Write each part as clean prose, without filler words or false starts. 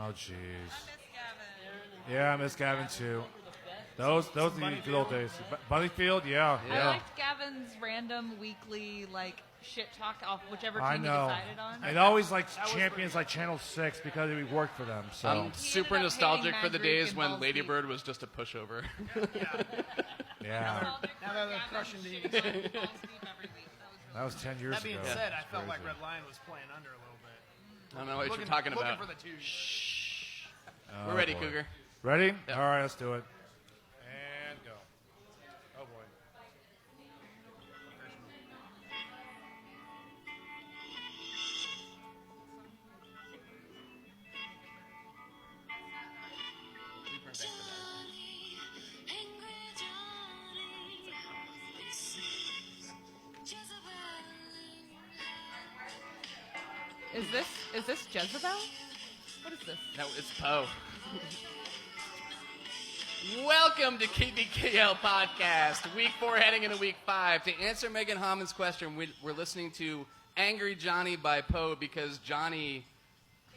Oh, jeez. Yeah, I miss Gavin too. Those are the good old days. Bunnyfield, yeah. I liked Gavin's random weekly shit talk off whichever team he decided on. And always champions like Channel 6 because it worked for them. So I'm super nostalgic for the days when Ladybird was just a pushover. Yeah. Now they're crushing these. That was 10 years ago. That being said, I felt like Red Lion was playing under a little bit. I don't know what you're talking about. Looking for the two. Shh. We're ready, boy. Cougar. Ready? Yep. All right, let's do it. And go. Oh, boy. Is this Jezebel? What is this? No, it's Poe. Welcome to KBKL Podcast, Week 4 heading into Week 5. To answer Megan Hammond's question, we're listening to Angry Johnny by Poe because Johnny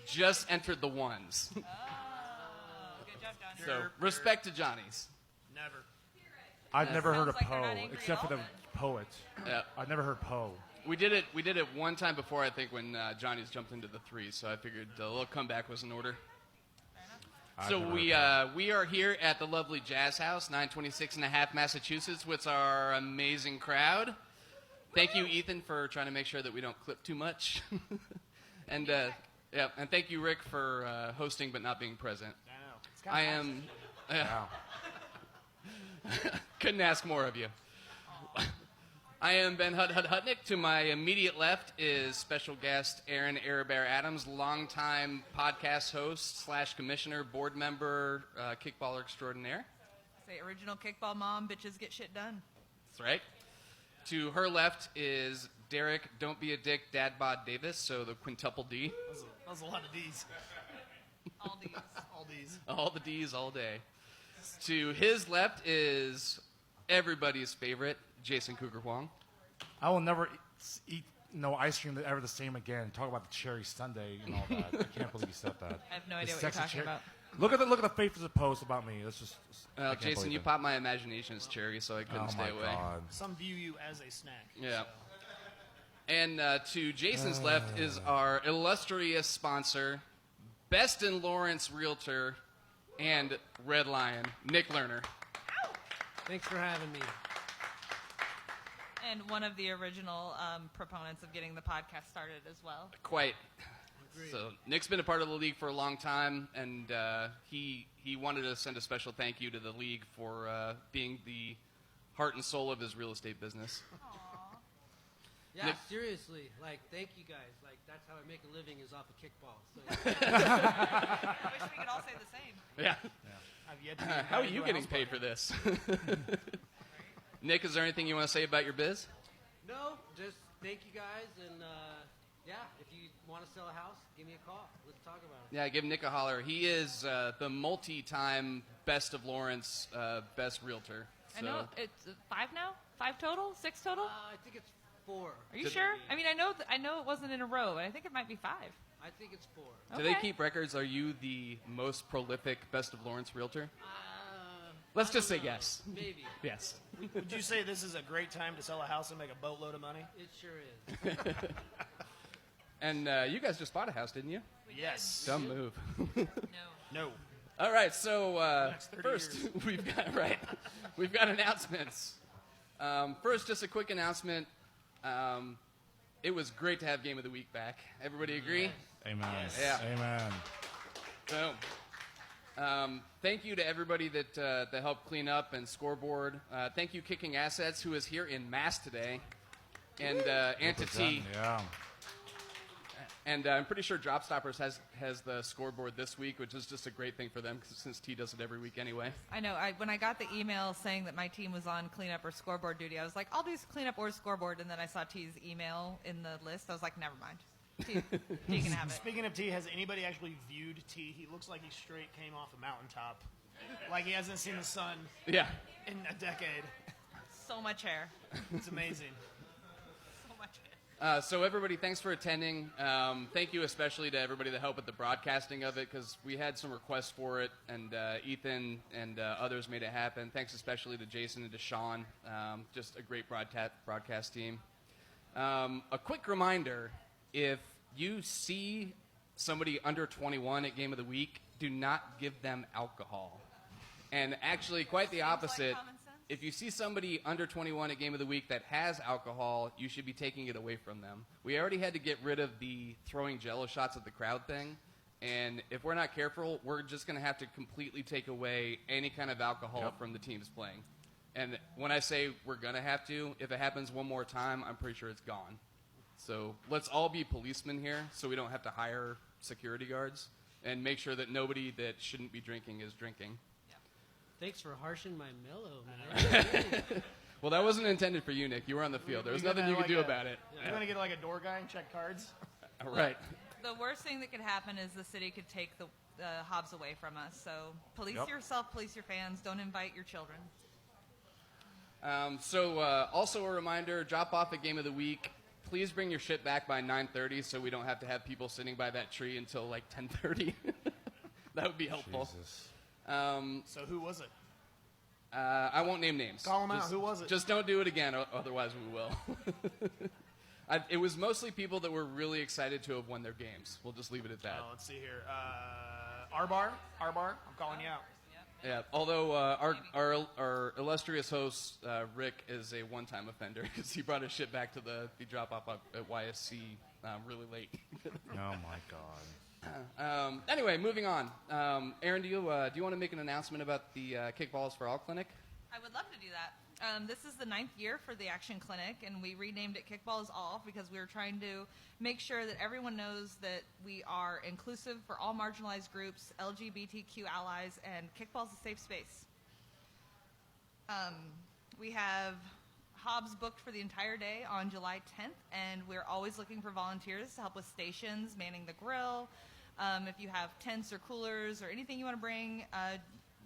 just entered the ones. Oh, good job, Johnny. So, respect to Johnny's. Never. I've never heard of Sounds like they're Poe, not angry except for at the all, poet. Yeah. I've never heard Poe. We did it one time before, I think, when Johnny's jumped into the 3, so I figured a little comeback was in order. So we are here at the lovely Jazz House, 926 and a half Massachusetts, with our amazing crowd. Thank you, Ethan, for trying to make sure that we don't clip too much. And thank you, Rick, for hosting but not being present. I am. Wow. Couldn't ask more of you. I am Ben Hutnick. To my immediate left is special guest Aaron Arabear Adams, longtime podcast host / commissioner, board member, kickballer extraordinaire. Say original kickball mom, bitches get shit done. That's right. To her left is Derek, don't be a dick, Dad Bod Davis, so the quintuple D. That was a lot of D's. All these. All D's. All the D's all day. To his left is everybody's favorite, Jason Cougar Huang. I will never eat ice cream ever the same again. Talk about the cherry sundae and all that. I can't believe you said that. I have no idea what you're talking about. Look at the faces of posts about me. That's just. Jason, you popped my imagination as cherry, so I couldn't stay away. God. Some view you as a snack. Yeah. And to Jason's left is our illustrious sponsor, Best in Lawrence Realtor, and Red Lion, Nick Lerner. Thanks for having me. And one of the original proponents of getting the podcast started as well. Quite. Agreed. So Nick's been a part of the league for a long time, and he wanted to send a special thank you to the league for being the heart and soul of his real estate business. Yeah, Nick- seriously. Thank you guys. That's how I make a living is off of kickball. So, I wish we could all say the same. Yeah. I've yet to How are you getting paid for this? Nick, is there anything you want to say about your biz? no, just thank you guys. And, if you want to sell a house, give me a call. Let's talk about it. Yeah, give Nick a holler. He is the multi-time Best of Lawrence best realtor. I know it's 5 now? 5 total? 6 total? I think it's 4. Are you sure? I mean, I know it wasn't in a row, but I think it might be 5. I think it's 4. Do they Okay. keep records? Are you the most prolific Best of Lawrence realtor? Let's just say yes. Maybe. Yes. Would you say this is a great time to sell a house and make a boatload of money? It sure is. And you guys just bought a house, didn't you? Yes. Dumb move. No. No. All right, so next 30 first we've got announcements. First, just a quick announcement. It was great to have Game of the Week back. Everybody agree? Yes. Amen. Yeah. Amen. Boom. Thank you to everybody that helped clean up and scoreboard. Thank you, Kicking Assets, who is here in mass today, and to T. Yeah. And I'm pretty sure Drop Stoppers has the scoreboard this week, which is just a great thing for them since T does it every week anyway. I know. When I got the email saying that my team was on cleanup or scoreboard duty, I was like, I'll do cleanup or scoreboard. And then I saw T's email in the list. I was like, never mind. T can have it. Speaking of T, has anybody actually viewed T? He looks like he straight came off a mountaintop. Like he hasn't seen the sun Yeah. in a decade. So much hair. It's amazing. So much So everybody, thanks for attending. Thank you especially to everybody that helped with the broadcasting of it, because we had some requests for it, and Ethan and others made it happen. Thanks especially to Jason and to Sean. Just a great broadcast team. A quick reminder, if you see somebody under 21 at Game of the Week, do not give them alcohol. And actually, quite the opposite. If you see somebody under 21 at Game of the Week that has alcohol, you should be taking it away from them. We already had to get rid of the throwing Jello shots at the crowd thing, and if we're not careful, we're just going to have to completely take away any kind of alcohol from the teams playing. And when I say we're going to have to, if it happens one more time, I'm pretty sure it's gone. So let's all be policemen here so we don't have to hire security guards, and make sure that nobody that shouldn't be drinking is drinking. Thanks for harshing my mellow, man. Well, that wasn't intended for you, Nick. You were on the field. There was nothing you could do about it. You're going to get like a door guy and check cards? All right. The worst thing that could happen is the city could take the Hobbs away from us. So police yourself, police your fans. Don't invite your children. Also a reminder, drop off at Game of the Week. Please bring your shit back by 9:30 so we don't have to have people sitting by that tree until like 10:30. That would be helpful. Jesus. So who was it? I won't name names. Call them out. Who was it? Just don't do it again, otherwise we will. It was mostly people that were really excited to have won their games. We'll just leave it at that. Let's see here. Arbar, I'm calling you out. Yeah, although our illustrious host, Rick, is a one-time offender because he brought his shit back to the drop-off at YSC really late. Oh, my God. Anyway, moving on. Aaron, do you want to make an announcement about the Kickballs for All Clinic? I would love to do that. This is the 9th year for the Action Clinic, and we renamed it Kickball is All because we were trying to make sure that everyone knows that we are inclusive for all marginalized groups, LGBTQ allies, and Kickball is a safe space. We have Hobbs booked for the entire day on July 10th, and we're always looking for volunteers to help with stations, manning the grill. If you have tents or coolers or anything you want to bring,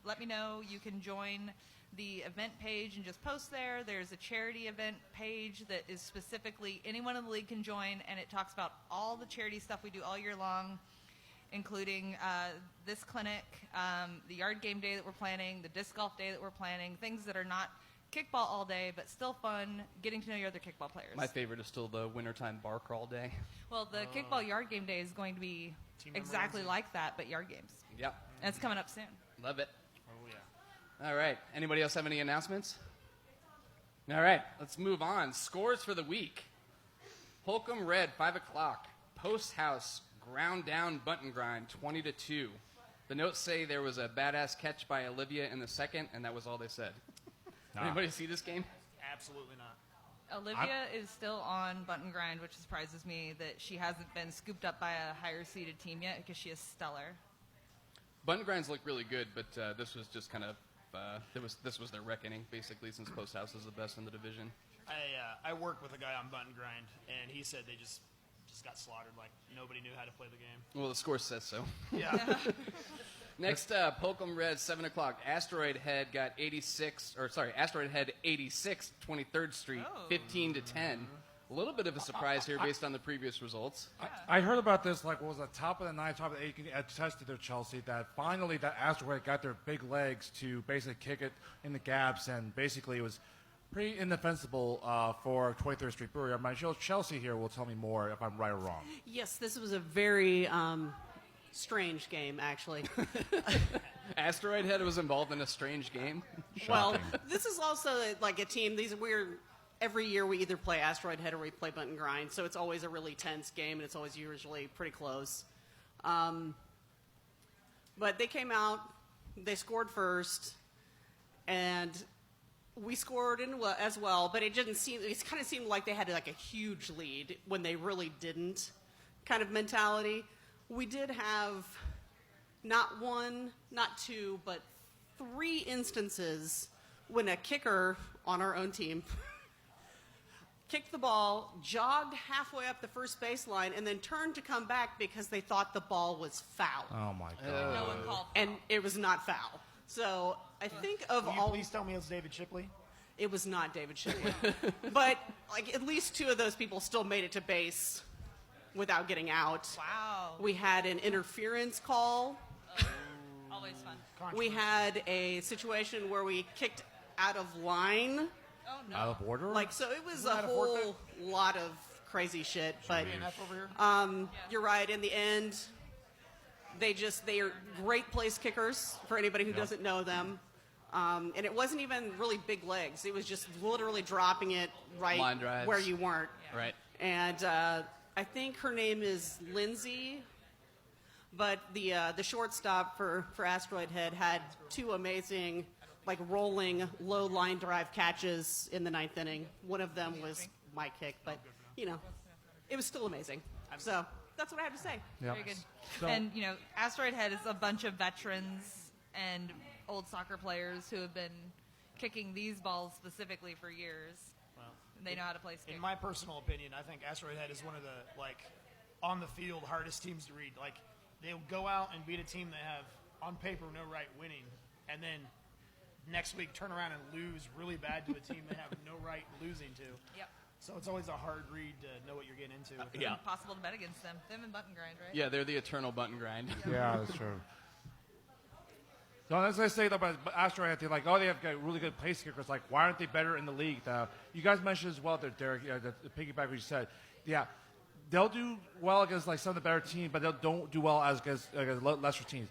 let me know. You can join the event page and just post there. There's a charity event page that is specifically anyone in the league can join, and it talks about all the charity stuff we do all year long, including this clinic, the yard game day that we're planning, the disc golf day that we're planning, things that are not kickball all day, but still fun, getting to know your other kickball players. My favorite is still the wintertime bar crawl day. Well, the kickball yard game day is going to be exactly like that, but yard games. Yep. And it's coming up soon. Love it. Oh, yeah. All right. Anybody else have any announcements? All right. Let's move on. Scores for the week. Holcomb Red, 5 o'clock. Post House, ground down button grind, 20-2. The notes say there was a badass catch by Olivia in the second, and that was all they said. Anybody see this game? Absolutely not. Olivia is still on button grind, which surprises me that she hasn't been scooped up by a higher seeded team yet because she is stellar. Button grinds look really good, but this was just kind of this was their reckoning basically, since Post House is the best in the division. I worked with a guy on button grind, and he said they just got slaughtered. Like nobody knew how to play the game. Well, the score says so. Yeah. Next up, Holcomb Red, 7 o'clock. Asteroid Head got 86, 23rd Street, 15-10. A little bit of a surprise here based on the previous results. I heard about this, like, what was it, top of the 9th, top of the 8th, you can attest to their Chelsea, that finally that Asteroid got their big legs to basically kick it in the gaps, and basically it was pretty indefensible for 23rd Street Brewery. My Chelsea here will tell me more if I'm right or wrong. Yes, this was a very strange game, actually. Asteroid Head was involved in a strange game. Well, this is also like a team. Every year we either play Asteroid Head or we play Button Grind, so it's always a really tense game, and it's always usually pretty close. But they came out, they scored first, and we scored as well, but it kind of seemed like they had like a huge lead when they really didn't, kind of mentality. We did have not one, not two, but 3 instances when a kicker on our own team kicked the ball, jogged halfway up the first baseline, and then turned to come back because they thought the ball was foul. Oh, my God. No one called. And it was not foul. So I think of Will you all... please tell me it's David Shipley? It was not David Shipman. But like at least 2 of those people still made it to base without getting out. Wow. We had an interference call. Always fun. We had a situation where we kicked out of line. Oh, no. Out of order? Like, so it was Isn't a that a whole forfeit? lot of crazy shit. But Enough over here. you're right. In the end, they are great place kickers for anybody who doesn't know them. And it wasn't even really big legs. It was just literally dropping it Line right drives. where you weren't. Right. And I think her name is Lindsay. But the shortstop for Asteroid Head had 2 amazing, like rolling low line drive catches in the 9th inning. One of them was my kick, but you know, it was still amazing. So that's what I have to say. Yeah. Very good. So- And, you know, Asteroid Head is a bunch of veterans and old soccer players who have been kicking these balls specifically for years. Well, And they know how to play skate. in my personal opinion, I think Asteroid Head is one of the on the field hardest teams to read. Like they'll go out and beat a team they have on paper no right winning, and then next week turn around and lose really bad to a team they have no right losing to. Yep. So it's always a hard read to know what you're getting into. With them. Yeah. Impossible to bet against them. Them and Button Grind, right? Yeah, they're the eternal button grind. Yeah, that's true. So as I say about Asteroid, they're like, oh, they have got really good place kickers. Like, why aren't they better in the league? You guys mentioned as well that Derek, the piggyback what you said. Yeah, they'll do well against like some of the better teams, but they don't do well against lesser teams.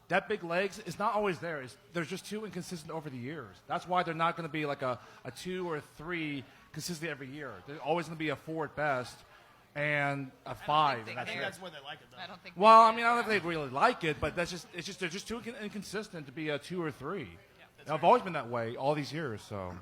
That big legs is not always there. They're just too inconsistent over the years. That's why they're not going to be like a 2 or 3 consistently every year. They're always going to be a 4 at best and a 5. they and I that's think it. that's why they like it though. I don't think. Well, I mean, I don't know if they really like it, but they're just too inconsistent to be a 2 or 3. I've always been that way all these years. So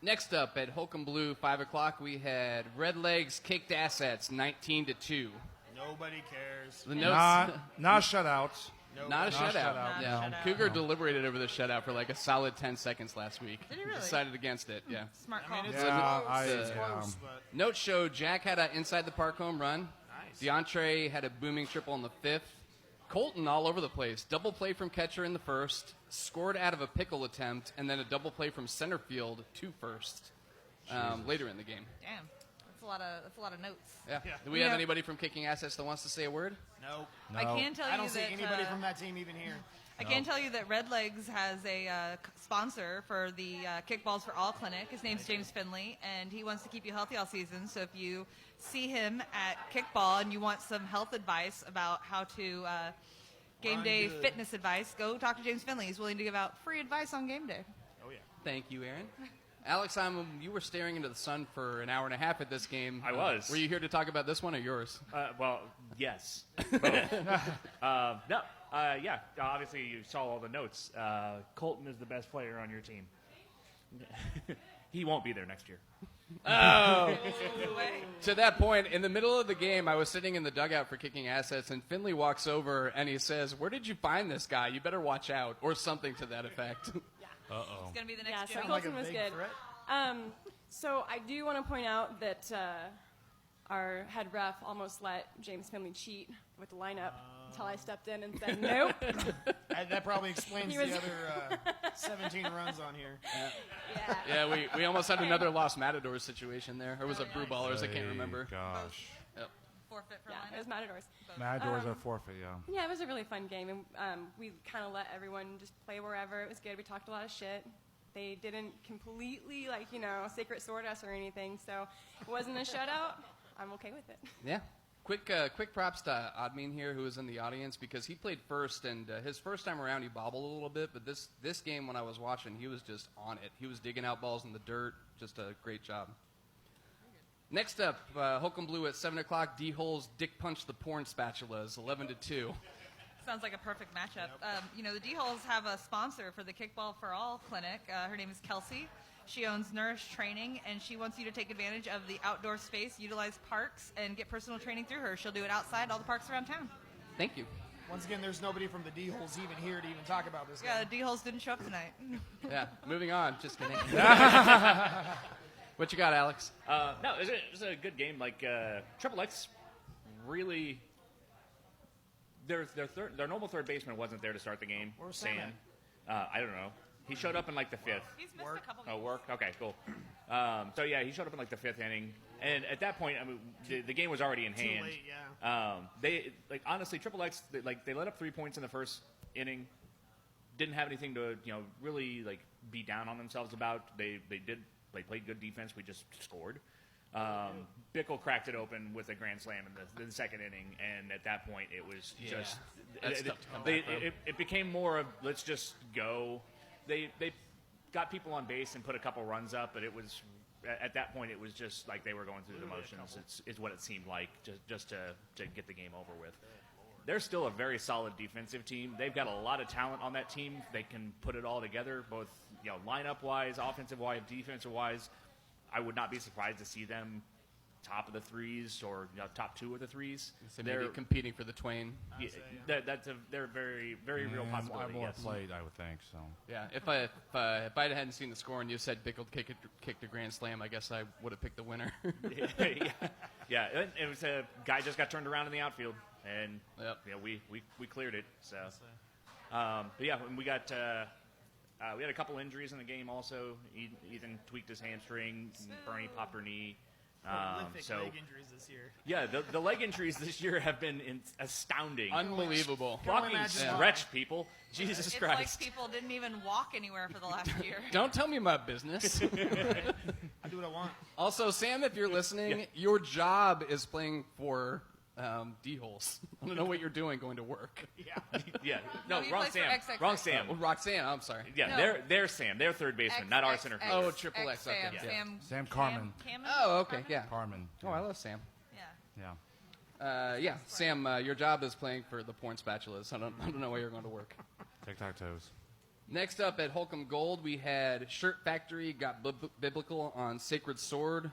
Next up at Holcomb Blue, 5 o'clock, we had Red Legs kicked assets, 19-2. Nobody cares. The notes, not shutouts. not a Not shutout. shutout. Yeah. Not a shutout. Cougar deliberated over the shutout for like a solid 10 seconds last week. Did he really? Decided against it. Yeah. Smart I call. mean, it's Yeah, close. It's yeah. close, but Notes show Jack had an inside the park home run. Nice. DeAndre had a booming triple in the 5th. Colton all over the place. Double play from catcher in the 1st. Scored out of a pickle attempt, and then a double play from center field to first later in the game. Damn. That's a lot of notes. Yeah. Yeah. Do we have Yeah. anybody from Kicking Assets that wants to say a word? nope. I can tell you I don't see that anybody from that team even here. I can tell you that Red Legs has a sponsor for the Kickballs for All clinic. His name's James Finley, and he wants to keep you healthy all season. So if you see him at Kickball and you want some health advice about how to game Run day good. fitness advice, go talk to James Finley. He's willing to give out free advice on game day. Oh yeah. Thank you, Aaron. Alex, you were staring into the sun for an hour and a half at this game. I was. Were you here to talk about this one or yours? Well, yes. No. Yeah. Obviously, you saw all the notes. Colton is the best player on your team. He won't be there next year. To that point, in the middle of the game, I was sitting in the dugout for Kicking Assets, and Finley walks over and he says, "Where did you find this guy? You better watch out," or something to that effect. It's going to be the Yeah, next so Jimmy. Like a Colton was big good. threat. So I do want to point out that our head ref almost let James Finley cheat with the lineup until I stepped in and said, nope. That probably explains He was- the other 17 runs on here. Yeah. Yeah, we almost had another Lost Matadors situation there. Or was it Brew Ballers? I can't remember. Gosh, Yep. Forfeit for Yeah, it was lineup. Matadors. Matadors are forfeit. Yeah. Yeah, it was a really fun game, and we kind of let everyone just play wherever. It was good. We talked a lot of shit. They didn't completely, secret sort us or anything, so it wasn't a shutout. I'm okay with it. Yeah. Quick props to Admin here, who was in the audience, because he played first, and his first time around he bobbled a little bit, but this game when I was watching, he was just on it. He was digging out balls in the dirt. Just a great job. Next up, Holcomb Blue at 7 o'clock. D-Holes Dick Punch the Porn Spatulas, 11-2. Sounds like a perfect matchup. The D-Holes have a sponsor for the Kickball for All clinic. Her name is Kelsey. She owns Nourish Training, and she wants you to take advantage of the outdoor space, utilize parks, and get personal training through her. She'll do it outside all the parks around town. Thank you. Once again, there's nobody from the D-holes even here to even talk about this Yeah, the game. D-Holes didn't show up tonight. Yeah, moving on. Just kidding. What you got, Alex? No, it was a good game. Like Triple X, really, their normal third baseman wasn't there to start the game. Where's Sam? Sam I don't know. He showed up in like the 5th. He's missed a couple Oh, games. work? Okay, cool. So, yeah, he showed up in like the 5th inning. And at that point, I mean, the game was already in Too hand. late, yeah. They, like, honestly, Triple X, they let up 3 points in the first inning. Didn't have anything to, really, like, be down on themselves about. They played good defense. We just scored. Bickle cracked it open with a grand slam in the second inning, and at that point, it was just That's tough to come back from. it became more of let's just go. They got people on base and put a couple runs up, but it was at that point it was just like they were going through the motions. It's what it seemed like just to get the game over with. They're still a very solid defensive team. They've got a lot of talent on that team. They can put it all together, both lineup wise, offensive wise, defensive wise. I would not be surprised to see them top of the threes or top 2 of the threes. So maybe competing for the Twain. Yeah, they're a very, very real possibility. More Yes. played, I would think so. Yeah, if I hadn't seen the score and you said Bickle kicked a grand slam, I guess I would have picked the winner. yeah. It was a guy just got turned around in the outfield, and Yep. we cleared it. So, but yeah, and we got we had a couple injuries in the game. Also, Ethan tweaked his hamstring, Bernie popped her knee. Prolific So leg injuries this year. yeah, the leg injuries this year have been astounding. Unbelievable. Fucking imagine stretch, people. Jesus It's Christ. like people didn't even walk anywhere for the last year. Don't tell me my business. I do what I want. Also, Sam, if you're listening, your job is playing for D-holes. I don't know what you're doing going to work. Yeah. Yeah, No, no, he wrong plays for Sam. XX. Wrong Sam. Oh, Roxanne, I'm sorry. Yeah, No. they're Sam. They're third baseman, not our center field. Oh, triple X, okay, Sam, yeah. Sam Carmen. Oh, okay, yeah. Carmen. Oh, I love Sam. Yeah. Yeah. Sam, your job is playing for the porn spatulas. I don't know where you're going to work. Tic-tac-toes. Next up at Holcomb Gold, we had Shirt Factory got biblical on Sacred Sword,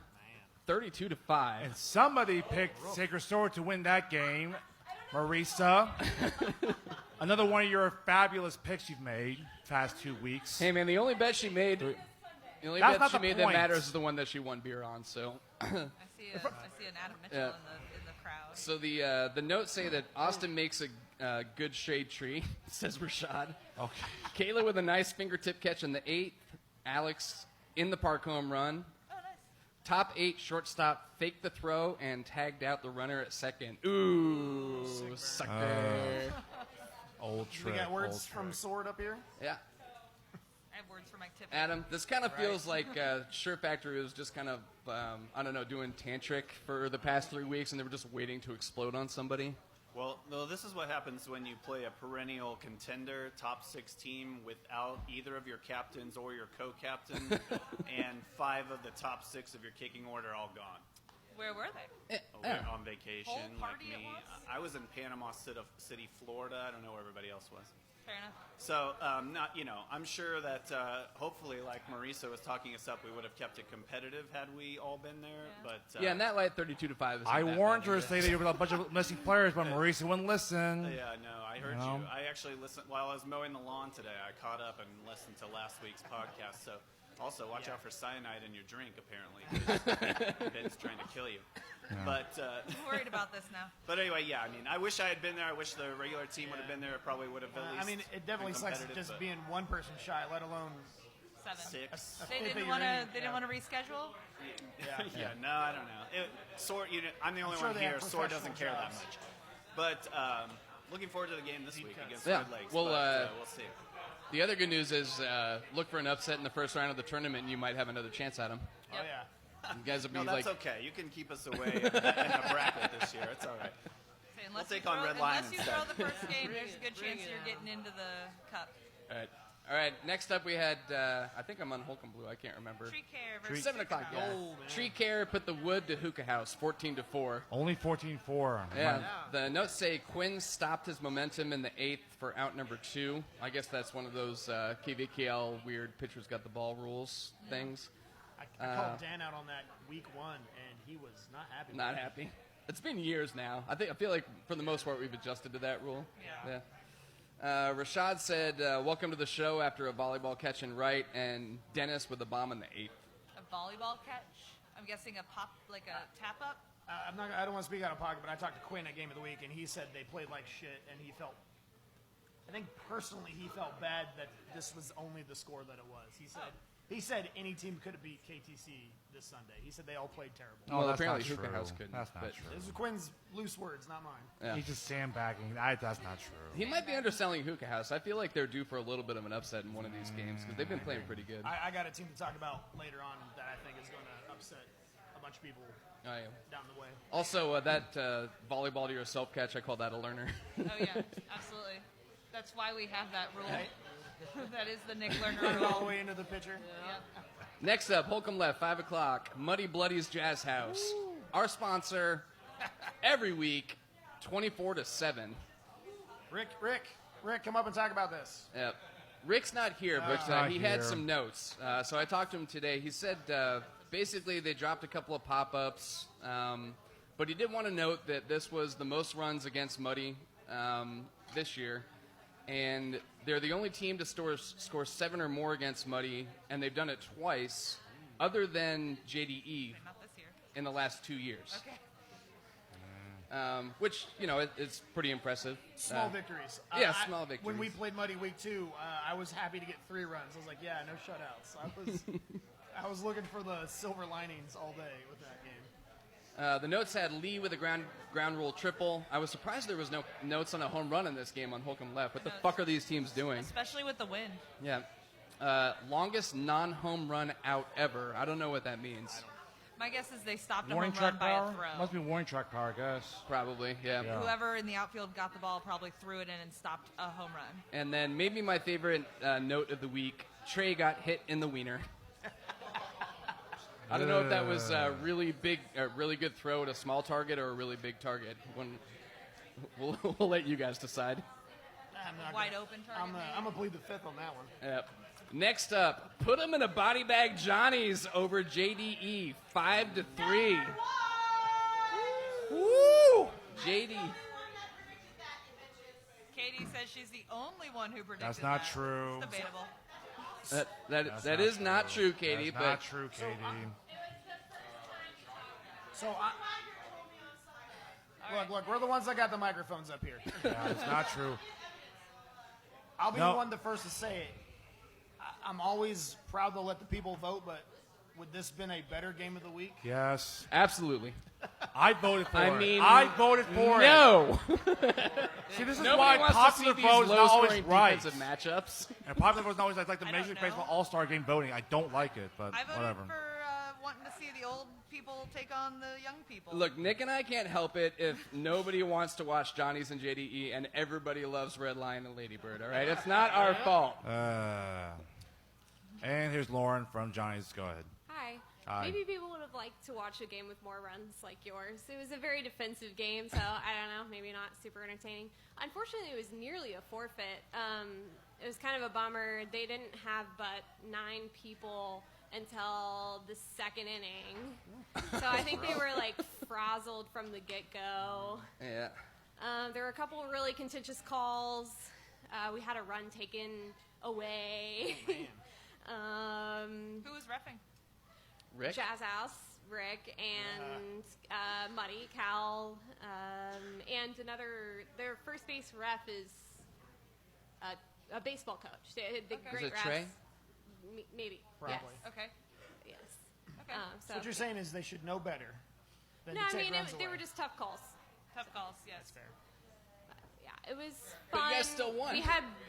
32-5. And somebody picked Sacred Sword to win that game. Marisa. Another one of your fabulous picks you've made past 2 weeks. Hey man, the only bet she made, That's that not she the made that point. matters is the one that she won beer on. So, I see an Adam Mitchell Yeah. in the crowd. so the notes say that Austin makes a good shade tree. Says Rashad. Okay. Kayla with a nice fingertip catch in the 8th. Alex in the park home run. Oh, nice. Top 8 shortstop faked the throw and tagged out the runner at second. Ooh, sucker. Old trick. We got old words from trick. Sword up here. Yeah. I have words for Mike Tippett. Adam, this kind of feels like Shirt Factory was just kind of, I don't know, doing tantric for the past 3 weeks, and they were just waiting to explode on somebody. Well, no, this is what happens when you play a perennial contender, top 6 team without either of your captains or your co-captain, and 5 of the top 6 of your kicking order all gone. Where were they? On vacation, Whole like party at me. once? I was in Panama City, Florida. I don't know where everybody else was. Fair enough. So, I'm sure that hopefully, like Marisa was talking us up, we would have kept it competitive had we all been there. Yeah. But Yeah, and that light 32-5 is I warned her to say that you were a bunch of missing players, but Marisa wouldn't listen. Yeah, no, I heard You know? you. I actually listened while I was mowing the lawn today. I caught up and listened to last week's podcast. So, also watch out for cyanide in your drink. Apparently, Ben's trying to kill you. But I'm worried about this now. but anyway, yeah. I mean, I wish I had been there. I wish the regular team would have been there. It probably would have at least. I mean, it definitely been sucks competitive, just but being one person shy, let alone 7. 6. They didn't want to. They didn't want to reschedule. Yeah, no, I don't know. Sword, I'm the only sure one they here. have Sword doesn't care professional that jobs. much. But looking forward to the game this week against Yeah, Red Lakes. well, but, we'll see. The other good news is look for an upset in the first round of the tournament, and you might have another chance at them. Oh yeah. You guys will be No, like, that's okay. You can keep us away in the bracket this year. It's all right. Say, unless take you on throw, Red Lion unless you instead. throw the first game, there's a good Bring chance it you're out. getting into the cup. all right. Next up, we had I think I'm on Holcomb Blue. I can't remember. Tree care versus 7 o'clock. Tree Yeah. Care. Tree Care put the wood to Hookah House, 14-4. Only 14-4. Yeah. The notes say Quinn stopped his momentum in the 8th for out number 2. I guess that's one of those KVKL weird pitchers got the ball rules things. I called Dan out on that week 1, and he was not happy. Not happy. It's been years now. I feel like for the most part we've adjusted to that rule. Yeah. Rashad said, "Welcome to the show" after a volleyball catch in right, and Dennis with a bomb in the 8th. A volleyball catch. I'm guessing a pop, like a tap up. I don't want to speak out of pocket, but I talked to Quinn at Game of the Week, and he said they played like shit, and he felt I think personally he felt bad that this was only the score that it was. He said any team could have beat KTC this Sunday. He said they all played terrible. Well, that's apparently not Hookah true. House couldn't. That's not but true. This is Quinn's loose words, not mine. Yeah. He's just sandbagging. That's not true. He might be underselling Hookah House. I feel like they're due for a little bit of an upset in one of these games because they've been playing pretty good. I got a team to talk about later on that I think is going to upset a bunch of people Oh, yeah. down the way. Also, that volleyball to yourself catch, I call that a learner. Oh yeah, absolutely. That's why we have that rule. Right? That is the Nick Lerner Run it all the rule. way into the pitcher. Yeah. Next up, Holcomb Left, 5 o'clock, Muddy Bloody's Jazz House. Our sponsor every week, 24-7. Rick, come up and talk about this. Yep. Rick's not here, but not he had here. some notes. So I talked to him today. He said basically they dropped a couple of pop-ups, but he did want to note that this was the most runs against Muddy this year. And they're the only team to score 7 or more against Muddy, and they've done it twice, other than JDE Not this year. in the last 2 years. Okay. Which, it's pretty impressive. Small victories. Yeah, small victories. When we played Muddy Week 2, I was happy to get 3 runs. I was like, yeah, no shutouts. I was looking for the silver linings all day with that game. The notes had Lee with a ground rule triple. I was surprised there was no notes on a home run in this game on Holcomb Left. What the fuck are these teams doing? Especially with the wind. Yeah. Longest non-home run out ever. I don't know what that means. My guess is they stopped a Warning home run track by power? a throw. Must be warning track power, I guess. Probably, yeah. Whoever in the outfield got the ball probably threw it in and stopped a home run. And then maybe my favorite note of the week, Trey got hit in the wiener. I don't know if that was a really good throw at a small target or a really big target. We'll let you guys decide. I'm not Wide gonna- open target. I'm going to plead the fifth on that one. Yep. Next up, put him in a body bag Johnny's over JDE, 5-3. Woo! JD. Katie says she's the only one who predicted That's not that. true. It's debatable. That is not true, Katie. That's but not true, Katie. So, look, we're the ones that got the microphones up here. Yeah, it's not true. I'll be No. the one the first to say it. I'm always proud to let the people vote, but would this been a better game of the week? Yes. absolutely. I voted for I it. mean, I voted for it. No. See, this is Nobody why wants to see popular these vote is not always low-scoring right. defensive matchups. And popular vote is not always like the I Major don't League Baseball know. All-Star Game voting. I don't like it, but I voted whatever. for wanting to see the old people take on the young people. Look, Nick and I can't help it if nobody wants to watch Johnny's and JDE and everybody loves Red Lion and Ladybird, all right? It's not our fault. And here's Lauren from Johnny's. Go ahead. Hi. Hi. Maybe people would have liked to watch a game with more runs like yours. It was a very defensive game, so I don't know, maybe not super entertaining. Unfortunately, it was nearly a forfeit. It was kind of a bummer. They didn't have but 9 people until the second inning. So I think they were like frazzled from the get-go. Yeah. There were a couple of really contentious calls. We had a run taken away. Who was reffing? Rick? Jazz House, Rick, and Muddy, Cal, and their first base ref is a baseball coach. The great Is it refs. Trey? Maybe. Probably. Okay. Yes. Okay. So What you're saying is they should know better than no, to I take mean, runs they away. were just tough calls. Tough calls, yes. That's fair. Yeah, it was But fun. you guys still won.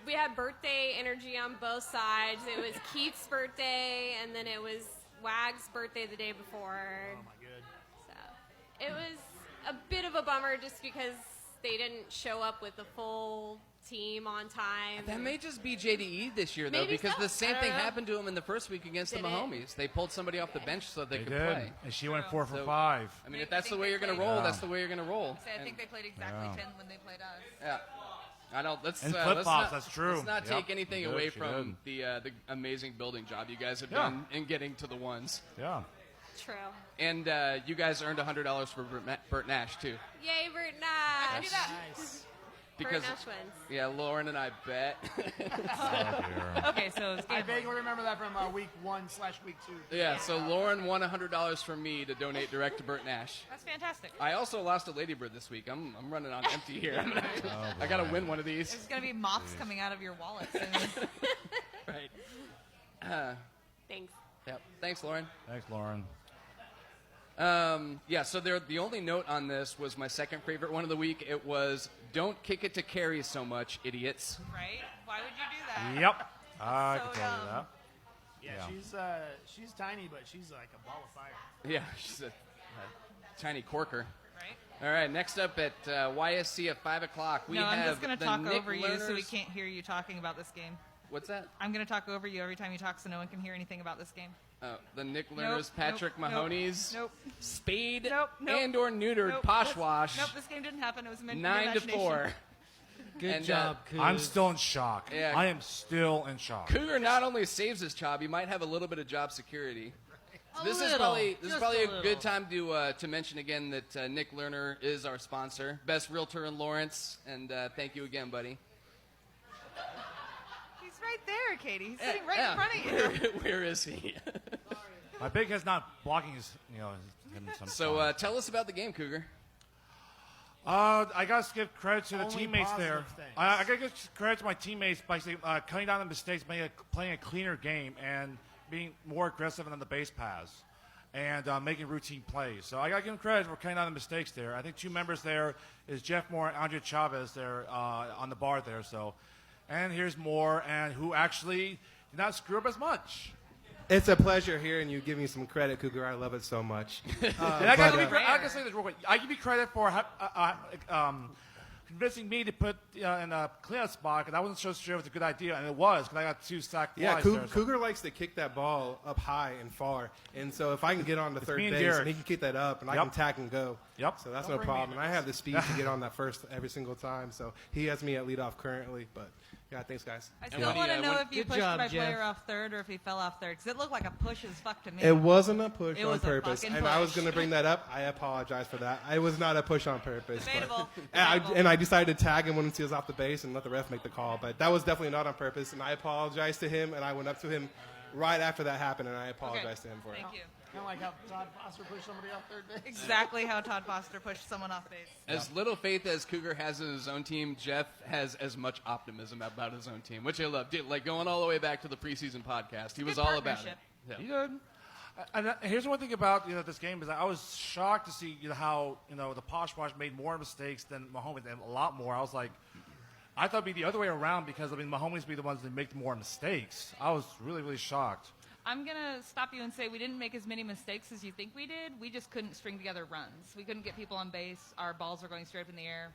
We had birthday energy on both sides. It was Keith's birthday, and then it was Wag's birthday the day before. Oh, my good. So it was a bit of a bummer just because they didn't show up with the full team on time. That may just be JDE this year, though, Maybe because so. the same I thing don't know. happened to him in the first week against Did the it? Mahomies. They pulled somebody off the bench so they They could did. play. And she went True. 4 for So- 5. I mean, I if that's the think way they you're going to played- roll, Yeah. that's the way you're going to roll. I think they played exactly Yeah. 10 when they played us. Yeah. I don't. Let's And let's flip-flops, not- that's true. Let's not Yep. take anything She did, away she from the amazing building job you guys have Yeah. done in getting to the ones. Yeah. True. And you guys earned $100 for Bert Nash too. Yay, Bert Nash. do that. Nice. Because Nash wins. yeah, Lauren and I bet. Okay, so it's I game vaguely remember that from week 1/week 2. Yeah, so Lauren won $100 from me to donate direct to Burt Nash. That's fantastic. I also lost a Ladybird this week. I'm running on empty here. I gotta win one of these. There's going to be moths coming out of your wallet soon. Right. Thanks. Yep. Thanks, Lauren. Thanks, Lauren. Yeah, so the only note on this was my second favorite one of the week. It was, don't kick it to Carrie so much, idiots. Right? Why would you do that? Yep. I So can tell you dumb. that. Yeah, she's tiny, but she's like a ball of fire. Yeah, she's a tiny corker. Right? All right, next up at YSC at 5 o'clock, we No, have I'm just going to the talk Nick over you so we Lerner's- can't hear you talking about this game. What's that? I'm going to talk over you every time you talk so no one can hear anything about this game. The Nick Nope, Lerner's, Patrick nope, Mahoney's, Nope. Spade Nope. Nope. and or neutered Nope. Poshwash, Nope, this game didn't happen. It was meant 9 to imagination. 4. Good And, job, Coug. I'm still in shock. Yeah. I am still in shock. Cougar not only saves his job, he might have a little bit of job security. This is little, probably just a a little. good time to mention again that Nick Lerner is our sponsor, best realtor in Lawrence, and thank you again, buddy. He's right there, Katie. He's sitting right in front of you. Where is he? My big head's not blocking his, him some. So tell us about the game, Cougar. I gotta give credit to the Only teammates there. positive things. I gotta give credit to my teammates by cutting down the mistakes, playing a cleaner game, and being more aggressive on the base paths, and making routine plays. So I gotta give them credit for cutting down the mistakes there. I think two members there is Jeff Moore and Andre Chavez there on the bar there. So, and here's Moore, and who actually did not screw up as much. It's a pleasure hearing you give me some credit, Cougar. I love it so much. And I gotta say this real quick. I give you credit for convincing me to put in a cleanup spot, because I wasn't so sure it was a good idea, and it was, because I got 2 sack Yeah, flies there. So. Cougar likes to kick that ball up high and far, and so if I can get on the third me and base Derek. and he can kick that up, and I Yep. can tack and go. Yep. So that's Don't no bring me problem. And I have the speed to get on that first every single time. So he has me at leadoff currently, but yeah, thanks guys. I And still when want he, to know when- if you Good pushed job, my Jeff. player off third or if he fell off third, because it looked like a push as fuck to me. It wasn't a push It on was a purpose, fucking and I was push. going to bring that up. I apologize for that. It was not a push on purpose. but- Debatable. And I decided to tag him once he was off the base and let the ref make the call. But that was definitely not on purpose, and I apologized to him, and I went up to him right after that happened, and I apologized to him for it. Thank you. Kind of like how Todd Foster pushed somebody off third base. Exactly how Todd Foster pushed someone off base. As little faith as Cougar has in his own team, Jeff has as much optimism about his own team, which I love. Dude, like going all the way back to the preseason podcast, he was all about it. partnership. Yeah. You did. And here's one thing about this game is that I was shocked to see how the Poshwash made more mistakes than Mahomes, and a lot more. I was like, I thought it'd be the other way around, because Mahomes would be the ones that make more mistakes. I was really, really shocked. I'm going to stop you and say we didn't make as many mistakes as you think we did. We just couldn't string together runs. We couldn't get people on base. Our balls were going straight up in the air.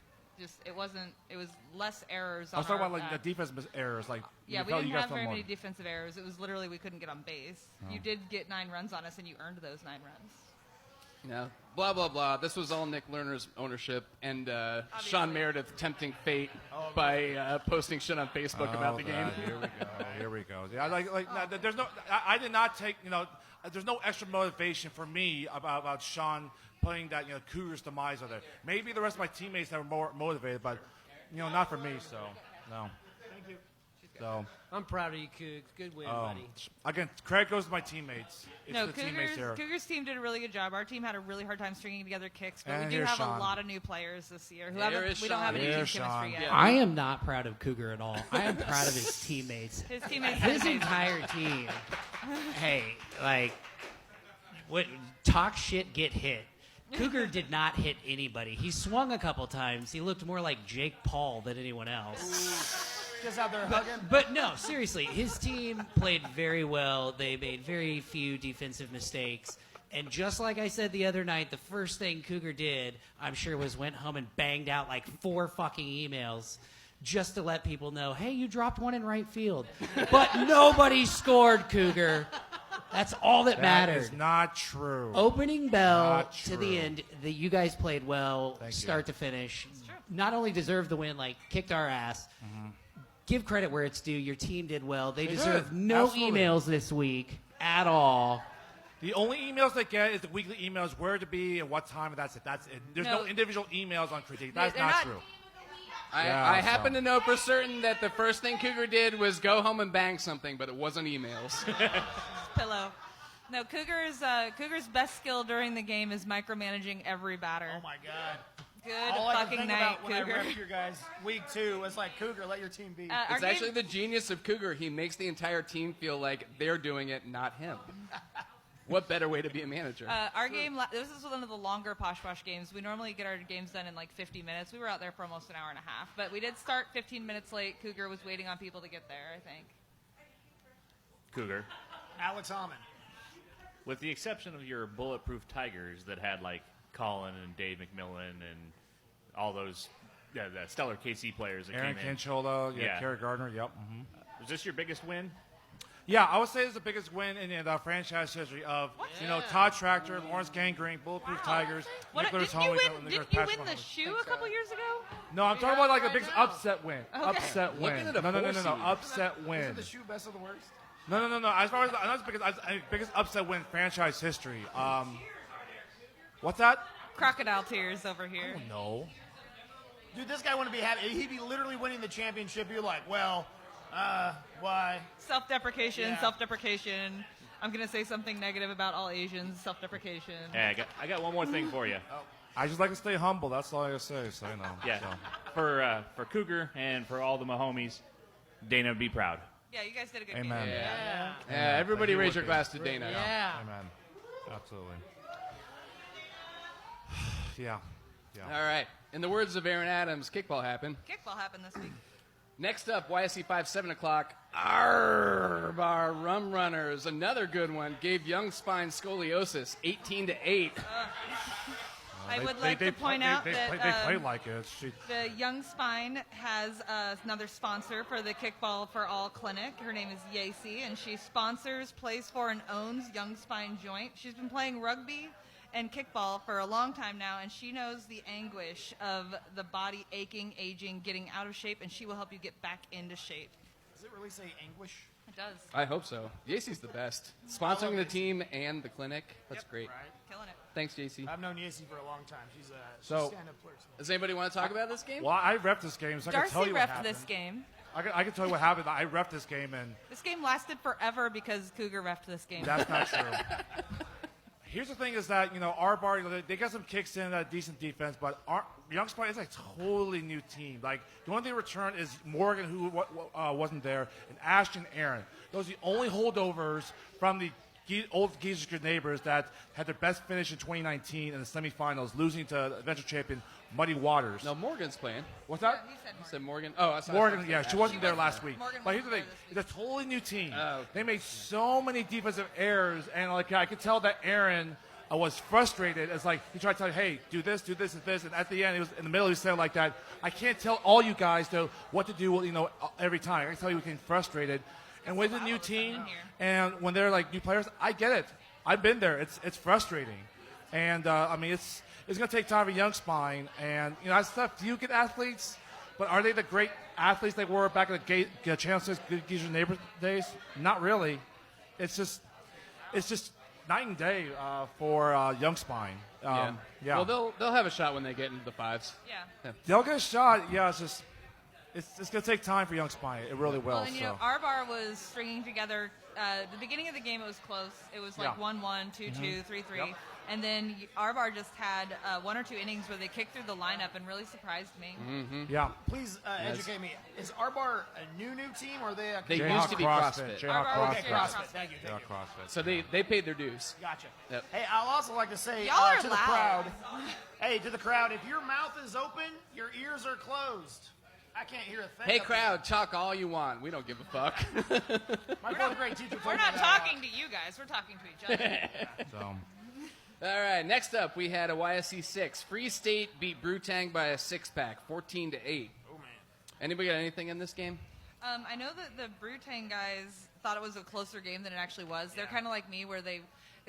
It was less errors I on was talking our about like the defense errors, like Yeah, you we felt didn't you got have very someone. many defensive errors. It was literally we couldn't get on base. You did get 9 runs on us, and you earned those 9 runs. Yeah. Blah, blah, blah. This was all Nick Lerner's ownership and Sean Meredith tempting fate by posting shit on Facebook about the game. Here we go. Here we go. Yeah, there's no. I did not take. There's no extra motivation for me about Sean putting that Cougars demise on there. Maybe the rest of my teammates that were more motivated, but not for me. So no. Thank you. So I'm proud of you, Cougs. Good win, buddy. again, credit goes to my teammates. It's No, the teammates here. Cougars team did a really good job. Our team had a really hard time stringing together kicks, but And we do here's have Sean. a lot of new players this year. Here's We don't have any team Here's chemistry Sean. yet. I am not proud of Cougar at all. I am proud of his teammates. His teammates. His entire team. Hey, talk shit, get hit. Cougar did not hit anybody. He swung a couple times. He looked more like Jake Paul than anyone else. Just out there hugging. But no, seriously, his team played very well. They made very few defensive mistakes. And just like I said the other night, the first thing Cougar did, I'm sure, was went home and banged out like 4 fucking emails just to let people know, hey, you dropped one in right field. But nobody scored, Cougar. That's all that mattered. That is not true. Opening bell Not to true. the end. You guys played well, Thank start you. to finish. Not only deserved the win, kicked our ass. Give credit where it's due. Your team did well. They deserve did. no Absolutely. emails this week at all. The only emails they get is the weekly emails, where to be and what time, and that's it. That's it. There's no No. individual emails on critique. That's They're not not- true. I happen to know for certain that the first thing Cougar did was go home and bang something, but it wasn't emails. Pillow. No, Cougar's best skill during the game is micromanaging every batter. Oh my God. Good All I can fucking think night, about when Cougar. I repped your guys week 2 was like, Cougar, let your team beat. It's actually the genius of Cougar. He makes the entire team feel like they're doing it, not him. What better way to be a manager? Our game, this is one of the longer Posh Posh games. We normally get our games done in like 50 minutes. We were out there for almost an hour and a half, but we did start 15 minutes late. Cougar was waiting on people to get there, I think. Cougar. Alex Hammond. With the exception of your bulletproof Tigers that had like Colin and Dave McMillan and all those the stellar KC players that Aaron came in. Kinchola, Kerry Gardner, yep. Mm-hmm. Was this your biggest win? Yeah, I would say it's the biggest win in the franchise history of, Todd Tractor, Lawrence Gangrene, Bulletproof Tigers, Nicholas Didn't you win the shoe a couple years ago? No, I'm talking about like the biggest upset win. Okay. Upset win. Looking at a No, four-seed. upset win. Isn't the shoe best of the worst? No. As far as that's biggest upset win in franchise history. What's that? Crocodile tears over here. No. Dude, this guy wouldn't be happy. He'd be literally winning the championship. You're like, well, why? Self-deprecation, Yeah. self-deprecation. I'm going to say something negative about all Asians. Self-deprecation. Hey, I got one more thing for you. I just like to stay humble. That's all I gotta say. So you know. Yeah, So. for Cougar and for all the Mahomies, Dana would be proud. Yeah, you guys did a good Amen. game. Yeah, everybody raise your glass to Dana. Amen. Absolutely. Yeah. All right. In the words of Aaron Adams, kickball happened. Kickball happened this week. Next up, YSC 5, 7 o'clock. Our Rum Runners, another good one, gave Young Spine scoliosis 18-8. I would like to point out they that play like it. the Young Spine has another sponsor for the Kickball for All Clinic. Her name is Yacy, and she sponsors, plays for, and owns Young Spine Joint. She's been playing rugby and kickball for a long time now, and she knows the anguish of the body aching, aging, getting out of shape, and she will help you get back into shape. Does it really say anguish? It does. I hope so. JC's the best. Sponsoring the team and the clinic. That's great. Right. Killing it. Thanks, JC. I've known Yacy for a long time. She's a So- stand-up person. Does anybody want to talk about this game? Well, I repped this game, so I can Darcy tell you what reffed happened. this game. I can tell you what happened. I repped this game, and This game lasted forever because Cougar reffed this game. that's not true. Here's the thing: is that our bar they got some kicks in, decent defense, but our Young Spine is a totally new team. Like the only thing returned is Morgan, who wasn't there, and Ashton Aaron. Those are the only holdovers from the old Geezer neighbors that had their best finish in 2019 in the semifinals, losing to eventual champion Muddy Waters. No, Morgan's playing. What's that? He said You said Morgan? Oh, I saw Morgan, yeah, she wasn't there wasn't last there. week. Morgan But here's the wasn't thing: there it's a totally new team. Oh, okay. They made so many defensive errors, and I could tell that Aaron was frustrated. It's like he tried to tell you, "Hey, do this, and this," and at the end, he was in the middle. He was saying like that. I can't tell all you guys what to do, every time. I can tell you, we getting frustrated. And with a new team, and when they're like new players, I get it. I've been there. It's frustrating, and it's going to take time for Young Spine, and that's tough. Do you get athletes? But are they the great athletes they were back in the Channel 6 Geezer Neighbor days? Not really. It's just night and day for Young Spine. Yeah. Well, they'll have a shot when they get into the fives. Yeah. They'll get a shot. Yeah, it's going to take time for Young Spine. It really will. Well, and our bar was stringing together. The beginning of the game, it was close. It was like 1-1, 2-2, 3-3. Yep. And then our bar just had 1 or 2 innings where they kicked through the lineup and really surprised me. Mm-hmm. Yeah. Please educate me. Is our bar a new team, or are they? They Jayhawk used to be CrossFit. Jayhawk Our bar was CrossFit. CrossFit. Thank you. Jayhawk CrossFit. So they paid their dues. Gotcha. Yep. Hey, I'll also like to say Y'all are to the loud. crowd. Hey, to the crowd, if your mouth is open, your ears are closed. I can't hear a thing. Hey, up crowd, talk all you want. We don't give a fuck. there. My fourth grade teacher told We're me not that. talking to you guys. We're talking to each other. So, All right, next up, we had a YSC 6. Free State beat Brutang by a 6-pack, 14-8. Oh man. Anybody got anything in this game? I know that the Brutang guys thought it was a closer game than it actually was. They're kind of like me, where they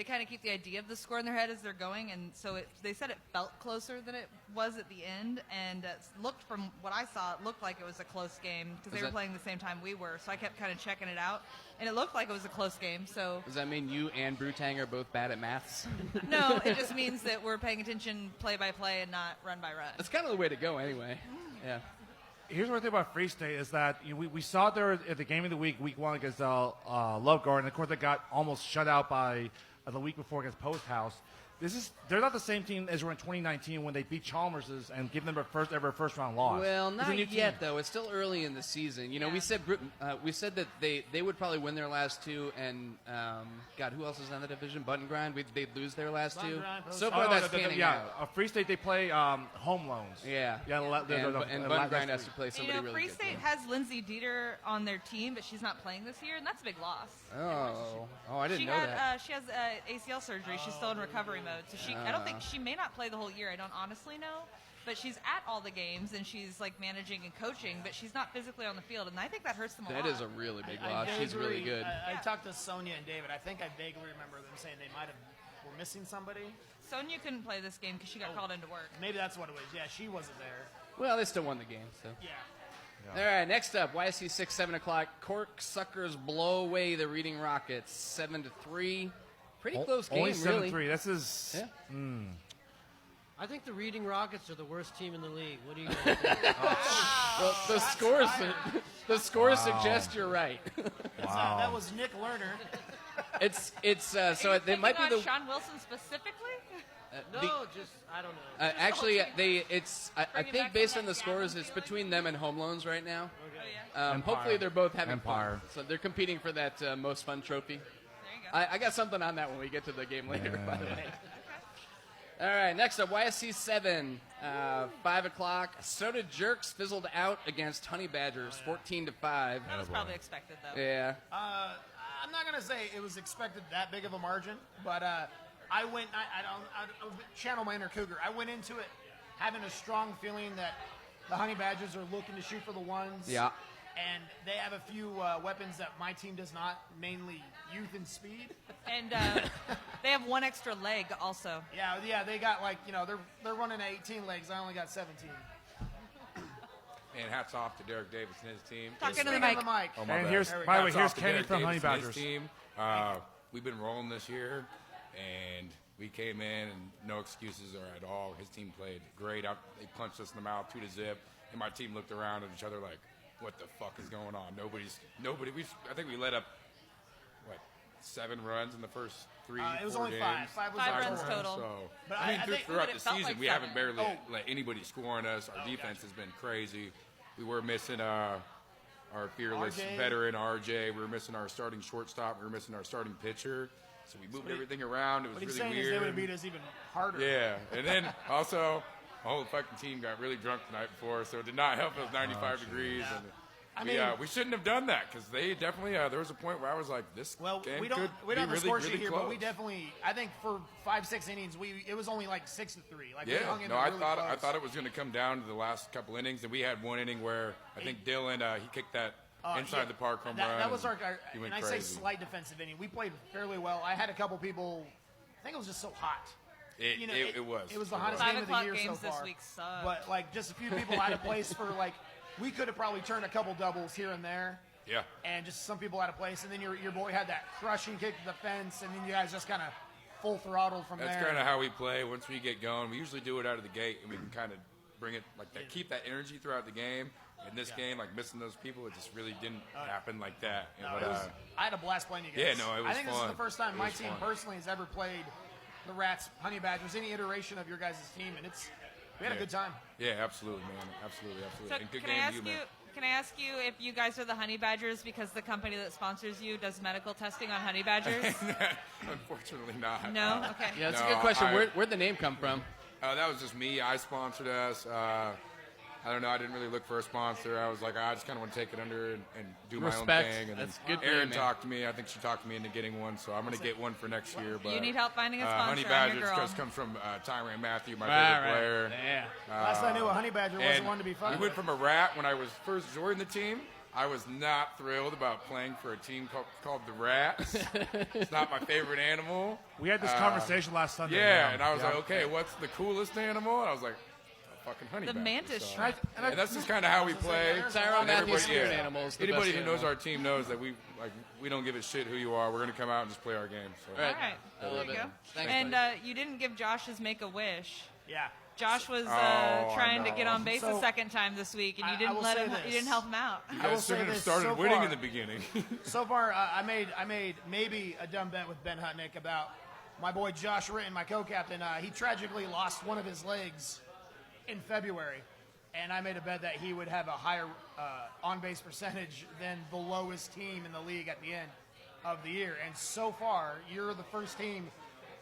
kind of keep the idea of the score in their head as they're going, and so they said it felt closer than it was at the end, and looked, from what I saw, it looked like it was a close game because they were playing the same time we were, so I kept kind of checking it out, and it looked like it was a close game. So Does that mean you and Brutang are both bad at maths? no, it just means that we're paying attention play by play and not run by run. That's kind of the way to go anyway. Yeah. here's what I think about Free State is that we saw it there at the game of the week 1 against Love Garden. Of course, they got almost shut out by the week before against Post House. They're not the same team as were in 2019 when they beat Chalmers's and give them their first ever first round loss. Well, It's a not new yet team. though. It's still early in the season. We said that they would probably win their last 2, and God, who else is in the division? Button Grind. They'd lose their last 2. So far, that's panning out. Free State they play home loans. Yeah. And Button Grind has to play somebody really Free good. State has Lindsay Dieter on their team, but she's not playing this year, and that's a big loss. Oh, I didn't know that. She has ACL surgery. She's still in recovery mode, so I don't think she may not play the whole year. I don't honestly know, but she's at all the games and she's like managing and coaching, but she's not physically on the field, and I think that hurts them a lot. That is a really big loss. She's really good. I talked to Sonia and David. I think I vaguely remember them saying they were missing somebody. Sonia couldn't play this game because she got called into work. Maybe that's what it was. Yeah, she wasn't there. Well, they still won the game, so. Yeah. All right, next up, YSC 6, 7 o'clock. Corksuckers blow away the Reading Rockets 7-3. Pretty close game, only really. 7-3. This is. Yeah. I think the Reading Rockets are the worst team in the league. What do you guys think? Well, the scores suggest you're right. Wow. That was Nick Lerner. So they might be the. Sean Wilson specifically. I don't know. Actually, I Bring it think back based to on the that scores, Gavin it's feeling? between them and home loans right now. Oh yeah. Hopefully, they're both having Empire. fun. So they're competing for that most fun trophy. There you go. I got something on that when we get to the game later, by the way. All right, next up, YSC 7, 5 o'clock. Soda Jerks fizzled out against Honey Badgers, 14-5. That was probably expected though. Yeah. I'm not gonna say it was expected that big of a margin, but I don't channel my inner Cougar. I went into it having a strong feeling that the Honey Badgers are looking to shoot for the ones. Yeah. And they have a few weapons that my team does not, mainly youth and speed. And they have one extra leg also. Yeah, they got they're running 18 legs. I only got 17. And hats off to Derek Davis and his team. Talk into the Speaking mic. of the mic. Oh, my And bad. here's, by the way, Hats here's off to Kenny Derek from Honey Davis and his Badgers. team. We've been rolling this year, and we came in and no excuses at all. His team played great. They punched us in the mouth 2-0, and my team looked around at each other like, "What the fuck is going on?" Nobody. I think we let up 7 runs in the first 3. It was 4 only games. 5. 5 runs total. So, But I mean, I think- throughout but the it felt season, like we 7. haven't barely let anybody score on us. Our defense has been crazy. We were missing our fearless RJ. veteran RJ. We were missing our starting shortstop. We were missing our starting pitcher. So we moved everything around. It was What he's really saying is they weird. would have beat us even harder. Yeah, and then also, the whole fucking team got really drunk the night before, so it did not help. It was 95 degrees, and we shouldn't have done that because they definitely. There was a point where I was like, "This game we don't could have be the really, score really sheet here, close." but we definitely. I think for 5-6 innings, it was only like 6-3. Like we Yeah, hung in no, there I really thought close. it was going to come down to the last couple innings, and we had one inning where I think Dylan he kicked that inside the park home run. That was our. He went and I crazy. say slight defensive inning. We played fairly well. I had a couple people. I think it was just so hot. It was. It was the It hottest was. game of the 5 year o'clock so games this far. week suck. But just a few people out of place for we could have probably turned a couple doubles here and there. Yeah. And just some people out of place, and then your boy had that crushing kick to the fence, and then you guys just kind of full throttled from That's there. kind of how we play. Once we get going, we usually do it out of the gate, and we can kind of bring it like that, keep that energy throughout the game. In this game, missing those people, it just really didn't happen like that. I had a blast playing you guys. Yeah, no, it was I think this is fun. the first time It my was team fun. personally has ever played the Rats, Honey Badgers, any iteration of your guys' team, and we had a good time. Yeah, absolutely, man. Absolutely. So And good can I game ask to you, you? man. Can I ask you if you guys are the Honey Badgers because the company that sponsors you does medical testing on Honey Badgers? Unfortunately not. No? Okay. Yeah, that's a No, good question. I- Where'd the name come from? That was just me. I sponsored us. I don't know. I didn't really look for a sponsor. I was like, I just kind of want to take it under and do my Respect. own thing. And That's then good. Erin man. talked to me. I think she talked me into getting one, so I'm going to get one for next year. But You need help finding a sponsor. Honey I'm Badgers your girl. just comes from Tyrann Matthew, my Right, favorite player. Yeah. Last I knew, a Honey Badger wasn't And one to be fucked we went with. from a rat when I was first joining the team. I was not thrilled about playing for a team called the Rats. It's not my favorite animal. We had this conversation last Sunday. Yeah, and I was like, okay, what's the coolest animal? And I was like, a fucking honey The badger. mantis So- shrimp. And that's just kind of how we play. Tyrann And Matthew's everybody- spirit animal is the Anybody best who knows animal. our team knows that we don't give a shit who you are. We're going to come out and just play our game. So. All right. All right. I There love you it. go. Thanks, And buddy. you didn't give Josh's Make a Wish. Yeah. Josh was I trying to know. get on base a So, second time this week, and you I didn't will let say him. this. You didn't help him out. You I will guys say shouldn't have this, started so winning far- in the beginning. So far, I made maybe a dumb bet with Ben Hutnick about my boy Josh Ritten, my co-captain. He tragically lost one of his legs in February, and I made a bet that he would have a higher on-base percentage than the lowest team in the league at the end of the year. And so far, you're the first team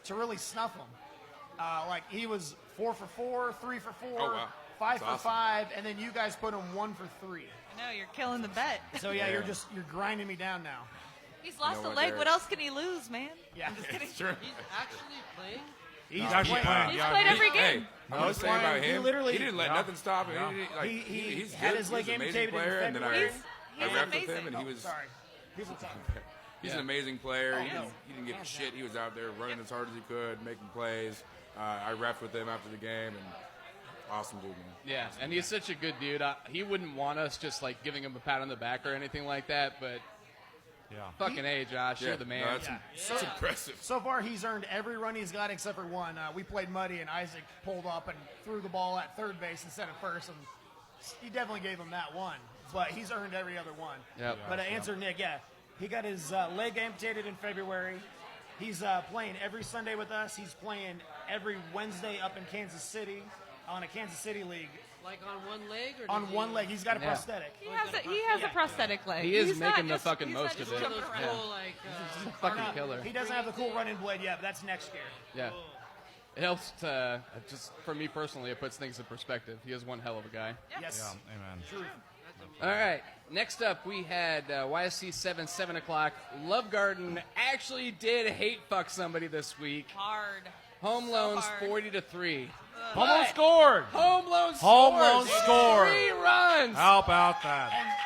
to really snuff him. Like he was 4 for 4, 3 for 4, Oh, wow. 5 That's for awesome. 5, and then you guys put him 1 for 3. No, you're killing the bet. So yeah, you're grinding me down now. He's lost know a what, leg. Derek? What else can he lose, man? Yeah. I'm just kidding. He's actually playing. He's actually playing. He's Yeah, played every Hey, game. I'm gonna say about He him. literally- He didn't let Yeah. nothing stop him. Yeah. He didn't- like, He he's had good. his leg he's an amazing amputated in player, and then February. I He's rapped with amazing. him, and he was. Sorry. People talk. He's an amazing player. Oh, he, no. didn't, he didn't give a shit. He was out there running as hard as he could, making plays. I rapped with him after the game, and awesome dude, man. Yeah, and he's such a good dude. He wouldn't want us just like giving him a pat on the back or anything like that, but Yeah. fucking A, Josh, you're the man. No, that's impressive. So far, he's earned every run he's got except for one. We played muddy, and Isaac pulled up and threw the ball at third base instead of first, and he definitely gave him that one. But he's earned every other one. Yep. But to answer Nick, he got his leg amputated in February. He's playing every Sunday with us. He's playing every Wednesday up in Kansas City on a Kansas City league. Like on one leg, or On does he- one leg, he's got a Yeah. prosthetic. He has a prosthetic leg. He is He's not making the just- fucking he's not most just of it. One of jumping those around. cool, like, Fucking killer. He doesn't have the cool running blade yet, but that's next year. Yeah. It helps to, just for me personally, it puts things in perspective. He is one hell of a guy. Yes. Yeah, amen. True. All right. Next up, we had YSC 7 o'clock. Love Garden actually did hate fuck somebody this week. Hard. Home So loans hard. 40-3. Home Alone scored. Home loan Home scores. Alone scored. 3 runs. How about that?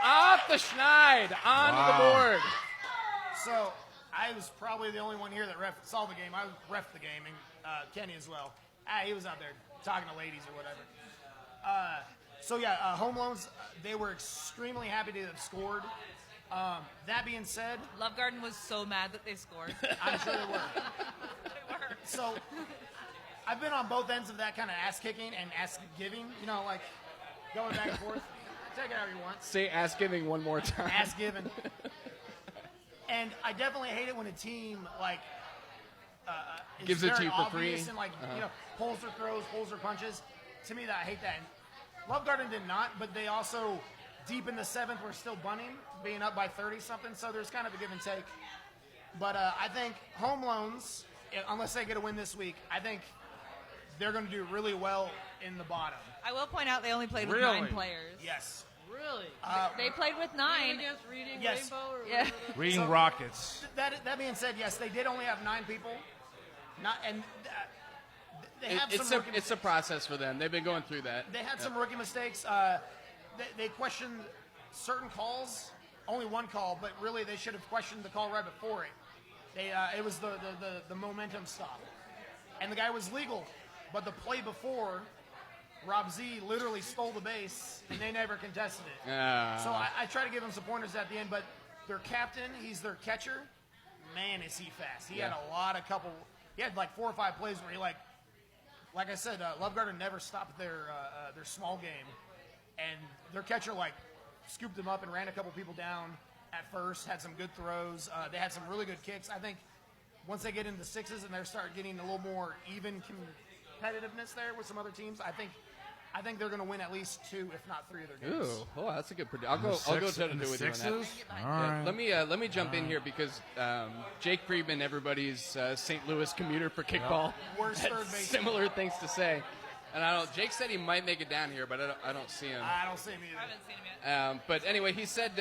Off the schneid. Onto Wow. the board. So I was probably the only one here that saw the game. I ref the game, and Kenny as well. He was out there talking to ladies or whatever. Home loans, they were extremely happy to have scored. That being said, Love Garden was so mad that they scored. I'm sure they were. They were. So I've been on both ends of that kind of ass kicking and ass giving, like going back and forth. Take it however you want. Say ass giving one more time. Ass giving. And I definitely hate it when a team is Gives it to very you for obvious free. and pulls their throws, pulls their punches. To me, I hate that. And Love Garden did not, but they also deep in the seventh were still bunting, being up by 30 something. So there's kind of a give and take. But I think home loans, unless they get a win this week, I think they're going to do really well in the bottom. I will point out they only played with Really? 9 players. Yes. really? They played with Even 9. against Reading Yes. Rainbow? Or Yeah. whatever the- Reading So- Rockets. That being said, yes, they did only have 9 people. They have It's some a rookie it's a mistakes. process for them. They've been going through that. They had some rookie mistakes. They questioned certain calls, only one call, but really they should have questioned the call right before it. It was the momentum stop, and the guy was legal, but the play before, Rob Z literally stole the base, and they never contested it. So I try to give them some pointers at the end, but their captain, he's their catcher. Man, is he fast. He had he had like 4 or 5 plays where he like I said, Love Garden never stopped their small game, and their catcher scooped them up and ran a couple people down at first. Had some good throws. They had some really good kicks. I think once they get into the sixes and they start getting a little more even competitiveness there with some other teams, I think they're going to win at least 2, if not 3 of their games. Ooh, oh, that's a good prediction. I'll go toe to toe with you on that. Sixes? All Yeah, right. let me jump in here because Jake Friedman, everybody's St. Louis commuter for kickball, Worst had third baseman. similar things to say. And Jake said he might make it down here, but I don't see him. I don't see him either. I haven't seen him yet. But anyway, he said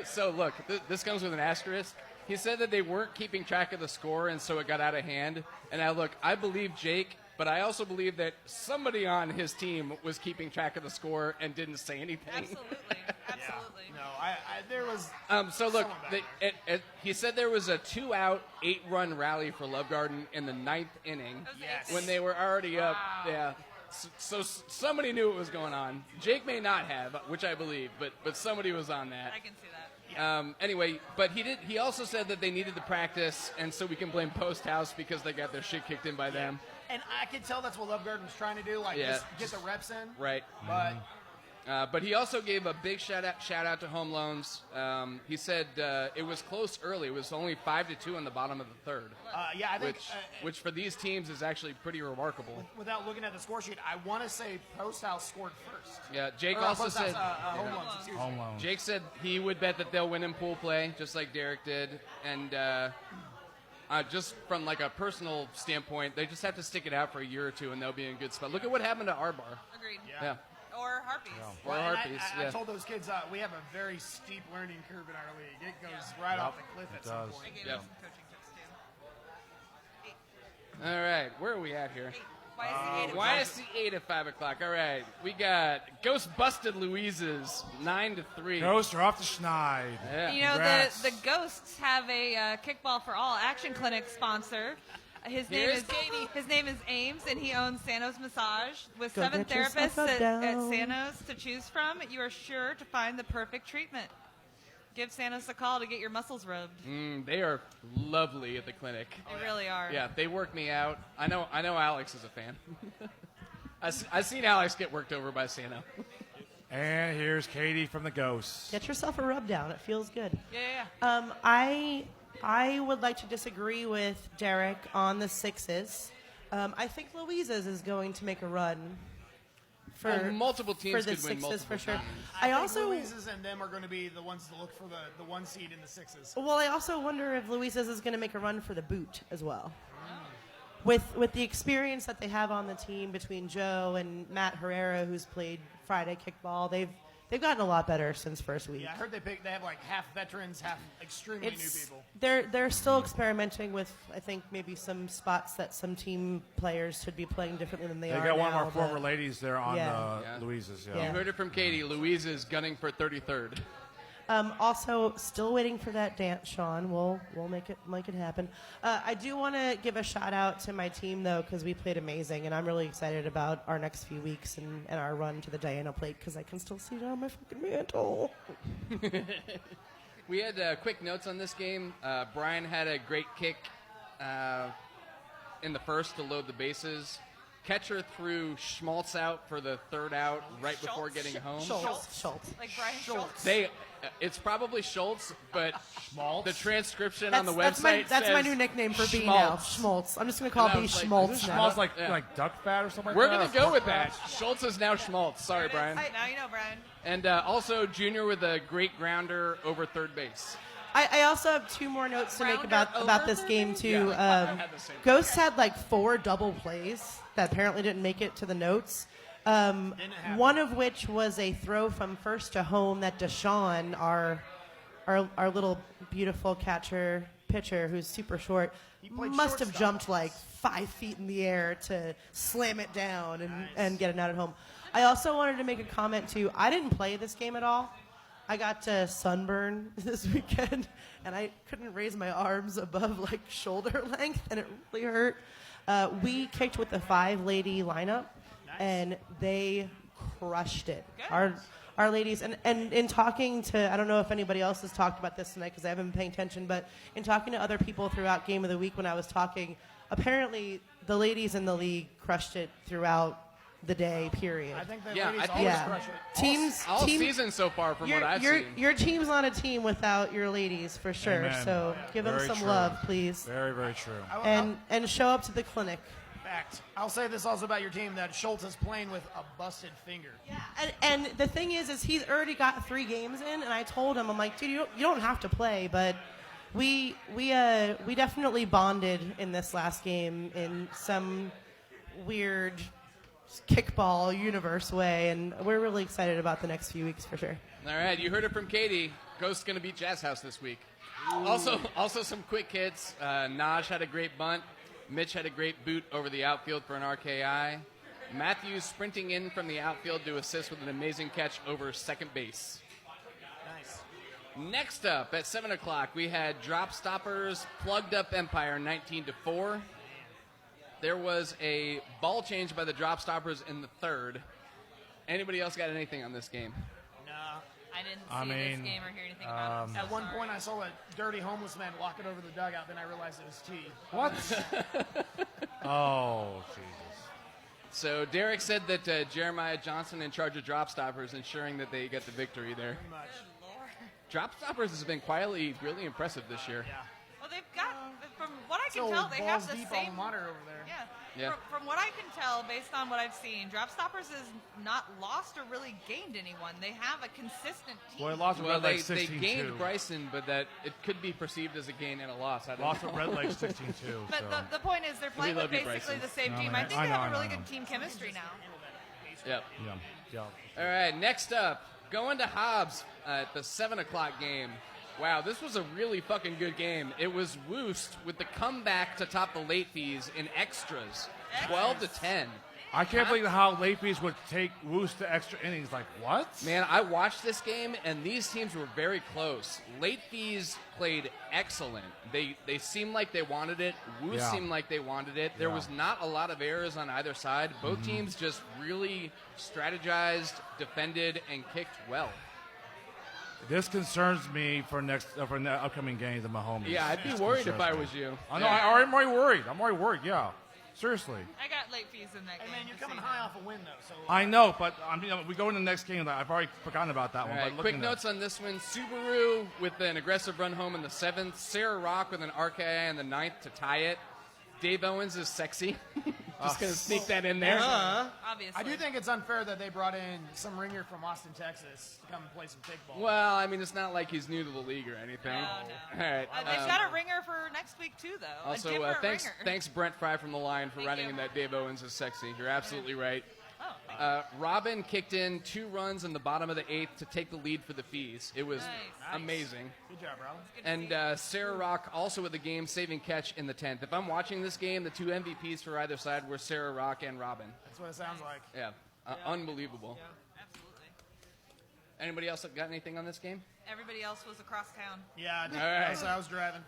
so. Look, this comes with an asterisk. He said that they weren't keeping track of the score, and so it got out of hand. And I believe Jake, but I also believe that somebody on his team was keeping track of the score and didn't say anything. Absolutely. Absolutely. No, there was. So look, someone back there. he said there was a 2-out, 8-run rally for Love Garden in the 9th inning Yes. when they were already up. Yeah. So somebody knew what was going on. Jake may not have, which I believe, but somebody was on that. I can see that. Anyway, but he also said that they needed to practice, and so we can blame Post House because they got their shit kicked in by them. And I could tell that's what Love Garden was trying to do, like Yeah. just get the reps in. Right. But But he also gave a big shout out to home loans. He said it was close early. It was only 5-2 in the bottom of the third. yeah, I think which for these teams is actually pretty remarkable. without looking at the score sheet, I want to say Post House scored first. Yeah, Jake Or, also Post said House, home loans, excuse me. Home loans. Jake said he would bet that they'll win in pool play, just like Derek did. And just from like a personal standpoint, they just have to stick it out for a year or two, and they'll be in a good spot. Look at what happened to our bar. Agreed. Yeah. Or Harpies. Or And Harpies. I Yeah. told those kids we have a very steep learning curve in our league. It goes right off the cliff at some does. I point. gave Yep. him some coaching tips too. All right, where are we at here? YSC 8 YSC 8 at at 5. 5 o'clock. All right, we got Ghost Busted Louise's 9-3. Ghosts are off the schneid. Yeah. You know, Congrats. the Ghosts have a Kickball for All action clinic sponsor. His name Here's is Katie. His name is Ames, and he owns Sano's Massage. With Go 7 get yourself therapists a at dough. Sano's to choose from, you are sure to find the perfect treatment. Give Sano's a call to get your muscles rubbed. They are lovely at the clinic. They really are. Yeah, they work me out. I know Alex is a fan. I've seen Alex get worked over by Sano. And here's Katie from the Ghosts. Get yourself a rub down. It feels good. Yeah. I would like to disagree with Derek on the sixes. I think Louisa's is going to make a run for multiple teams for the could win sixes multiple for sure. times. I think also Louise's and them are going to be the ones to look for the one seed in the sixes. well, I also wonder if Louisa's is going to make a run for the boot as well. With the experience that they have on the team between Joe and Matt Herrera, who's played Friday kickball, they've gotten a lot better since first week. Yeah, I heard they have like half veterans, half extremely new people. They're still experimenting with, I think, maybe some spots that some team players should be playing differently than they are They got one of now, our former but- ladies there on Yeah. Louise's. Yeah. You heard it from Katie. Louise is gunning for 33rd. Also, still waiting for that dance, Sean. We'll make it happen. I do want to give a shout out to my team though, because we played amazing, and I'm really excited about our next few weeks and our run to the Diana Plate because I can still see it on my fucking mantle. We had quick notes on this game. Brian had a great kick in the first to load the bases. Catcher threw Schmaltz out for the third out right before getting home. Schultz. Like Brian Schultz. It's probably Schultz, but the transcription That's, on the that's website that's my says new nickname for B now. Schmaltz. Schmaltz. I'm just gonna call And I B was like, Schmaltz This now. smells like Yeah. like duck fat or something. We're like going to go with that. Schultz is now Schmaltz. Sorry, Brian. Now you know, Brian. And also Junior with a great grounder over third base. I also have two more notes to make Rounder about over this game too. I had the same. Ghosts had like 4 double plays that apparently didn't make it to the notes. One of which was a throw from first to home that Deshaun, our little beautiful catcher pitcher who's super short, played must have shortstop. jumped like 5 feet in the air to slam it down and get it out at home. I also wanted to make a comment too. I didn't play this game at all. I got to sunburn this weekend, and I couldn't raise my arms above like shoulder length, and it really hurt. We kicked with the 5-lady lineup, and they crushed it. Our ladies, and in talking to, I don't know if anybody else has talked about this tonight because I haven't been paying attention, but in talking to other people throughout Game of the Week when I was talking, apparently the ladies in the league crushed it throughout the day, period. I think the Yeah, ladies I think- always Yeah. crush it. Teams, All team- season so far from what I've seen. your team's not a team without your ladies, for sure. Amen. So give them Very some true. love, please. Very, very true. And show up to the clinic. Fact. I'll say this also about your team, that Schultz is playing with a busted finger. And the thing is he's already got 3 games in, and I told him, I'm like, dude, you don't have to play, but we definitely bonded in this last game in some weird kickball universe way, and we're really excited about the next few weeks for sure. All right, you heard it from Katie. Ghost's going to beat Jazz House this week. Also some quick hits. Naj had a great bunt. Mitch had a great boot over the outfield for an RKI. Matthews sprinting in from the outfield to assist with an amazing catch over second base. Nice. Next up at 7 o'clock, we had Drop Stoppers Plugged Up Empire 19-4. There was a ball change by the Drop Stoppers in the third. Anybody else got anything on this game? Nah. I didn't see this game or hear anything about it. I'm so At one sorry. point, I saw a dirty homeless man walk it over the dugout. Then I realized it was T. What? Oh, Jesus. So Derek said that Jeremiah Johnson in charge of drop stoppers, ensuring that they get the victory there. Pretty much. Drop stoppers has been quietly really impressive this year. Yeah. Well, they've got, from what I can So tell, they have balls the deep same. alma mater over there. Yeah. Yeah. From what I can tell, based on what I've seen, Drop Stoppers has not lost or really gained anyone. They have a consistent team. Well, they lost with Well, Red Legs they 16-2. gained Bryson, but that it could be perceived as a gain and a loss. I don't Lost know. with Red Legs 16-2. But so. the point is, they're playing with love you, basically Bryson. the same No, team. man. I think I they know, have I a really know. good team chemistry now. Yep. Yeah. All right, next up, going to Hobbs at the 7 o'clock game. Wow, this was a really fucking good game. It was Woost with the comeback to top the late fees in extras, 12-10. I can't believe how late fees would take Woos to extra innings. Like, what? Man, I watched this game, and these teams were very close. Late fees played excellent. They seemed like they wanted it. Woos Yeah. seemed like they wanted it. There Yeah. was not a lot of errors on either side. Both teams just really strategized, defended, and kicked well. This concerns me for the upcoming games of Mahomes. Yeah, I'd be This worried if concerns I me. was you. I know. Yeah. I'm already worried. Yeah. Seriously. I got late fees in that Hey, game. man, you're just coming so you high know. off a win, though. So I know, but we go into the next game. I've already forgotten about that All one. right, But quick looking at- notes on this one. Subaru with an aggressive run home in the 7th. Sarah Rock with an RKI in the 9th to tie it. Dave Owens is sexy. Just going to sneak that in there. Obviously. I do think it's unfair that they brought in some ringer from Austin, Texas to come and play some kickball. Well, I mean, it's not like he's new to the league or anything. No. All right. They've got a ringer for next week, too, though. Also, a different ringer. thanks Brent Fry from The Line for Thank writing you. in that Dave Owens is sexy. You're absolutely right. Oh, thank you. Robin kicked in 2 runs in the bottom of the 8th to take the lead for the fees. It was Nice. amazing. Good job, bro. Good to And see. Sarah Rock also with the game-saving catch in the 10th. If I'm watching this game, the 2 MVPs for either side were Sarah Rock and Robin. That's what it sounds like. Yeah, unbelievable. Absolutely. Anybody else got anything on this game? Everybody else was across town. Yeah, right. I was driving.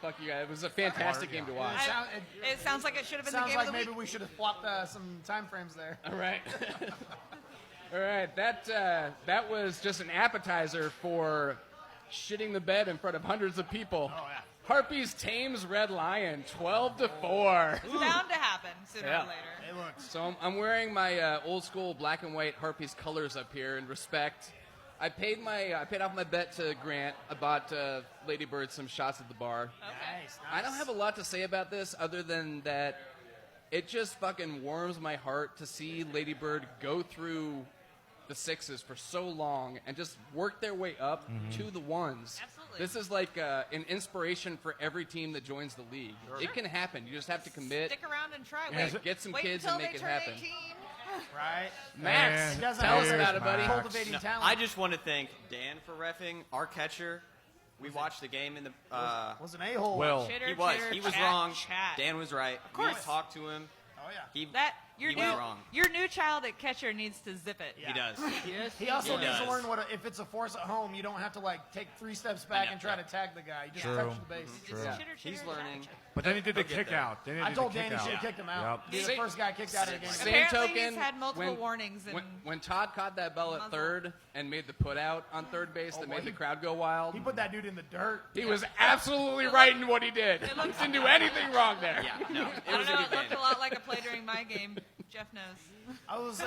Fuck you guys. It was a fantastic game to watch. It It sounds like it should have been the sounds game like of the maybe week. we should have flopped some time frames there. All right. All right. That was just an appetizer for shitting the bed in front of hundreds of people. Oh, yeah. Harpies tames Red Lion 12-4. It's bound to happen sooner Yeah. or later. It looks. So I'm wearing my old school black and white Harpies colors up here in respect. I paid off my bet to Grant. I bought Lady Bird some shots at the bar. Nice. I don't have a lot to say about this other than that it just fucking warms my heart to see Lady Bird go through the 6s for so long and just work their way up to the 1s. Absolutely. This is like an inspiration for every team that joins the league. It can happen. You just have to commit. Stick around and try. Yeah, Wait, get some wait kids until and make they it turn happen. 18. Right? Max, It doesn't tell us matter. about it, buddy. Max. Cultivating No, talent. I just want to thank Dan for reffing. Our catcher, we watched the game in the. Was an a-hole. Will. Chitter, He was. chitter, He was chat, wrong. Chat. Dan was right. Of course. We talked to him. Oh, yeah. He Your he new was wrong. your new child at catcher needs to zip it. Yeah. He does. Yes. He also He needs to does. learn if it's a force at home, you don't have to take 3 steps back know, and try yeah. to tag the guy. You just True. touch the base. True. Just Yeah. chitter, chitter, He's chat, learning. chat. But then he did the He'll get kick there. out. Then he I did told the Danny kick should out. have kicked him out. Yep. Be the Same- first guy kicked out of the game. Same Apparently token, he's had multiple warnings and when Todd caught that ball at Muzzle. third and made the put out on third base that boy, made the he- crowd go wild, He put that dude in the dirt. he was absolutely right in what he did. He didn't do anything wrong there. Yeah, no, I it don't was a know. good It looked game. a lot like a play during my game. Jeff knows. I was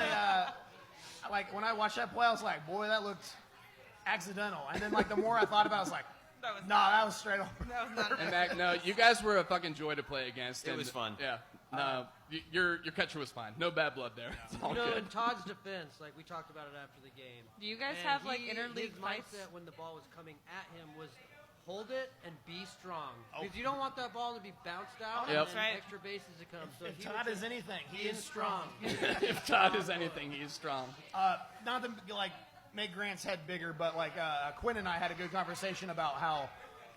when I watched that play, I was like, boy, that looked accidental. And then the more I thought about it, I was like, That was nah, that was straight on. that was not. And Mac, no, you guys were a fucking joy to play against. It and- was fun. Yeah. No, your catcher was fine. No bad blood there. It's all You know, good. in Todd's defense, we talked about it after the game. Do you guys and have his interleague fights? mindset when the ball was coming at him was hold it and be strong Oh. because you don't want that ball to be bounced out Yep. and That's then right. extra bases to come. So If he Todd was is just anything, he being is strong. If Todd is anything, he's strong. Not to make Grant's head bigger, but Quinn and I had a good conversation about how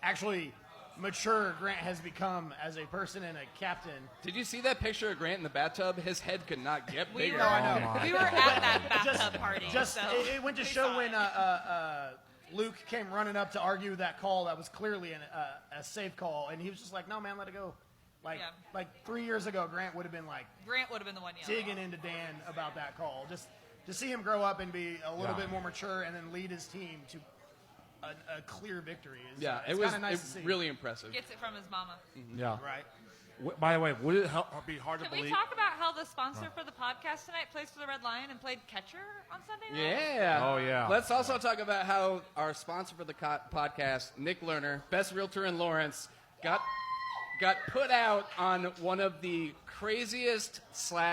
actually mature Grant has become as a person and a captain. Did you see that picture of Grant in the bathtub? His head could not get We bigger. were, I know. Oh, my. we were at that bathtub party. Just so it went to we show saw when it. Luke came running up to argue that call that was clearly a safe call, and he was just like, "No, man, let it go." Yeah. 3 years ago, Grant would have been Grant would have been the one yelling. digging into Dan about that call. Just to see him grow up and be a little Yeah. bit more mature, and then lead his team to a clear victory. Is, Yeah, it's it was kinda nice to see. really impressive. Gets it from his mama. Yeah. Right. By the way, would it be hard to Can believe? we talk about how the sponsor for the podcast tonight plays for the Red Lion and played catcher on Sunday night? Yeah. Oh, yeah. Let's also talk about how our sponsor for the podcast, Nick Lerner, best realtor in Lawrence, got put out on one of the craziest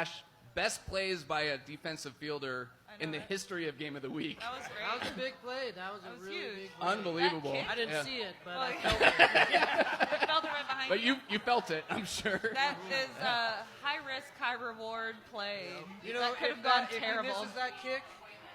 / best plays by a defensive fielder in the history of Game of the Week. That was great. That was a big play. That was a really huge. big play. Unbelievable. That kick- I didn't Yeah. see it, but Well, I yeah. felt it. I felt it right behind But you felt it, I'm sure. That is a high risk, high reward play. You know, that could have gone terrible. If he misses that kick,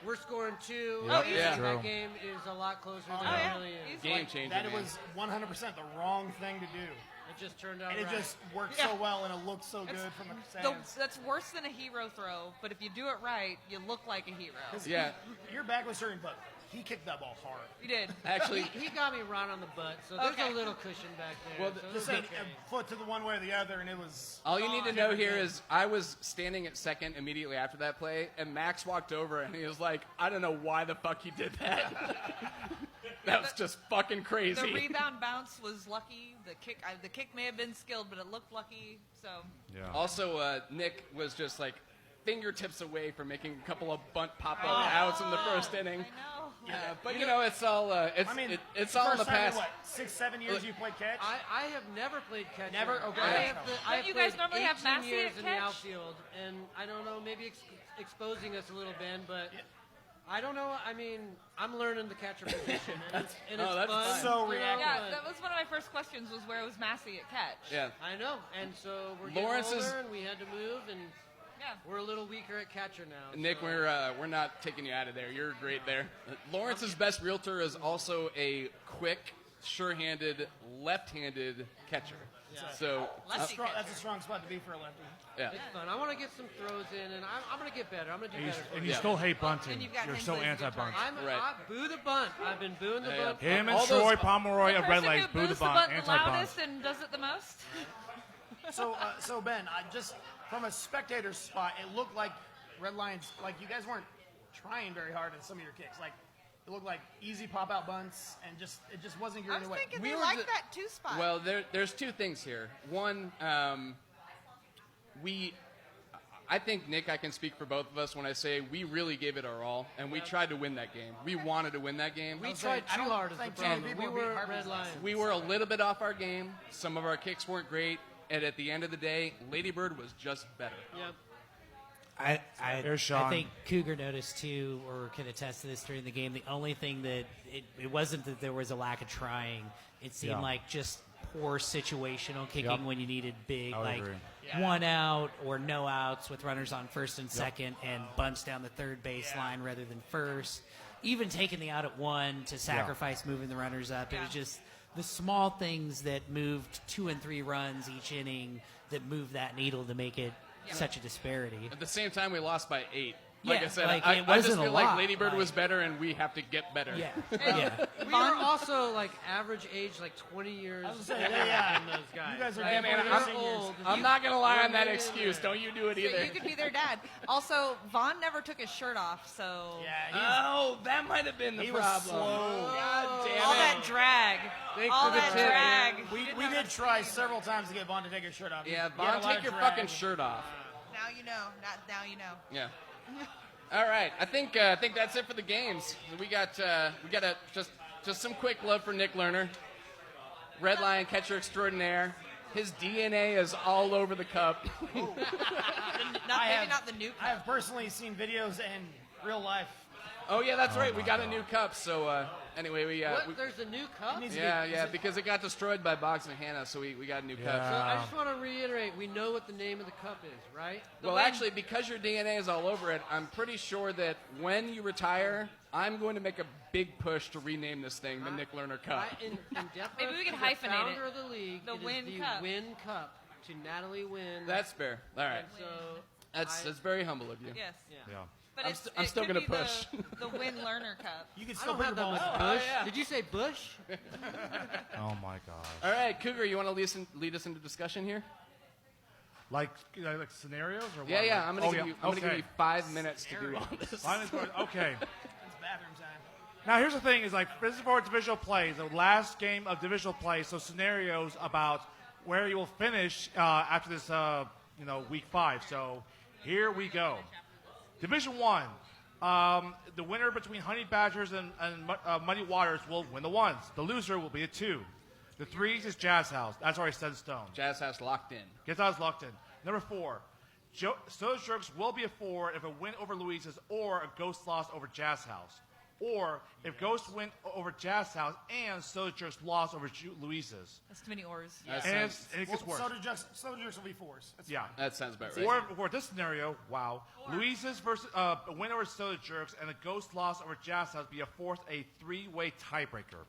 we're scoring 2. Yep, easy. Yeah. That game is a lot closer than yeah. it really is. Easy. Game changer. That man. was 100% the wrong thing to do. It just turned out And it right. just worked Yeah. so well, and it looked so good from the stands. That's worse than a hero throw, but if you do it right, you look like a hero. Yeah. Your back was hurting, but he kicked that ball hard. You did. Actually, He got me right on the butt, so there's Okay. a little cushion back there. Well, so it Just was saying, okay. a foot to the one way or the other, and it was. all you need to gone. know here is I was standing at second immediately after that play, and Max walked over and he was like, I don't know why the fuck he did that. That was just fucking crazy. The rebound bounce was lucky. The kick may have been skilled, but it looked lucky. So Yeah. Also, Nick was just like fingertips away from making a couple of bunt pop-up outs in the first inning. I know. Yeah, but you know, it's all it's I mean, it's all in the first time past. what, 6-7 years you played catch? I have never played catcher. Never? Okay. I have, I have you guys played normally have 18 Massey years at in the catch? outfield, and I don't know, maybe exposing us a little, Ben, but I don't know. I mean, I'm learning the catcher position, and it's that's fun. fine. So you know, reactive. Yeah, but- that was one of my first questions. Was where was Massey at catch? Yeah. I know, and so we're getting Lawrence older, is- and we had to move, and Yeah. we're a little weaker at catcher now. Nick, so. we're not taking you out of there. You're great there. Lawrence's best realtor is also a quick, sure-handed, left-handed catcher. So Lefty Strong, catcher. that's a strong spot to be for a lefty. yeah. It's fun. I want to get some throws in, and I'm going to get better. I'm going to do And you, better. for and you. you still hate bunting. And you've got You're Hensley so as your anti-bunt. target. Right. I boo the bunt. I've been booing the Yeah, bunt. yeah. Him and All those- Troy Pomeroy The of Red person Legs who boo the boos the bunt, bunt the anti-bunt. loudest and does it the most. So Ben, I just from a spectator's spot, it looked like Red Lions, like you guys weren't trying very hard in some of your kicks. Like it looked like easy pop out bunts, and it just wasn't I getting was away. thinking We they were like ju- that two spot. Well, there's two things here. One, I think, Nick, I can speak for both of us when I say we really gave it our all, and we tried to win that game. We wanted to win that game. We was tried saying, I too don't hard as the think too many problem. people We beat were Harvey's Red Lions. We were a little bit off our game. Some of our kicks weren't great, and at the end of the day, Ladybird was just better. Yep. Here's Sean. I think Cougar noticed too, or can attest to this during the game. The only thing that it wasn't that there was a lack of trying. It seemed Yeah. like just poor situational kicking Yep. when you needed big, I would like agree. one out or no outs with runners on first and second, and bunts down the third baseline rather than first. Even taking the out at one to sacrifice moving the runners up. It was just the small things that moved 2 and 3 runs each inning that moved that needle to make it such a disparity. At the same time, we lost by 8. Like Yeah, I said, like, I it just wasn't a feel like lot, Ladybird was like- better, and we have to get better. Yeah, yeah. We were also like average age, like 20 years I was gonna older say, yeah. than those guys. You guys are Hey, man, definitely I'm seniors. old. I'm not going to lie on that We're excuse. Don't you do it So either. you could be their dad. Also, Vaughn never took his shirt off, so Yeah, Oh, that might have been the he was problem. slow. God damn all it. that drag, Thanks all for the that tip. drag. We did try several times to get Vaughn to take his shirt off. Yeah, He had a Vaughn, lot take of your drag. fucking shirt off. Now you know. Not now you know. Yeah. All right. I think that's it for the games. We got just some quick love for Nick Lerner, Red Lion catcher extraordinaire. His DNA is all over the cup. Maybe not the new I have personally seen videos and real life. Oh yeah, that's right. We got a new cup. So anyway, What? There's a new cup? needs to yeah, because it got destroyed by Boggs and Hannah, so we got a new So cup. I just want to reiterate, we know what the name of the cup is, right? Well, actually, because your DNA is all over it, I'm pretty sure that when you retire, I'm going to make a big push to rename this thing the Nick Lerner Cup. In deference Maybe we can to the hyphenate founder it. of the league, The it is Win the Cup. Win Cup to Natalie Win. That's fair. All right. And so That's very humble of you. Yes. Yeah. But I'm it still could gonna be push. The Win Learner Cup. You can I still don't put have your that ball much bush. yeah. Did you say bush? Oh my gosh. All right, Cougar, you want to lead us into discussion here? Like scenarios or what? Yeah. I'm gonna Oh, give you 5 minutes to do all this. Okay. It's bathroom time. Now here's the thing: is like this is for divisional play, the last game of divisional play. So scenarios about where you will finish after this, week 5. So here we go. Division 1. The winner between Honey Badgers and Muddy Waters will win the 1s. The loser will be a 2. The 3s is Jazz House. That's already set in stone. Jazz House locked in. Jazz House locked in. Number 4. Soda Jerks will be a 4 if a win over Louisa's or a Ghost loss over Jazz House. Or if Ghost win over Jazz House and Soda Jerks lost over Louisa's. That's too many ors. And it gets worse. Soda Jerks will be 4s. That's Yeah. That sounds about right. Or this scenario, Louisa's versus a win over Soda Jerks and a Ghost loss over Jazz House be a 3-way tiebreaker.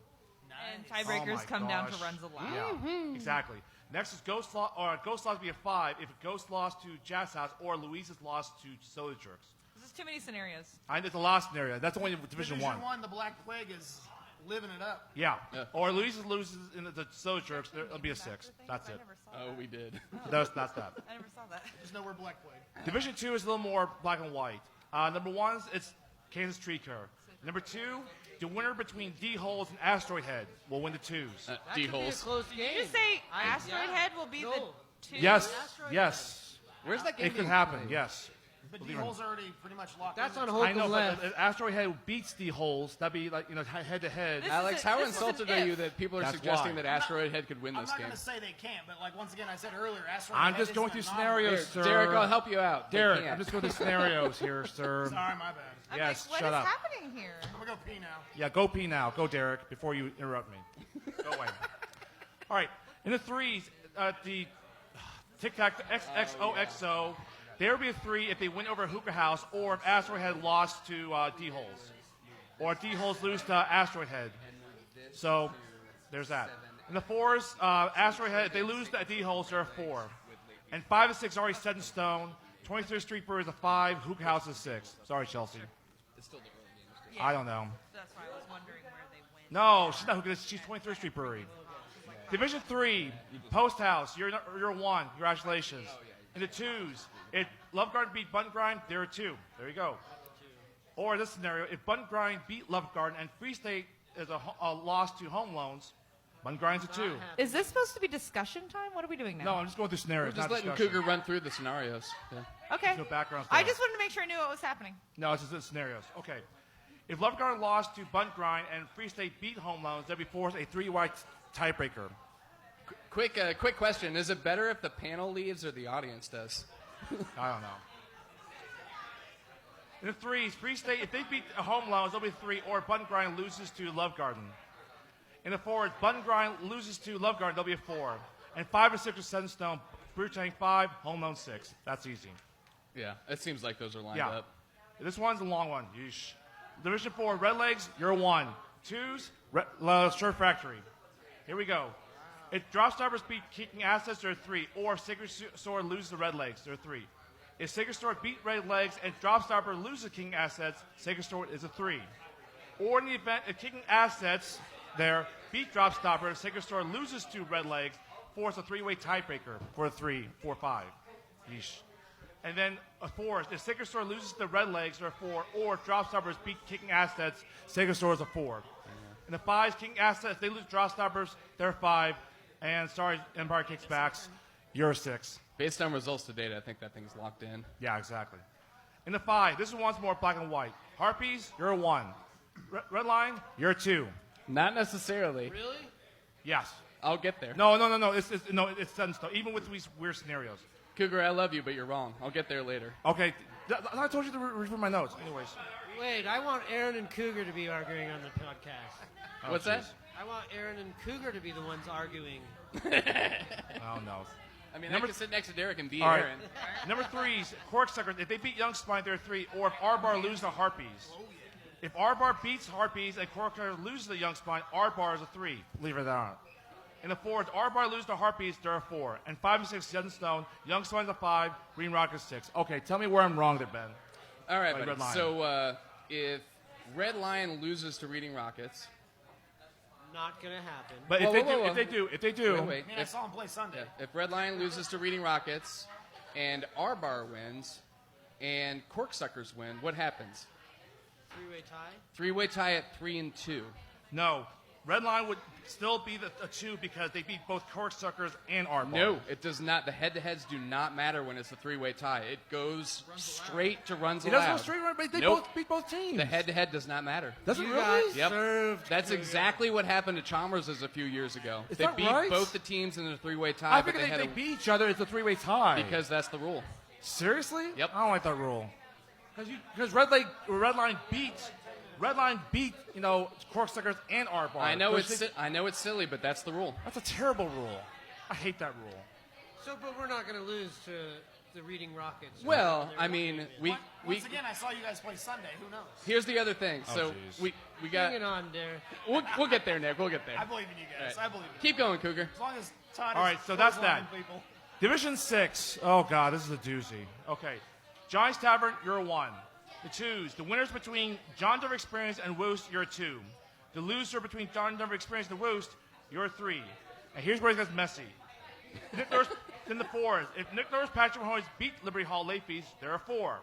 And tiebreakers come down to runs allowed. Yeah, exactly. Next is Ghost loss be a 5 if Ghost lost to Jazz House or Louisa's lost to Soda Jerks. This is too many scenarios. It's the last scenario. That's only Division 1. Division 1, the Black Plague is living it up. Yeah. Or Louisa's loses in the Soda Jerks. It'll be a 6. That's it. Oh, we did. That's that. I never saw that. Just know we're Black Plague. Division 2 is a little more black and white. Number 1 it's Kansas Tree Car. Number 2, the winner between D-Holes and Asteroid Head will win the 2s. D-Holes. Close game. Did you say Asteroid Head will be the 2? Yes. Where's that game? It could happen. Yes. But D-Hole's already pretty much locked That's in. on I Holcomb know, left. but if Asteroid Head beats D-Holes, that'd be like head to head. Alex, how insulted are you that people are That's suggesting why. that Asteroid Head could win I'm this not game? going to say they can't, but once again, I said earlier, Asteroid I'm Head just is going an through anomaly. scenarios, sir. Derek, I'll help you out. They Derek, can't. I'm just going through scenarios here, sir. Sorry, my bad. I'm Yes, like, shut what is up. happening here? I'm going to go pee now. Yeah, go pee now. Go, Derek, before you interrupt me. Go away. All right. In the 3s, the Tic Tac XXOXO, there will be a 3 if they win over Hookah House or if Asteroid Head lost to D-Holes. Or if D-Holes lose to Asteroid Head. So, there's that. In the 4s, Asteroid Head, if they lose to D-Holes, they're a 4. And 5 and 6 are already set in stone. 23rd Street Brewery is a 5. Hookah House is 6. Sorry, Chelsea. I don't know. That's why I was wondering where they went. No, she's not Hookah. She's 23rd Street Brewery. Division 3, Post House. You're 1. Congratulations. In the 2s, if Love Garden beat Bun Grind, they're a 2. There you go. Or this scenario, if Bun Grind beat Love Garden and Free State is a loss to Home Loans, Bun Grind's a 2. Is this supposed to be discussion time? What are we doing now? No, I'm just going through We're scenarios. just not letting discussion. Cougar run through the scenarios. Yeah. Okay. No background I story. just wanted to make sure I knew what was happening. No, it's just the scenarios. Okay. If Love Garden lost to Bun Grind and Free State beat Home Loans, they'll be forced a 3-way tiebreaker. Quick question. Is it better if the panel leaves or the audience does? I don't know. In the 3s, Free State, if they beat Home Loans, they'll be 3, or Bun Grind loses to Love Garden. In the 4s, Bun Grind loses to Love Garden, they'll be a 4. And 5 and 6 are set in stone. Brew Tank 5, Home Loan 6. That's easy. Yeah, it seems like those are lined Yeah. up. This one's a long one. Yeesh. Division 4, Red Legs, you're a 1. 2s, Shirt Factory. Here we go. If Dropstoppers beat Kicking Assets, they're 3. Or Sacred Sword loses the Red Legs, they're 3. If Sacred Sword beat Red Legs and Dropstopper loses Kicking Assets, Sacred Sword is a 3. Or in the event if Kicking Assets there beat Dropstopper, Sacred Sword loses to Red Legs, force a 3-way tiebreaker for a 3, 4, 5. Yeesh. And then a 4, if Sacred Sword loses to Red Legs, they're a 4. Or if Dropstoppers beat Kicking Assets, Sacred Sword is a 4. In the 5s, Kicking Assets, they lose Dropstoppers, they're a 5. And sorry, Empire Kicks Backs, you're a 6. Based on results to date, I think that thing's locked in. Yeah, exactly. In the 5, this is one's more black and white. Harpies, you're a 1. Red Line, you're a 2. Not necessarily. Really? Yes. I'll get there. No. It's set in stone, even with these weird scenarios. Cougar, I love you, but you're wrong. I'll get there later. Okay. I told you to refer my notes. Anyways. Wait, I want Aaron and Cougar to be arguing on the podcast. Oh, What's that? I want Aaron and Cougar to be the ones arguing. Oh, no. I mean, I can sit next to Derek and be All right. Aaron. Number 3s, Corksuckers. If they beat Young Spine, they're 3. Or if R-Bar loses to Harpies. If R-Bar beats Harpies and Corksuckers loses to Young Spine, R-Bar is a 3. Believe it or not. In the 4s, R-Bar loses to Harpies, they're a 4. And 5 and 6, set in stone. Young Spine's a 5. Green Rock is 6. Okay, tell me where I'm wrong there, Ben. All right, Like buddy. Red Lion. So if Red Lion loses to Reading Rockets, Not gonna happen. But Whoa, if they whoa, whoa. if they do, I mean, I saw him play Sunday. if Red Lion loses to Reading Rockets and R-Bar wins and Corksuckers win, what happens? Three-way tie? 3-way tie at 3 and 2. No. red line would still be a 2 because they beat both corksuckers and R bar. No, it does not. The head-to-heads do not matter when it's a three-way tie. It goes straight to runs It allowed. doesn't go straight right, but they Nope. both beat both teams. The head-to-head does not matter. Does it You really? guys Yep. Served. That's exactly what happened to Chalmers a few years ago. Is They that beat right? both the teams in a three-way tie, I but figured they had they beat each other. It's a 3-way tie. because that's the rule. Seriously? Yep. I don't like that rule. Because red line beat corksuckers and R bar. I know it's silly, but that's the rule. That's a terrible rule. I hate that rule. So, but we're not going to lose to the Reading Rockets. Well, I mean, Once again, I saw you guys play Sunday. Who knows? here's the other thing. Oh, So jeez. we got. Bring it on, Derek. We'll get there, Nick. We'll get there. I believe in you guys. All right. I believe in you. Keep going, Cougar. As long as Todd All right, so that's clotheslining that. people. Division 6. Oh, God, this is a doozy. Okay. Giants Tavern, you're a 1. The 2s. The winners between John Denver Experience and Woost, you're a 2. The loser between John Denver Experience and Woost, you're a 3. And here's where it gets messy. Nick Norris, then the 4s. If Nick Norris Patrick Mahomes beat Liberty Hall Late-Fees, they're a 4.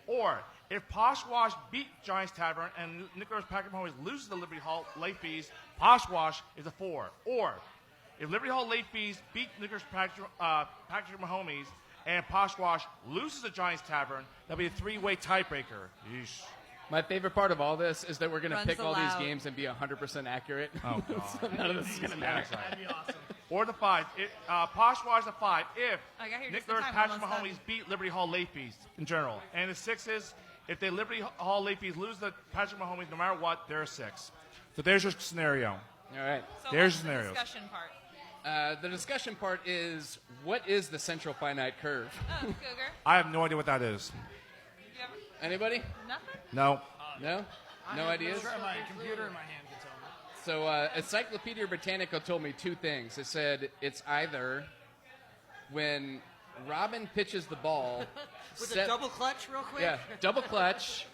Or if Posh Wash beat Giants Tavern and Nick Norris Patrick Mahomes loses the Liberty Hall Late-Fees, Posh Wash is a 4. Or if Liberty Hall Late-Fees beat Nick Norris Patrick Mahomes and Posh Wash loses the Giants Tavern, that'll be a 3-way tiebreaker. Yeesh. My favorite part of all this is that we're going to Runs pick all allowed. these games and be 100% accurate. Oh, God. So none of this is going to matter. That'd be awesome. Or the 5. Posh Wash a 5 if I got here Nick just in Norris time, Patrick almost done. Mahomes beat Liberty Hall Late-Fees in general. And the 6 is if they Liberty Hall Late-Fees lose the Patrick Mahomes no matter what, they're a 6. So there's your scenario. All right. So There's what's scenarios. The discussion part. The discussion part is, what is the central finite curve? Oh, Cougar. I have no idea what that is. You ever? Anybody? Nothing? No. No? No ideas? Sure, my computer in my hand can tell me. So Encyclopedia Britannica told me 2 things. It said it's either when Robin pitches the ball, With a double clutch, real quick. yeah, double clutch,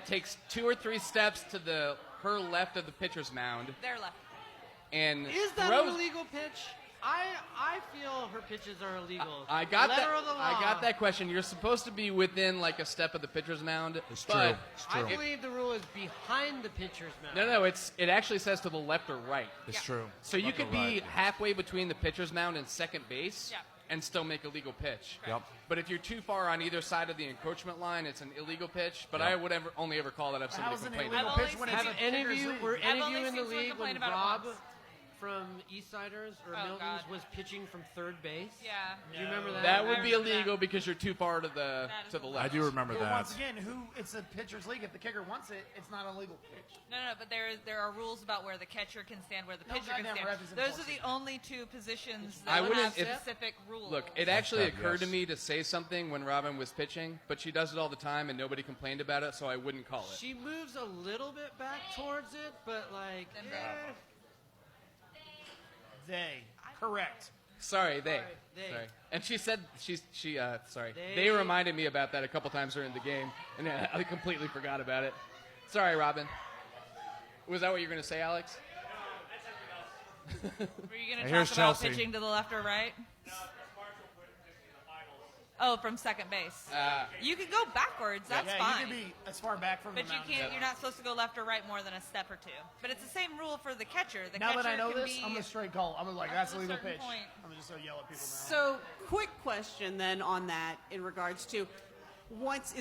takes 2 or 3 steps to her left of the pitcher's mound, They're left. and Is that throws. an illegal pitch? I feel her pitches are illegal. I got Letter that. of the law. I got that question. You're supposed to be within like a step of the pitcher's mound. It's but true. It's I true. believe the rule is behind the pitcher's mound. No, it actually says to the left or right. It's true. So you Left or could be right. halfway between the pitcher's mound and second base Yeah. and still make a legal pitch. Yep. But if you're too far on either side of the encroachment line, it's an illegal pitch. But Yep. I would only ever call that if somebody How's an complained illegal about I've it. pitch when only it's seen- a Any of pitcher's you league? were I've any of only you in the seen someone league complain when about it Rob once. from Eastsiders or Oh, Milton's God. was pitching from third base? Yeah. Do you remember that? That would I be remember illegal that. because you're too far to the That is to the illegal. left. I do remember But that. once again, it's a pitcher's league. If the kicker wants it, it's not a legal pitch. No, but there are rules about where the catcher can stand, where the No pitcher can goddamn stand. ref is Those are enforcing the only 2 positions I that wouldn't- have if- specific rules. Look, it actually Okay, occurred to yes. me to say something when Robin was pitching, but she does it all the time and nobody complained about it, so I wouldn't call it. She moves a little bit back towards it, but like, Then eh. They. Correct. Sorry, they. They. Sorry. And she said sorry. They- They reminded me about that a couple times during the game, and I completely forgot about it. Sorry, Robin. Was that what you were going to say, Alex? Were you going And to here's talk about Chelsea. pitching to the left or right? Oh, from second base. You can go backwards. That's yeah, fine. you can be as far back from But the you mountain. can't. You're not supposed to go left or right more than a step or 2. But it's the same rule for the catcher. The Now catcher that I know can this, be I'm gonna straight call. I'm gonna like, up that's to a a legal certain pitch. point. I'm gonna just yell at people now. So, quick question then on that in regards to once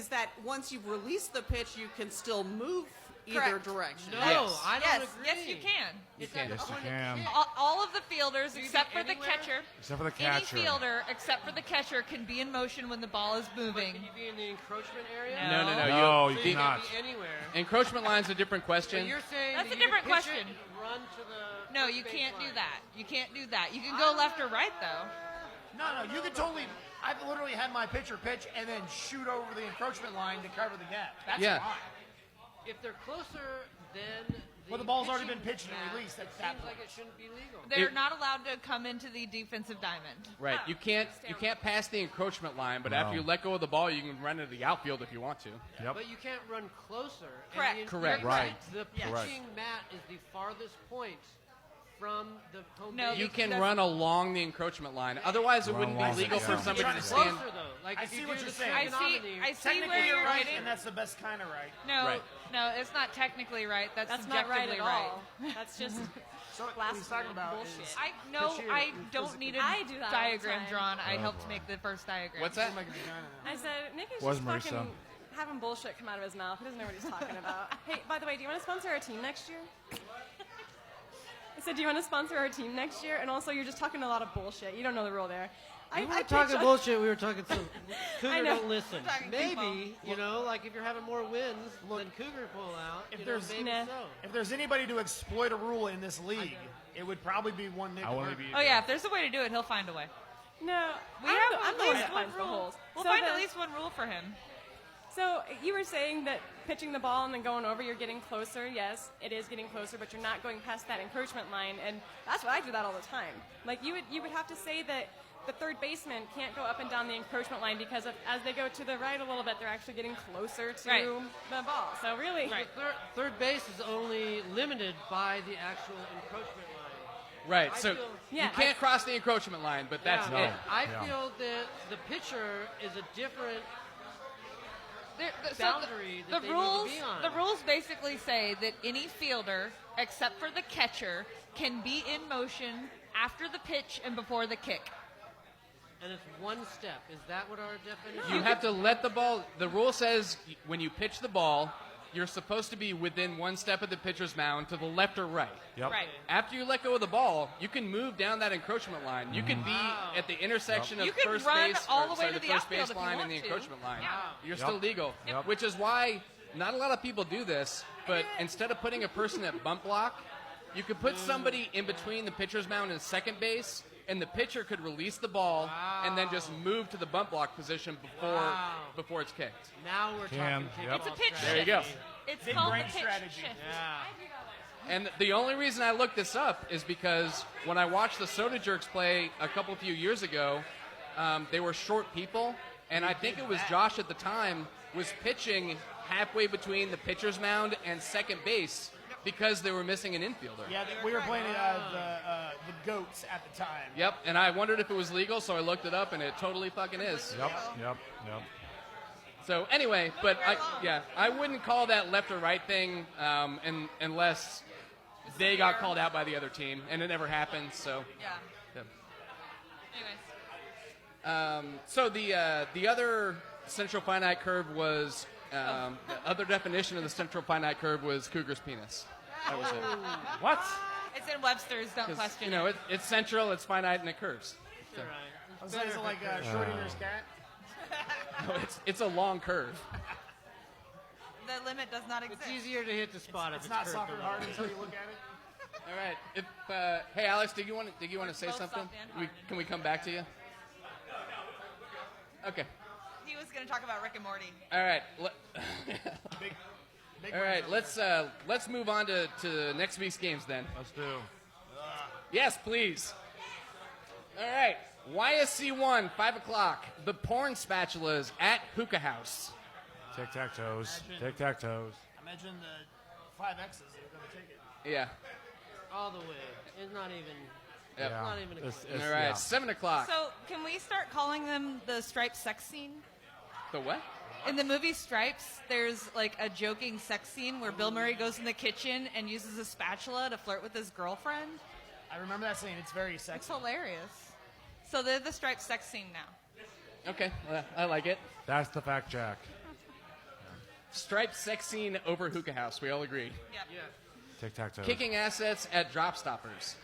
you've released the pitch, you can still move either Correct. direction. No, Yes. I don't Yes, agree. yes, you can. It's can. at the Yes, you point of can. kick. All of the fielders, You can except be for the anywhere? catcher, Except for the any catcher. fielder except for the catcher can be in motion when the ball is But moving. can you be in the encroachment area? No. No. No, So you you cannot. can't be anywhere. Encroachment line's a different So question. you're saying That's that a you different can pitch question. it and run to the No, first you base can't do line. that. You can't do that. You can go left or right though. No, you can totally. I've literally had my pitcher pitch and then shoot over the encroachment line to cover the gap. That's Yeah. fine. If they're closer, then Well, the ball's already pitching been pitched and match released at that Seems point. like it shouldn't be legal. They're It- not allowed to come into the defensive diamond. Right. You can't pass the encroachment line, but No. after you let go of the ball, you can run to the outfield if you want to. Yep. But you can't run closer. And Correct. you're Correct. Right. The Yes. pitching mat is the farthest point from the home No, base? You can run along the encroachment line. Otherwise, it wouldn't be along legal the for line. somebody to It's stand. closer, though. Like, I if see you what do you're the saying. trigonometry- I see Technically, where you're you're right, getting. and that's the best kind of right. No, Right. no, it's not technically right. That's That's not right subjectively at all. That's just So what he's talking about bullshit. is I no, Pitch I and don't physical- need a I do that all the diagram time. drawn. I Oh, helped boy. make the first diagram. What's that? like a vagina now. I said, Nick is Was just Marissa? fucking having bullshit come out of his mouth. He doesn't know what he's talking about. Hey, by the way, do you want to sponsor our team next year? I said, do you want to sponsor our team next year? And also, you're just talking a lot of bullshit. You don't know the rule there. We I were pitch talking on- bullshit. We were talking some. Cougar know. don't listen. Talking Maybe like if you're having more wins than Cougar pull out. If you know, there's- maybe Nah. so. If there's anybody to exploit a rule in this league, it would probably be one Nick. I want to Martin. be. Oh yeah, if there's a way to do it, he'll find a way. No, We I'm have the, I'm at the one least that one finds the rule. holes. We'll So find the- at least one rule for him. So you were saying that pitching the ball and then going over, you're getting closer. Yes, it is getting closer, but you're not going past that encroachment line, and that's what I do that all the time. Like you would have to say that the third baseman can't go up and down the encroachment line because as they go to the right a little bit, they're actually getting closer to Right. the ball. So really, Third base is only limited by the actual encroachment line. Right. I So feel- you can't cross the encroachment line, but that's Yeah. it. I feel that the pitcher is a different So boundary the that they rules, need to be on. the rules basically say that any fielder, except for the catcher, can be in motion after the pitch and before the kick. And it's one step. Is that what our definition? You have to let the ball. The rule says when you pitch the ball, you're supposed to be within one step of the pitcher's mound to the left or right. Yep. Right. After you let go of the ball, you can move down that encroachment line. You can be at the intersection You of can first run base, all or, the way sorry, to the the first outfield base if you line and want the to. encroachment line. Yeah. You're Yep. still legal, Yep. which is why not a lot of people do this. But instead of putting a person at bump block, you could put somebody in between the pitcher's mound and second base, and the pitcher could release the ball and then just move to the bump block position before it's kicked. Now we're Can, talking yep. It's a kickball pitch There you shift. go. It's Big called brain the pitch strategy. shift. Yeah. And the only reason I looked this up is because when I watched the Soda Jerks play a few years ago, they were short people, and I think it was Josh at the time was pitching halfway between the pitcher's mound and second base because they were missing an infielder. Yeah, we were playing the goats at the time. Yep, and I wondered if it was legal, so I looked it up, and it totally fucking is. Yep. So anyway, but I wouldn't call that left or right thing unless they got called out by the other team, and it never happened. So. Yeah. Yeah. Anyways. So the other central finite curve was the other definition of the central finite curve was Cougar's penis. That was it. What? It's in Webster's. Don't 'Cause, question you know, it. it's central, it's finite, and it curves. So, I was saying, like Schrodinger's cat. no, it's a long curve. The limit does not exist. It's easier to hit the spot if It's not curved soccer below. hard until you look at it. All right. If hey Alex, did you want to say Both something? soft and hard. Can we come back to you? Okay. He was going to talk about Rick and Morty. All right. Big All right. Let's move on to next week's games then. Let's do. Yes, please. All right. YSC 1, 5 o'clock. The Porn Spatulas at Hookah House. Tic-tac-toes. Tic-tac-toes. Imagine the 5 X's that are going to take it. Yeah. All the way. It's not even. Yep. Yeah. Not even a It's- All right. yeah. 7 o'clock. So, can we start calling them the striped sex scene? The what? In the movie Stripes, there's like a joking sex scene where Bill Murray goes in the kitchen and uses a spatula to flirt with his girlfriend. I remember that scene. It's very It's sexy. hilarious. So they're the striped sex scene now. Okay. Well, I like it. That's the fact, Jack. Striped sex scene over Hookah House. We all agree. Yep. Yeah. Tic-tac-toes. Kicking assets at Drop Stoppers.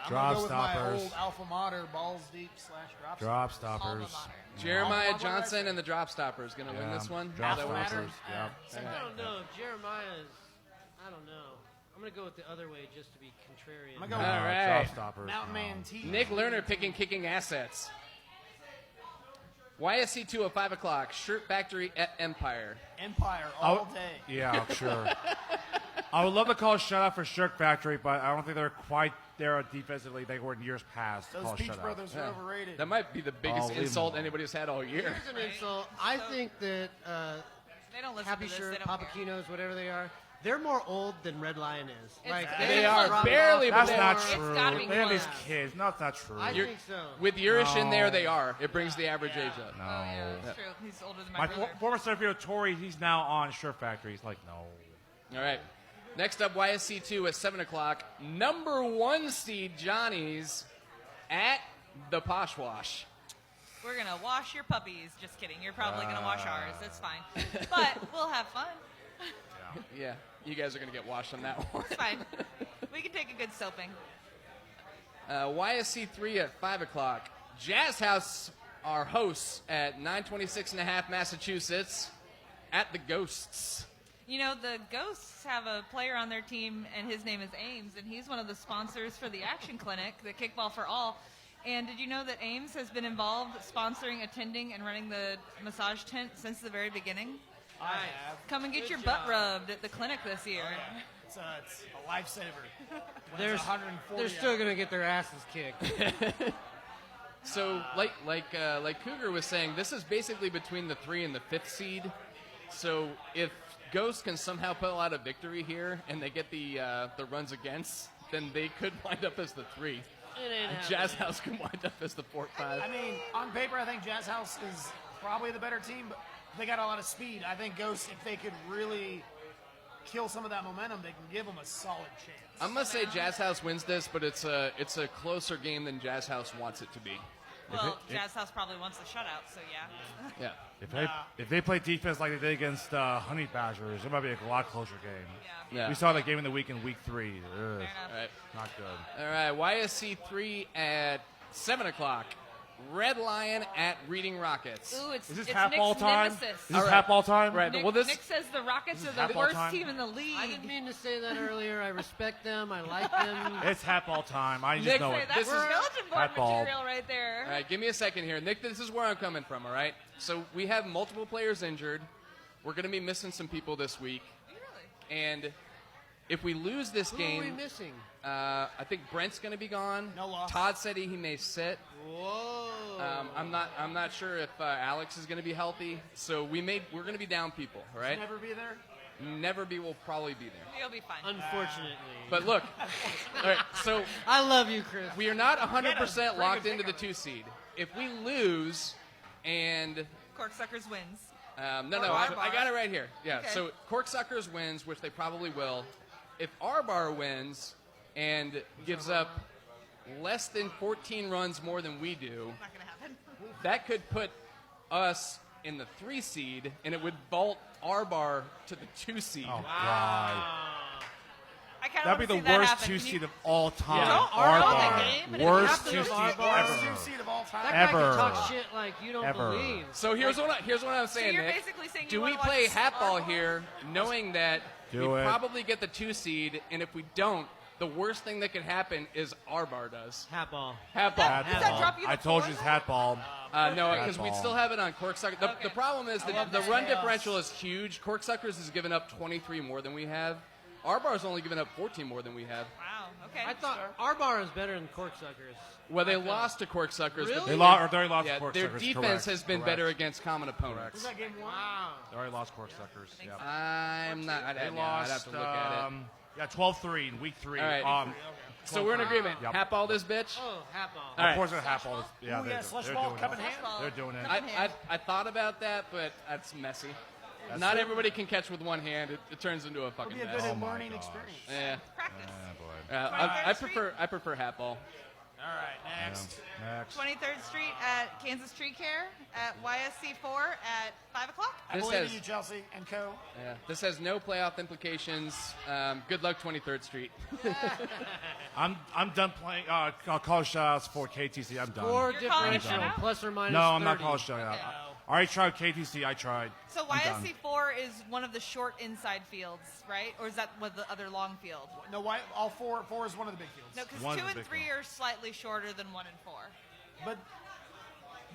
I'm Drop gonna go with my stoppers. old alpha mater balls deep / drop. Drop Alma stoppers. mater. Jeremiah Alma mater. Johnson and the Drop Stoppers going to win Yeah. this one. Drop Is that what it is? stoppers. Yep. I don't know. Jeremiah's. I don't know. I'm gonna go with the other way just to be contrarian. I'm gonna go All with right. Drop stoppers. Mountain no. Man T. Nick Lerner picking kicking assets. YSC 2 at 5 o'clock. Shirt Factory at Empire. Empire all day. Yeah, sure. I would love to call a shutout for Shirk Factory, but I don't think they're quite there defensively. They were in years past. to Those call a Peach shutout. Brothers are overrated. That might be the biggest leave insult them alone. anybody's had all year. Here's an insult. I think that They don't listen Happy to this. Shirt, They don't care. Papaquinos, whatever they are, They're more old than Red Lion is. Like They are barely, but That's they not are. true. gotta be They have close. these kids. No, it's not true. I think so. With Urish in there, No. they are. It brings the average age up. No. Oh, yeah, that's true. He's older than my My brother. former Sergio Tori, he's now on Sure Factory. He's like, no. All right. Next up, YSC2 at 7 o'clock. Number 1 seed Johnny's at the Poshwash. We're going to wash your puppies. Just kidding. You're probably going to wash ours. That's fine. But we'll have fun. Yeah, you guys are going to get washed on that one. It's fine. We can take a good soaping. YSC3 at 5 o'clock. Jazz House, our hosts at 926.5 Massachusetts at the Ghosts. You know, the Ghosts have a player on their team, and his name is Ames, and he's one of the sponsors for the Action Clinic, the Kickball for All. And did you know that Ames has been involved sponsoring, attending, and running the massage tent since the very beginning? I have. Come and get Good your job. butt rubbed at the clinic this year. Oh, yeah. It's a lifesaver. When They're, it's 140 they're still out. going to get their asses kicked. So, like Cougar was saying, this is basically between the 3 and the 5th seed. So, if Ghost can somehow pull out a victory here, and they get the runs against, then they could wind up as the 3. It ain't And Jazz House can wind up as the 4-5. I mean, on paper, I think Jazz House is probably the better team, but they got a lot of speed. I think Ghost, if they could really kill some of that momentum, they can give them a solid chance. I'm gonna say Jazz House wins this, but it's a closer game than Jazz House wants it to be. Well, Jazz House probably wants the shutout, so yeah. Yeah. If they play defense like they did against Honey Badgers, it might be a lot closer game. Yeah. We saw that game in the week in week 3. Ugh, Fair enough. All right. not good. All right. YSC3 at 7 o'clock. Red Lion at Reading Rockets. Ooh, it's, Is this it's half Nick's ball time? nemesis. Is this half ball time? Right. Nick, Well, this Nick says the Rockets are half the ball worst time? team in the league. I didn't mean to say that earlier. I respect them. I like them. It's half ball time. I just Nick, know Say, it. that's This is- skeleton board Hat ball. material right there. All right, give me a second here. Nick, this is where I'm coming from, all right? So we have multiple players injured. We're going to be missing some people this week. Really? And if we lose this Who are we game, missing? I think Brent's going to be gone. No loss. Todd said he may sit. Whoa. I'm not sure if Alex is going to be healthy. So we're going to be down people, all right? Never be there? Never be will probably be there. You'll be fine. Unfortunately. But look, all right, so I love you, Chris. we are not 100% Bring a locked into pick the 2 seed. If we lose and Corksuckers wins. no, Or I Arbar. got it right here. Yeah, Okay. so Corksuckers wins, which they probably will. If Arbar wins and gives up less than 14 runs more than we do, Not going to happen. that could put us in the 3 seed, and it would vault Arbar to the 2 seed. Oh, God. I kind of That'd be the worst 2 seed of all time. Yeah. Don't argue Arbar. the game, but if Worst you 2 have seed to Arbar. ever. Worst 2 seed of all time. That guy Ever. can talk shit like you don't Ever. believe. So here's what I'm saying, you're Nick. basically saying Do you we wanna play watch hat ball Arbar? here, knowing that Do we it. probably get the 2 seed, and if we don't, the worst thing that could happen is Arbar does. Hat ball. Hat ball. Hat Does that ball. drop you to I told 4 you it's then? hat ball. No, Hat because we'd ball. still have it on Corksucker. The Okay. problem is I that love the that. run Chaos. differential is huge. Corksuckers has given up 23 more than we have. Arbar's only given up 14 more than we have. Wow. Okay. I thought Arbar is better than Corksuckers. Well, they lost to Corksuckers. Really? But They lost their Corksuckers, defense correct, has been correct. better against common opponents. Was that game 1? Wow. They already lost Corksuckers. Yeah. I'm not. I'd They have lost. to look at it. Yeah, 12-3 in week 3. All right. So we're in agreement. Yep. Hat ball this bitch. Oh, hat ball. All right. Of course, they're hat ball. Yeah, Ooh, they're, yeah, slush they're ball, doing cup it. in hand. They're doing it. I thought about that, but that's messy. Not everybody can catch with one hand. It turns into a It'll fucking be a mess. good my learning gosh. experience. Yeah. Practice. I prefer hat ball. All right, next. Next. 23rd Street at Kansas Tree Care at YSC4 at 5 o'clock. I This believe has- in you, Chelsea and co. Yeah. This has no playoff implications. Good luck, 23rd Street. I'm done playing college shoutouts for KTC. I'm done. Or You're calling it differential, shutout? plus or minus No, I'm not 30. college shoutout. Okay. I already tried KTC. I tried. So I'm done. YSC4 is one of the short inside fields, right? Or is that what the other long field? No, why? All four. 4 is one of the big fields. No, because One 2 is the and big 3 are slightly shorter than 1 and 4. But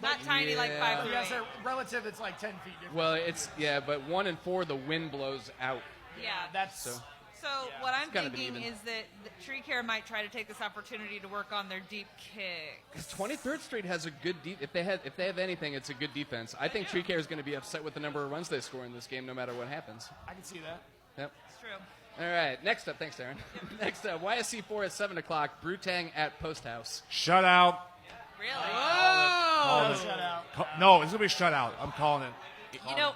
Not tiny like 5 through yes, 8. they're relative. It's like 10 feet different. Well, but 1 and 4, the wind blows out. Yeah. That's So what I'm kind of an thinking even. is that the Tree Care might try to take this opportunity to work on their deep kicks. 23rd Street has a good if they have anything, it's a good defense. I think Tree Care is going to be upset with the number of runs they score in this game, no matter what happens. I can see that. Yep. It's true. All right, next up, thanks, Darren. Next up, YSC4 at 7 o'clock, Brutang at Post House. Shutout. Really? Calling it. Shutout. No, it's going to be a shutout. I'm calling it. You know,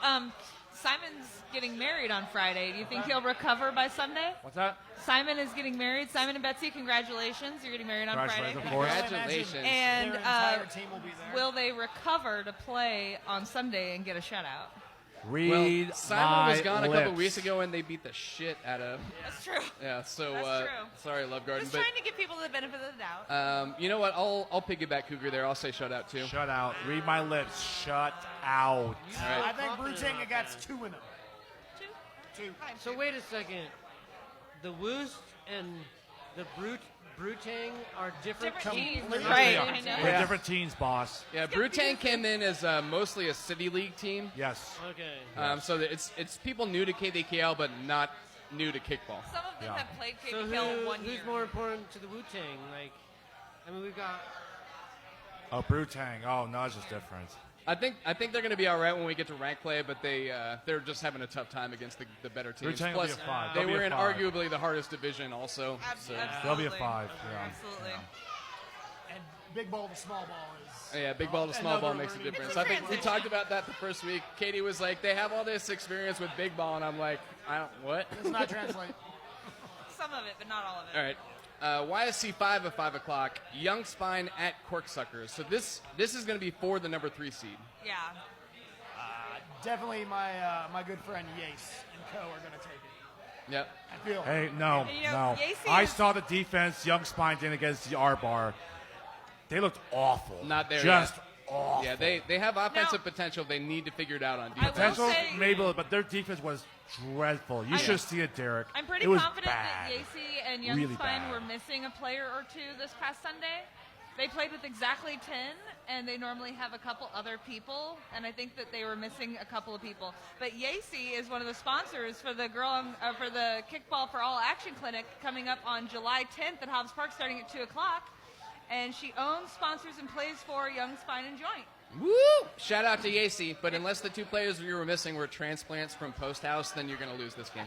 Simon's getting married on Friday. Do you think he'll recover by Sunday? What's that? Simon is getting married. Simon and Betsy, congratulations. You're getting married on Friday. Congratulations, of course. Congratulations. And Their entire team will be there. will they recover to play on Sunday and get a shutout? Read Well, Simon was my gone a couple lips. weeks ago, and they beat the shit out of. That's true. Yeah, so That's true. sorry, Love Garden, Just but trying to give people the benefit of the doubt. you know what? I'll piggyback Cougar there. I'll say shutout too. Shut out. Read my lips. Shut out. All right. I think Brutanga got 2 in them. Two. So wait a second. The Woost and the Brutang are different teams. Right. We're I know. We're different teams, boss. Yeah, Brutang came in as mostly a city league team. Yes. Okay. So that it's people new to KVKL, but not new to kickball. Some of them have played So KBKL one year. who's more important to the Wu-Tang? Like, I mean, we've got. Oh, Brutang. Oh, no, it's just different. I think they're going to be all right when we get to rank play, but they're just having a tough time against the better teams. Brutang will be Plus, a 5. they They'll be were a in 5. arguably the hardest division also. So. They'll be a 5. Yeah. Absolutely. And big ball to small ball is. Yeah, big ball to small ball makes a learning. difference. It's a I think we transition. talked about that the first week. Katie was like, they have all this experience with big ball, and I'm like, what? Does not translate. Some of it, but not all of it. All right. YSC 5 at 5 o'clock. Young Spine at Corksuckers. So this is going to be for the number 3 seed. Yeah. Definitely my good friend Yace and Co are going to take it. Yep. I feel. Hey, no, And, you know, no. Yacy I is- saw the defense Young Spine did against the R-Bar. They looked awful. Not there Just yet. awful. Yeah, they have offensive Now- potential. They need to figure it out on I will defense. Potential, say- maybe, but their defense was dreadful. You should see it, Derek. I'm pretty it was confident bad. that Yacy and Young Really Spine bad. were missing a player or two this past Sunday. They played with exactly 10, and they normally have a couple other people, and I think that they were missing a couple of people. But Yacy is one of the sponsors for the for the Kickball for All Action Clinic coming up on July 10th at Hobbs Park, starting at 2 o'clock. And she owns, sponsors, and plays for Young Spine and Joint. Woo! Shout out to Yacy, but unless the 2 players you were missing were transplants from Post House, then you're going to lose this game.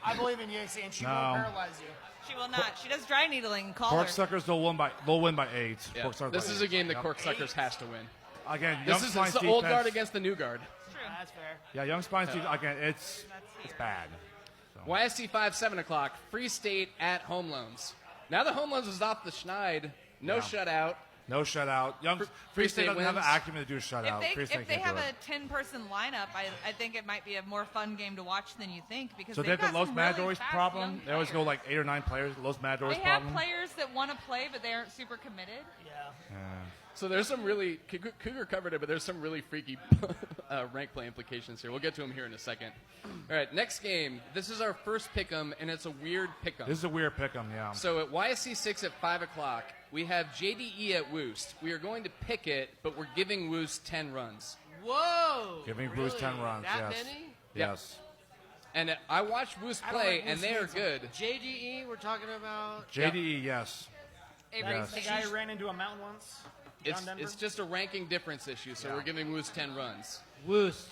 I believe in Yace, and she No. won't paralyze you. She will not. She does dry needling. Call her. Corksuckers, they'll win by 8. Yeah. Corksuckers This by is 8. a game that Yep. Corksuckers has to win. Again, This Young is Spine's it's the old defense- guard against the new guard. True. That's fair. Yeah, Young Spine's defense, again, it's bad. YSC 5, 7 o'clock. Free State at Home Loans. Now the Home Loans is off the schneid. No shutout. No shutout. Free State doesn't have the wins. acumen to do a shutout. Free State If they can't have do a it. 10-person lineup, I think it might be a more fun game to watch than you think because So they they've have the got Los some really Matadors fast problem. young They always go players. like 8 or 9 players. Los Matadors They have problem. players that want to play, but they aren't super committed. Yeah. So there's some really Cougar covered it, but there's some really freaky rank play implications here. We'll get to them here in a second. All right, next game. This is our first pick'em, and it's a weird pick'em. This is a weird pick 'em, yeah. So at YSC 6 at 5 o'clock, we have JDE at Woost. We are going to pick it, but we're giving Woost 10 runs. Whoa! Giving Bruce 10 runs, That yes. many? Yes. And I watched Woost I don't play, like and Woost they are means good. JDE, we're talking about. JDE, yes. A Yes. race The station. guy who ran into a mountain once. John Denver. It's just a ranking difference issue, so we're giving Woost 10 runs. Woost.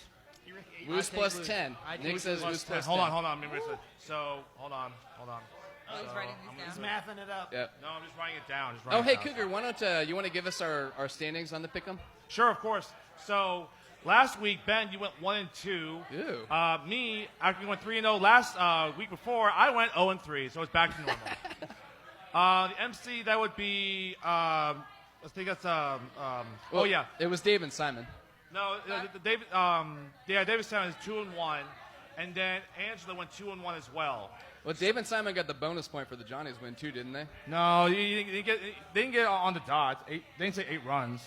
Woost take plus Woost. 10. I take Nick says Woost Woost plus 10. Hold on. Let me read it. So, hold on. Oh, he's writing these He's down. mathing it up. Yep. No, I'm just writing it down. Oh, hey, Cougar, why don't you want to give us our standings on the pick'em? Sure, of course. So, last week, Ben, you went 1 and 2. Ew. Me, after you went 3 and 0 last week before, I went 0 and 3, so it's back to normal. The MC, that would be, I think that's, Well, it was Dave and Simon. No, David, David Simon is 2 and 1, and then Angela went 2 and 1 as well. Well, Dave and Simon got the bonus point for the Johnnies win too, didn't they? No, they didn't get on the dot. They didn't say 8 runs.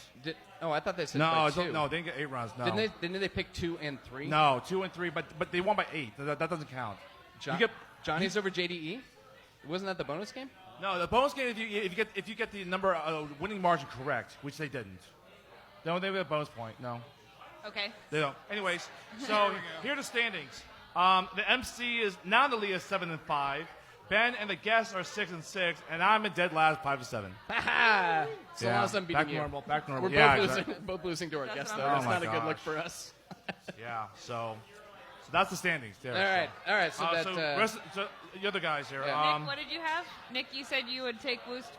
I thought they said No, by 2. no, they didn't get 8 runs. No, Didn't they pick 2 and 3? No, 2 and 3, but they won by 8. That doesn't count. Johnny's over JDE. Wasn't that the bonus game? No, the bonus game if you get the number winning margin correct, which they didn't. They don't get a bonus point. No, Okay. they don't. Anyways, so here are the standings. The MC is now in the lead is 7 and 5. Ben and the guests are 6 and 6, and I'm in dead last 5 and 7. So long as I'm beating back you. normal. Back normal. We're yeah, both losing. exactly. Both losing to our That's guests, what though. I'm That's saying. not Oh a my good look gosh. for us. Yeah. So So that's the standings there. All right. So so the other guys here. Yeah. Nick, what did you have? Nick, you said you would take Woost.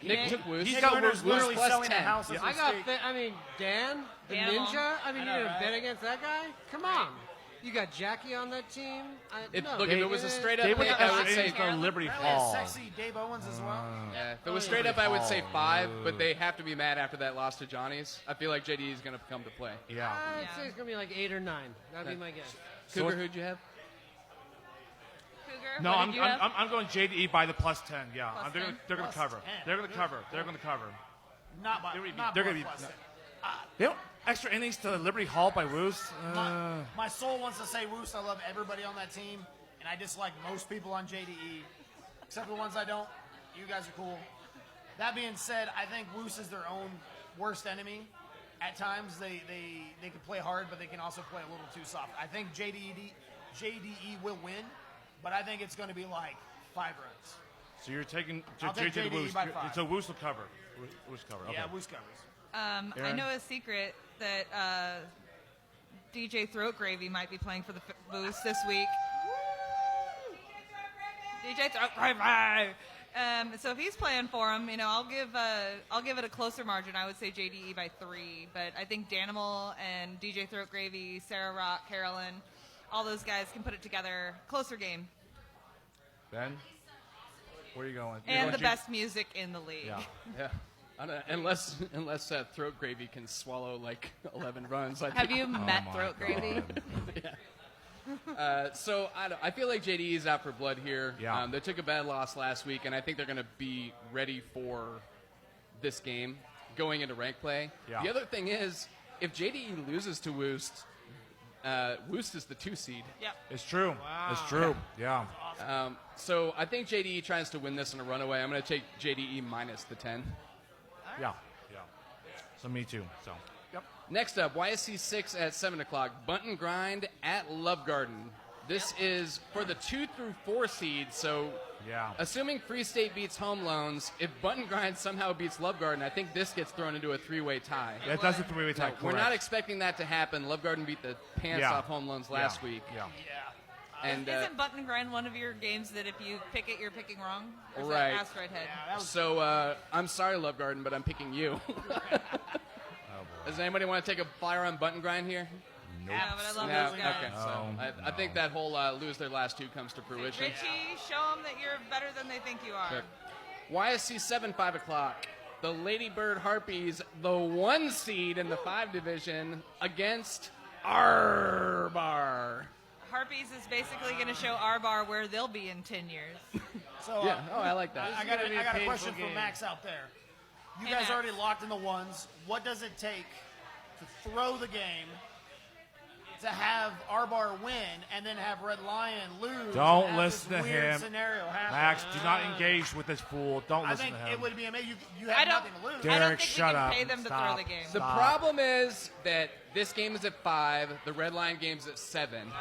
Nick took Woost. He's got Woost literally plus selling 10. the house as I we got. speak. Dan, the Animal. ninja. I mean, I know, you didn't right? bet against that guy. Come on. You got Jackie on that team. Look, if it was a straight up Dave pick, with I the would say. Liberty Apparently Hall. sexy Dave Owens as well. Yeah, if it was straight up, I would say 5, but they have to be mad after that loss to Johnny's. I feel like JD is going to come to play. Yeah. I'd say it's gonna be like 8 or 9. That'd be my guess. Cougar, who'd you have? Cougar, No, what did you have? I'm going JDE by the plus 10. Yeah, Plus they're 10? going to Plus cover. 10. They're going to cover. They're going to cover. Not by. Not they're by gonna be- plus 10. They don't extra innings to Liberty Hall by Woos. My soul wants to say Woos. I love everybody on that team, and I dislike most people on JDE, except for the ones I don't. You guys are cool. That being said, I think Woos is their own worst enemy. At times, they can play hard, but they can also play a little too soft. I think JDE will win, but I think it's going to be like 5 runs. So you're taking I'll take JD JDE Woos. by 5. So Woos will cover. Woos cover. Okay. Yeah, Woos covers. I Aaron? know a secret that DJ Throat Gravy might be playing for the Boost this week. DJ Throat Gravy. So if he's playing for him, I'll give it a closer margin. I would say JDE by 3, but I think Danimal and DJ Throat Gravy, Sarah Rock, Carolyn, all those guys can put it together. Closer game. Ben, where are you going? You're And going the best music in the league. Yeah. Yeah. Unless Throat Gravy can swallow like 11 runs. Have you met Throat Gravy? So I feel like JD is out for blood here. Yeah. They took a bad loss last week, and I think they're going to be ready for this game going into rank play. Yeah. The other thing is, if JDE loses to Woost, Woost is the 2 seed. Yep. It's true. It's true. Yeah. So I think JDE tries to win this in a runaway. I'm going to take JDE minus the 10. Yeah. Yeah. So me too. So. Yep. Next up, YSC 6 at 7 o'clock. Bunt and Grind at Love Garden. This is for the 2 through 4 seed. So, Yeah. assuming Free State beats Home Loans, if Bunt and Grind somehow beats Love Garden, I think this gets thrown into a 3-way tie. Yeah, that's a 3-way tie. We're not expecting that to happen. Love Garden beat the pants Yeah. off Home Loans last week. Yeah. And Isn't Button and Grind one of your games that if you pick it, you're picking wrong? Or is Right. that Asteroid Head? So I'm sorry, Love Garden, but I'm picking you. Does anybody want to take a flyer on Bunt and Grind here? Yeah, but I love No? those guys. Okay, so I think that whole lose their last 2 comes to fruition. Richie, show them that you're better than they think you are. Sure. YSC 7, 5 o'clock. The Ladybird Harpies, the 1 seed in the 5 division, against Arbar. Harpies is basically going to show R-Bar where they'll be in 10 years. So, Yeah. Oh, I like that. I got gonna be a a painful question for game. Max out there. You Hey, guys Max. already locked in the 1s. What does it take to throw the game to have R-Bar win and then have Red Lion lose? Don't and have listen this to weird him. Scenario happen? Max, do not engage with this fool. Don't I listen think to him. it would be amazing. You I have don't- nothing to lose. I Derek, don't think shut we can up. pay them to Stop. throw the game. The problem is that this game is at 5, the Red Lion game's at 7.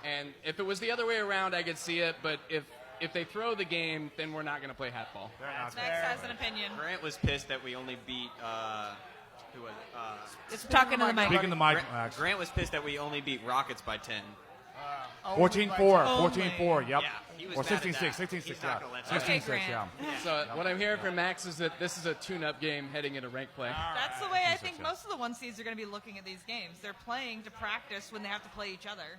And if it was the other way around, I could see it, but if they throw the game, then we're not going to play hat ball. Max has an opinion. Grant was pissed that we only beat. Who was it? It's talking to the mic. Speaking to Mike, Max. Grant was pissed that we only beat Rockets by 10. 14-4. Only. 14-4. Yep. Yeah, he was Or mad at 16-6. that. 16-6. He's Yeah. not gonna let that. 16-6. Okay, Yeah. Grant. So what I'm hearing from Max is that this is a tune-up game heading into rank play. That's the way I think most of the 1 seeds are going to be looking at these games. They're playing to practice when they have to play each other.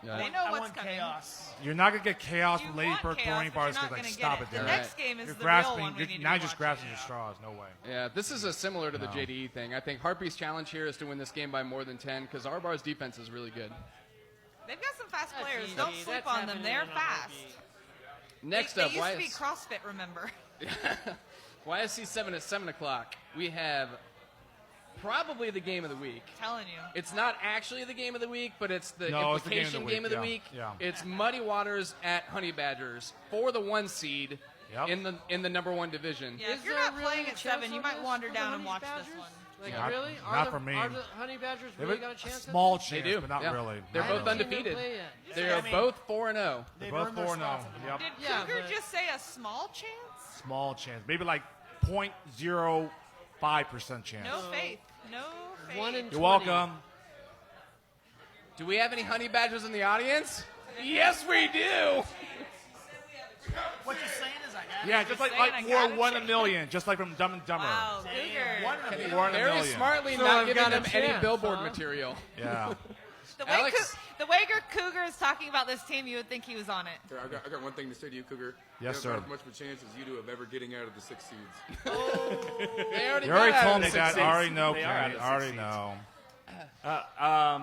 They know I what's want coming. chaos. You're not going to get chaos You from want Ladybird chaos, throwing but bars. you're not Like, gonna stop get it, it. Derek. The next game is You're the real grasping. one we need to Now be you're just watching. grasping your straws. No way. Yeah, this is a similar to the No. JDE thing. I think Harpy's challenge here is to win this game by more than 10 because Arbar's defense is really good. They've got some fast That's players. easy. Don't sleep That's on them. happening They're in a fast. heartbeat. Next they up, used to be CrossFit, remember? YSC 7 at 7 o'clock. We have probably the game of the week. Telling you. It's not actually the game of the week, but it's the No, it's the implication game of the week. Yeah. It's Muddy Waters at Honey Badgers for the 1 seed Yep. in the number 1 division. Yeah, if Is you're there not really playing a at chance 7, you on might this wander for the down and Honey watch Badgers? this one. Like, Not- really? not Are for me. the Honey Badgers They really have got a chance? small at this? chance, They do, but not yeah. really. They're I both haven't seen them undefeated. play yet. They are both 4-0. They're They've both earned their 4-0. spots. Yep. Did Yeah, Cougar but- just say a small chance? Small chance. Maybe like 0.05% chance. No faith. No faith. 1 in You're 20. welcome. Do we have any honey badgers in the audience? Yes, we do. What you're saying is I got Yeah, it. just like we're 1 in a million, just like from Dumb and Dumber. Wow, Cougar. One in a million. 1 in a Very million. smartly So not I've giving got a them any chance, billboard huh? material. Yeah. The way Cougar is talking about this team, you would think he was on it. Here, I got one thing to say to you, Cougar. Yes, you sir. have as much of a chance as you do of ever getting out of the 6 seeds. They already You already got out told of me the that. 6 I already know, They are out Kenny. of I already the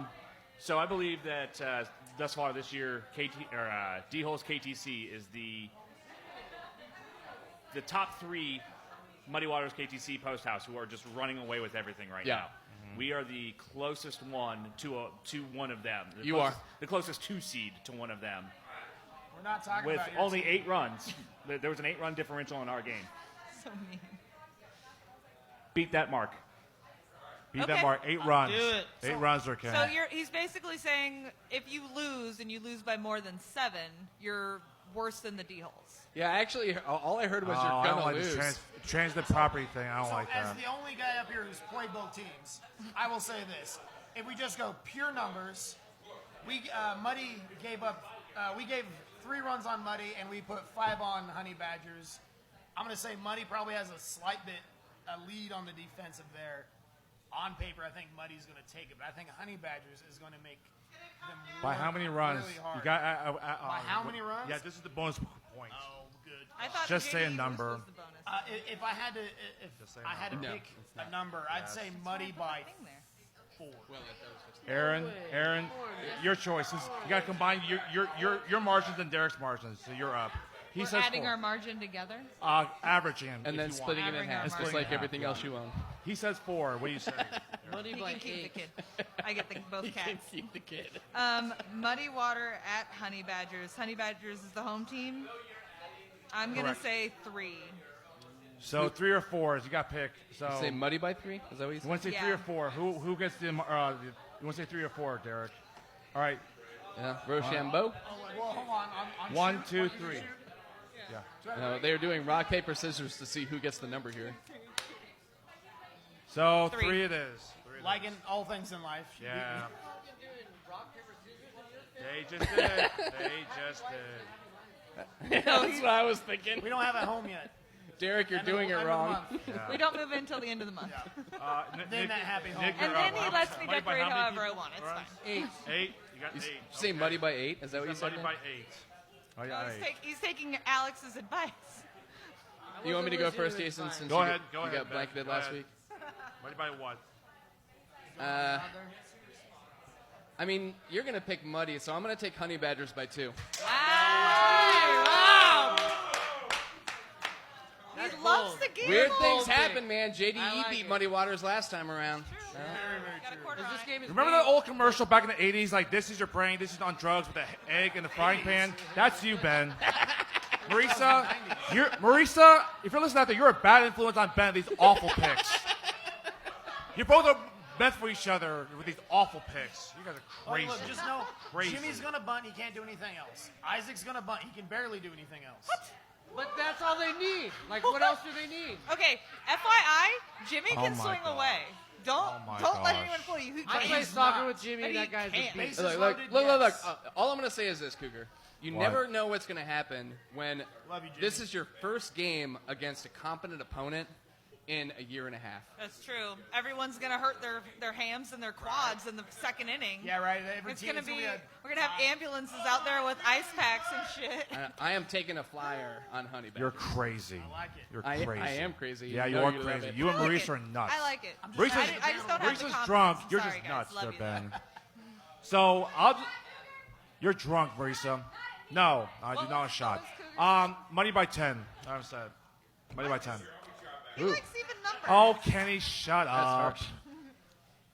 know. So I believe that thus far this year, D-Hole's KTC is the top 3 Muddy Waters KTC Post House who are just running away with everything right now. We are the closest one to one of them. You are. The closest 2 seed to one of them. We're not talking With about your only team. 8 runs. There was an 8-run differential in our game. So mean. Beat that mark. Beat Okay. that mark. 8 runs. Do it. 8 runs there, Kenny. So he's basically saying if you lose and you lose by more than 7, you're worse than the D-holes. Yeah, actually, all I heard was I you're don't gonna like lose. this transit property thing. I don't So like as that. the only guy up here who's played both teams, I will say this: if we just go pure numbers, Muddy gave up. We gave 3 runs on Muddy, and we put 5 on Honey Badgers. I'm going to say Muddy probably has a slight bit a lead on the defensive there. On paper, I think Muddy's going to take it, but I think Honey Badgers is going to make them By work how many runs? really hard. You got. By how many runs? Yeah, this is the bonus point. Oh, good. I thought Just say a JD number. was the bonus. If I had to, say I had to No, pick it's not. a number, I'd say Muddy by Thing there. 4. Aaron, your choice. You got to combine your margins and Derek's margins, so you're up. He We're says adding 4. our margin together. Averaging, And if then you splitting want. it in Averaging our half, just margin. like everything else you own. He says 4. What do you say? Money You by can keep 8. the kid. I get both cats. Keep the kid. Muddy Water at Honey Badgers. Honey Badgers is the home team. I'm going to Correct. say 3. So 3 or 4s. You got to pick. So Say Muddy by 3? Is that what you you said? want to say 3 Yeah. or 4? Who gets the? You want to say 3 or 4, Derek? All right. Yeah. Rochambeau? Well, hold on. 1, shoot, 2, what did you 3. shoot? Yeah. No, they are doing rock, paper, scissors to see who gets the number here. So 3. 3 it is. Like in all things in life. Yeah. They just did. They just did. That's what I was thinking. We don't have a home yet. Derek, you're End of- doing it end of the wrong. month. We don't move in until the end of the month. Then that happy home. And then he lets me decorate however I want. It's fine. 8. You got 8. Say Muddy by 8? Is that what you said? Muddy by 8. Oh, yeah, No, 8. he's taking Alex's advice. You want me to go wasn't first, listening, Jason? it's Since Go you ahead. got, Go you ahead. got blanketed Go last ahead. week. Muddy by what? I mean, you're going to pick Muddy, so I'm going to take Honey Badgers by 2. Wow! He loves the game. Weird bold things pick. happen, man. JDE I like beat it. Muddy Waters last time around. Got a quarter Is on this it. game is Remember made- that old commercial back in the 80s? Like, this is your brain, this is on drugs with an egg in the frying pan? That's you, Ben. Marisa, if you're listening out there, you're a bad influence on Ben with these awful picks. You both are meant for each other with these awful picks. You guys are crazy. Look, just know, Crazy. Jimmy's gonna bunt. He can't do anything else. Isaac's gonna bunt. He can barely do anything else. But that's all they need. Like, what else do they need? Okay, FYI, Jimmy Oh can my swing God. away. Don't my let gosh. anyone fool you. I He's play not. soccer with Jimmy, But and he that guy's a can't. beast. Bases Look, loaded, look. yes. All I'm going to say is this, Cougar. You What? never know what's going to happen when Love you, Jimmy. this is your first game against a competent opponent in a year and a half. That's true. Everyone's gonna hurt their hams and their quads in the second inning. Yeah, right. Every It's team gonna is be. a- We're gonna have ambulances out there with ice packs and shit. I am taking a flyer on Honey Badger. You're crazy. I like it. You're I crazy. am crazy. Yeah, You you know are you love crazy. it. You and I like Maurice it. are nuts. I like it. Maurice is, I just don't have Maurice the is confidence. drunk. You're Sorry, just guys. nuts, Love there, you, Ben. though. So you're drunk, Marisa. No, I do not a shot. Money by 10. I'm sad. Money by 10. He likes even numbers. Oh, Kenny, shut up.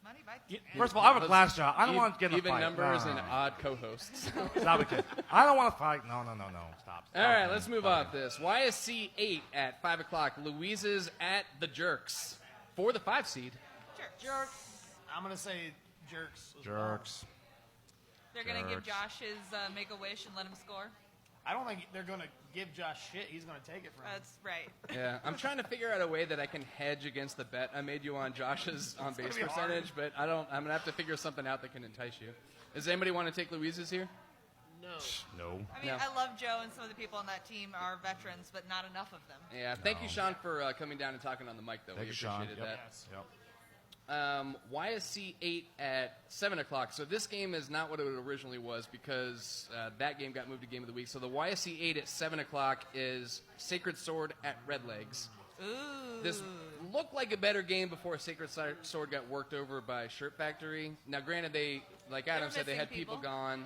Money by First of all, I have a glass jaw. I don't want to get in a Even fight. numbers No, and no, no. odd co-hosts. Stop it, kid. I don't want to fight. No. Stop. All right, let's move off this. YSC 8 at 5 o'clock. Louise's at the Jerks for the 5 seed. jerks. I'm gonna say jerks. as well. Jerks. They're gonna give Jerks. Josh his make a wish and let him score. I don't think they're going to give Josh shit. He's going to take it from him. That's right. Yeah, I'm trying to figure out a way that I can hedge against the bet I made you on Josh's on base gonna be percentage, but I'm gonna have to figure something out that can entice you. Does anybody want to take Louise's here? No. I mean, I love Joe, and some of the people on that team are veterans, but not enough of them. Yeah. Thank you, Sean, for coming down and talking on the mic, though. Thank We you, Sean. appreciated Yep. that. Yep. YSC 8 at 7 o'clock. So this game is not what it originally was because that game got moved to Game of the Week. So the YSC 8 at 7 o'clock is Sacred Sword at Red Legs. Ooh. This looked like a better game before Sacred Sword got worked over by Shirt Factory. Now, granted, like Adam said, they had people gone.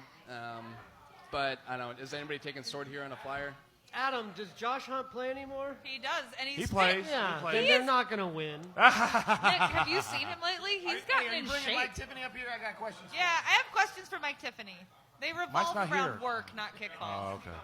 But I don't know. Is anybody taking Sword here on a flyer? Adam, does Josh Hunt play anymore? He does, and he's He plays. fit. Yeah, He plays. then they're not going to win. Nick, have you seen him lately? He's gotten Are you in bringing shape. Mike Tiffany up here? I got questions. Yeah, I have questions for Mike Tiffany. They revolve not around here. work, not kickball. Oh, okay.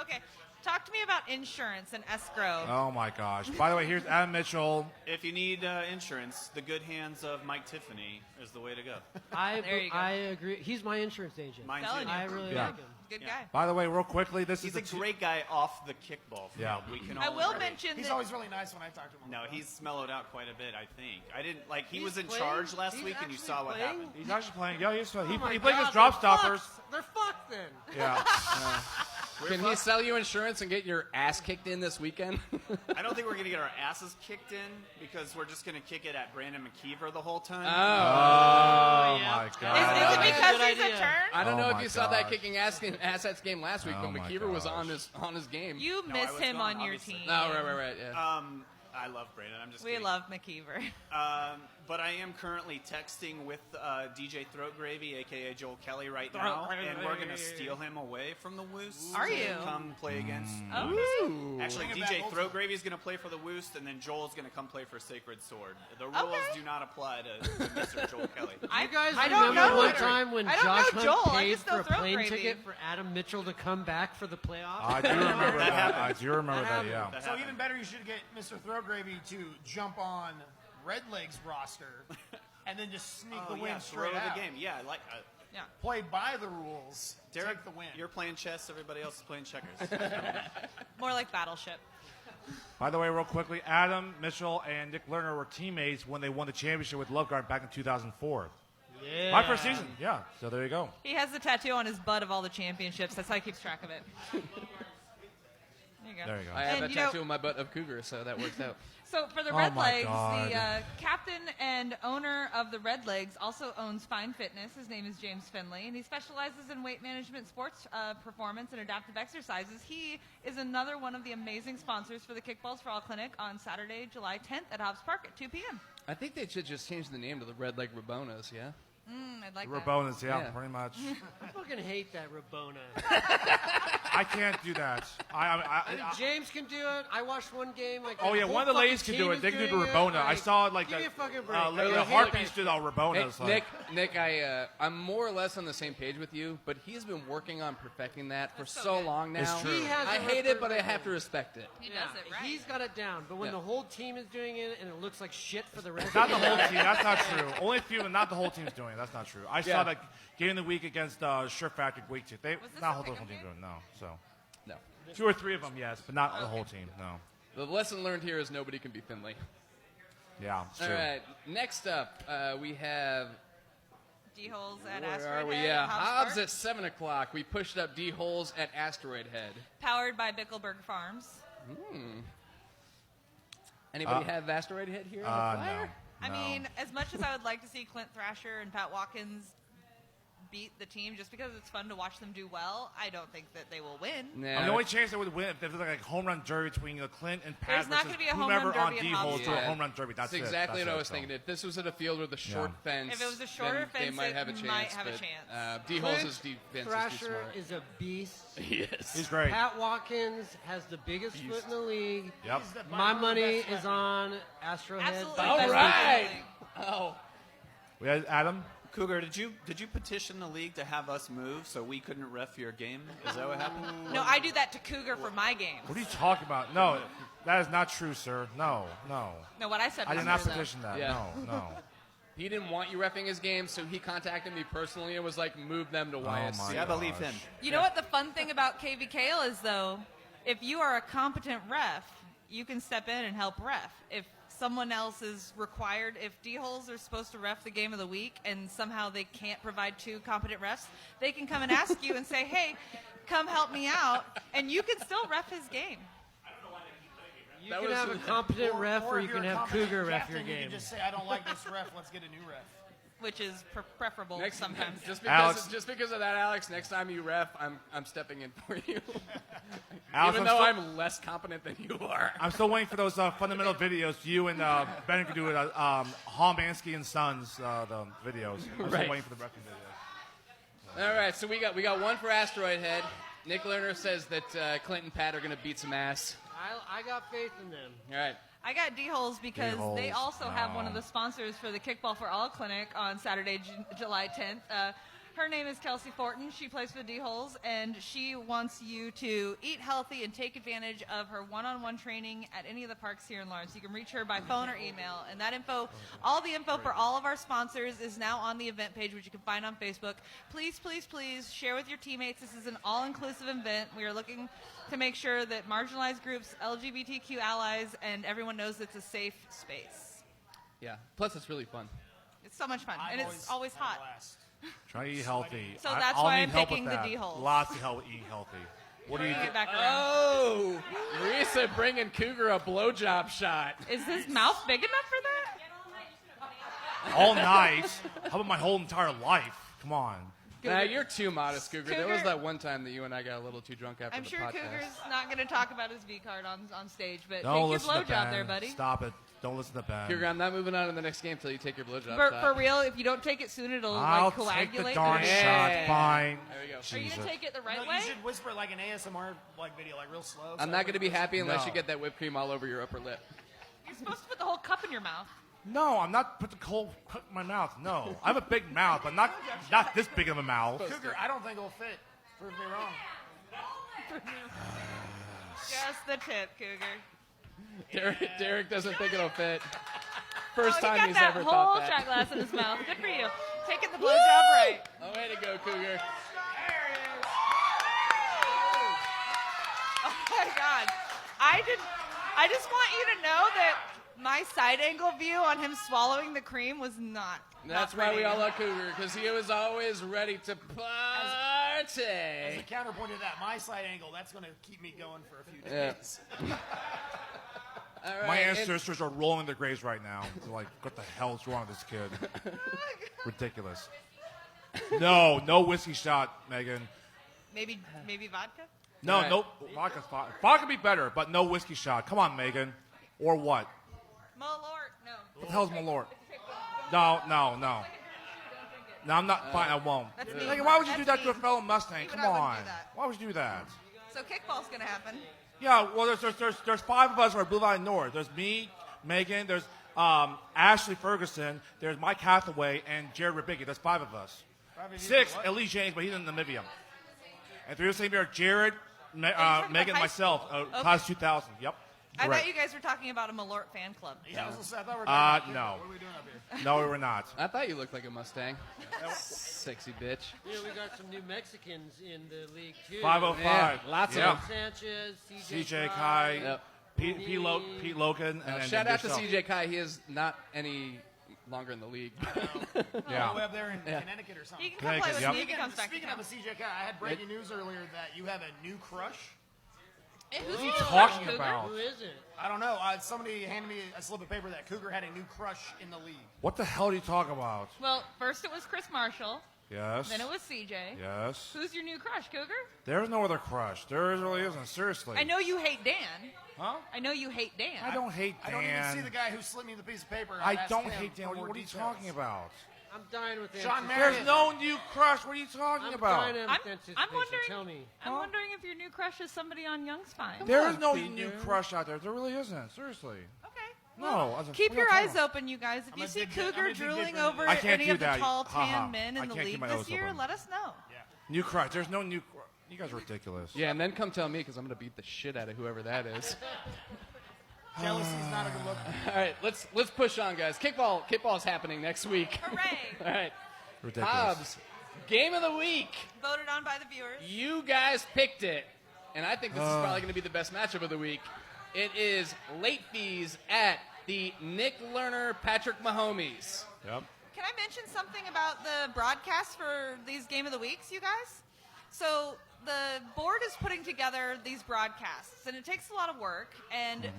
Okay, talk to me about insurance and escrow. Oh my gosh. By the way, here's Adam Mitchell. If you need insurance, the good hands of Mike Tiffany is the way to go. There you go. I agree. He's my insurance agent. Mine Telling too. you. I really Yeah. like him. Good guy. By the way, real quickly, this He's is a great guy off the kickball field. Yeah. We can I all will agree. mention He's that always really nice when I talk to him. No, he's mellowed out quite a bit, I think. I didn't like he He's was in playing? charge last He's week and you actually saw what playing? happened. He's actually playing. Yeah, he Oh my played his God, drop they're stoppers. fucks. They're fucked then. Yeah. Can he sell you insurance and get your ass kicked in this weekend? I don't think we're gonna get our asses kicked in because we're just gonna kick it at Brandon McKeever the whole time. Oh yeah. my is God. it because Good he's a idea. turn? I don't Oh know if my you saw that gosh. kicking assets game last week, Oh but my McKeever was gosh. on his game. You No, I miss was him gone, on your obviously. team. Oh, right, yeah. I love Brandon. I'm just We kidding. love McKeever. But I am currently texting with DJ Throat Gravy, aka Joel Kelly, right now, and we're gonna steal him away from the Woost. Are to you? come play against? Okay. Actually, Bring it back DJ old Throat school. Gravy is gonna play for the Woost, and then Joel's gonna come play for Sacred Sword. The rules Okay. do not apply to Mr. Joel Kelly. You guys I don't remember know. one time when I don't Josh know Hunt Joel. I paid just for know a throat plane gravy. ticket for Adam Mitchell to come back for the playoffs? I do remember that. happened. I do remember that. Yeah. That So happened. even better, you should get Mr. Throat Gravy to jump on Red Legs roster and then just sneak the win yeah, straight throw out. the game. Yeah, I like Yeah. Play by the rules. Derek. Take the win. You're playing chess. Everybody else is playing checkers. More like Battleship. By the way, real quickly, Adam Mitchell and Nick Lerner were teammates when they won the championship with Loveguard back in 2004. Yeah. My first season. Yeah. So there you go. He has the tattoo on his butt of all the championships. That's how he keeps track of it. There you go. There you go. I have And, a tattoo on my butt of Cougar, so that works out. So for the Oh Red my Legs, God. the captain and owner of the Red Legs also owns Fine Fitness. His name is James Finley, and he specializes in weight management, sports performance, and adaptive exercises. He is another one of the amazing sponsors for the Kickballs for All Clinic on Saturday, July 10th at Hobbs Park at 2 p.m. I think they should just change the name to the Red Leg Rabonas, yeah? I'd like We're that. bonus, yeah, Yeah. pretty much. I fucking hate that Rabona. I can't do that. I mean, James can do it. I watched one game. Like, Oh the yeah, whole one of the fucking ladies can team do it. is They can do the doing it. Rabona. I Like, saw it like give me a fucking break. the I hate Harpies that did all shit. Rabonas. Hey, like, Nick, I'm more or less on the same page with you, but he's been working on perfecting that for That's so so good. long now. It's true. He has I a hate it, but I record. have to respect it. He Yeah, does it right. he's got it down. But when Yeah. the whole team is doing it and it looks like shit for the rest not of the whole team. That's not true. Only a few, not the whole team's doing it. That's not true. I Yeah. saw that game of the week against Shirt Factory week 2. They Was this not a whole pick 'em team game? doing it. No, so No. 2 or 3 of them, yes, but not the whole team. No. The lesson learned here is nobody can be Finley. Yeah, it's All true. right, next up, we have. D-holes at Where Asteroid are we? Head Yeah, at Hobbs Park, at 7 o'clock. We pushed up D-holes at Asteroid Head. powered by Bickleberg Farms. Anybody have Asteroid Head here on the flyer? I mean, as much as I would like to see Clint Thrasher and Pat Watkins beat the team just because it's fun to watch them do well, I don't think that they will win. Nah, The only chance they would win if there was like a home run derby between Clint and Pat There's not versus gonna be a home run whomever on derby at D-holes Hobbs to a Park. home run derby. That's That's it. exactly That's what I it, was so. thinking. If this was at a field with a short fence, If it was a shorter then they fence, might it have a chance. might have a but, chance. D-holes' Clint defense is too Thrasher smart. is a beast. Yes. He's great. Pat Watkins has the biggest foot in the league. Yep. My money is on Astro Head. Absolutely. All best right. league. Oh. We had Adam. Cougar, did you petition the league to have us move so we couldn't ref your game? Is that what happened? No, I do that to Cougar for my games. What are you talking about? No, that is not true, sir. No. No, what I said I was did not true, though. petition that. Yeah. No. He didn't want you reffing his game, so he contacted me personally and was like, move them to YSC. I believe him. You know what the fun thing about KVKL is, though? If you are a competent ref, you can step in and help ref. If someone else is required, if D-holes are supposed to ref the game of the week and somehow they can't provide 2 competent refs, they can come and ask you and say, hey, come help me out, and you can still ref his game. You can have a competent ref, or you if can you're a have competent Cougar ref captain, your You game. can just say, I don't like this ref, let's get a new ref. Which is preferable Next, sometimes. just Alex. because of that, Alex, next time you ref, I'm stepping in for you. Alex, Even though I'm less competent than you are. I'm still waiting for those fundamental videos. You and Ben can do it. Holmansky and Sons, the videos. I'm Right. still waiting for the referee videos. All right, so we got one for Asteroid Head. Nick Lerner says that Clint and Pat are going to beat some ass. I got faith in them. All right. I got D-holes because D-holes, they also have one of no. the sponsors for the Kickball for All clinic on Saturday, July 10th. Her name is Kelsey Fortin. She plays for D-holes, and she wants you to eat healthy and take advantage of her one-on-one training at any of the parks here in Lawrence. You can reach her by phone or email, and that info, all the info for all of our sponsors is now on the event page, which you can find on Facebook. Please, please, please share with your teammates. This is an all-inclusive event. We are looking to make sure that marginalized groups, LGBTQ allies, and everyone knows it's a safe space. Yeah. Plus, it's really fun. It's so much fun, and it's always hot. Try to eat healthy. So that's I'll why need I'm help picking with the that. D-holes. Lots of help eating healthy. What do you Bring do? it back around. Oh, Marisa bringing Cougar a blowjob shot. Is his mouth big enough for that? All night? How about my whole entire life? Come on. Nah, you're too modest, Cougar. There was Cougar- that one time that you and I got a little too drunk after I'm the sure podcast. Cougar's not going to talk about his V card on stage, but Don't take your listen to blowjob Ben. there, buddy. Stop it. Don't listen to Ben. Cougar, I'm not moving on to the next game until you take your blowjob For shot. real, if you don't take it soon, it'll I'll like take coagulate. the darn Yeah. shot. Fine. There we go. Are you Jesus. going to take it the right No, way? you should whisper like an ASMR like video, like real slow. I'm not going to be happy unless No. you get that whipped cream all over your upper lip. You're supposed to put the whole cup in your mouth. No, I'm not put the whole cook in my mouth. No. I have a big mouth, but not this big of a mouth. Cougar, I don't think it'll fit. Prove me wrong. Just the tip, Cougar. Derek doesn't think it'll fit. First Oh, he time got he's that ever whole thought that. shot glass in his mouth. Good for you. Taking the blowjob right. Oh, way to go, Cougar. Oh my God. I just want you to know that my side angle view on him swallowing the cream was not. That's not why we pretty. all love Cougar, because he was always ready to As party. a counterpoint to that, my side angle, that's going to keep me going for a few Yeah. days. All right, My and- ancestors are rolling their graves right now. They're like, what the hell's wrong with this kid? Ridiculous. No whiskey shot, Megan. Maybe vodka? No, All right. no, vodka's fine. Vodka be better, but no whiskey shot. Come on, Megan. Or what? Malort, no. What the hell's Malort? No. No, I'm not fine. I won't. That's Megan, mean. why would you do That's that to a mean. fellow Mustang? Even Come I wouldn't on. do that. Why would you do that? So kickball's gonna happen. Yeah, well, there's 5 of us who are Blue Line North. There's me, Megan, there's Ashley Ferguson, there's Mike Hathaway, and Jared Ribicki. There's 5 of us. 6, Ellie James, but he's in Namibia. And 3 of us here are Jared, Megan, about and high myself, school? Okay. class 2000. Yep. I Correct. thought you guys were talking about a Malort fan club. Yeah, I was gonna say, I thought we were talking about no. What are we doing up here? No, we were not. I thought you looked like a Mustang. Sexy bitch. Yeah, we got some New Mexicans in the league too. 505. Yeah, lots of Yeah. them. Sanchez, CJ Kai, Yep. Pete Logan, and Shout then out to yourself. CJ Kai. He is not any longer in the league. Yeah. All the way up there in Yeah. Connecticut or something. He can come play with Yep. me if he comes back to Speaking of town. a CJ Kai, I had breaking news earlier that you have a new crush. Hey, What who's are you your talking crush, Cougar? about? Who is it? I don't know. Somebody handed me a slip of paper that Cougar had a new crush in the league. What the hell are you talking about? Well, first it was Chris Marshall, Yes. then it was CJ. Yes. Who's your new crush, Cougar? There's no other crush. There really isn't. Seriously. I know you hate Dan. Huh? I know you hate Dan. I don't hate Dan. I don't even see the guy who slipped me the piece of paper. I I'd ask don't him hate Dan. for What more are you details. talking about? I'm dying with Sean anticipation. Marion. There's no new crush. What are you talking I'm about? dying with anticipation. I'm wondering. Tell me. I'm wondering if your new crush is somebody on Young Spine. There is no new crush out there. There really isn't. Seriously. Okay. No. Keep what your are you eyes talking open, you guys. If I'm you a see big I'm a Cougar big drooling Big over I can't any do of the that. tall, Ha, ha. tan men I in the can't keep league my this nose year, open. let us know. about? New crush. There's no new crush. You guys are ridiculous. Yeah, and then come tell me because I'm going to beat the shit out of whoever that is. Jealousy's not not a good look. All right, let's push on, guys. Kickball is happening next week. Hooray! All right. Ridiculous. Hobbs, game of the week. Voted on by the viewers. You guys picked it, and I think this is probably going to be the best matchup of the week. It is late fees at the Nick Lerner Patrick Mahomes. Yep. Can I mention something about the broadcast for these Game of the Weeks, you guys? So the board is putting together these broadcasts, and it takes a lot of work, and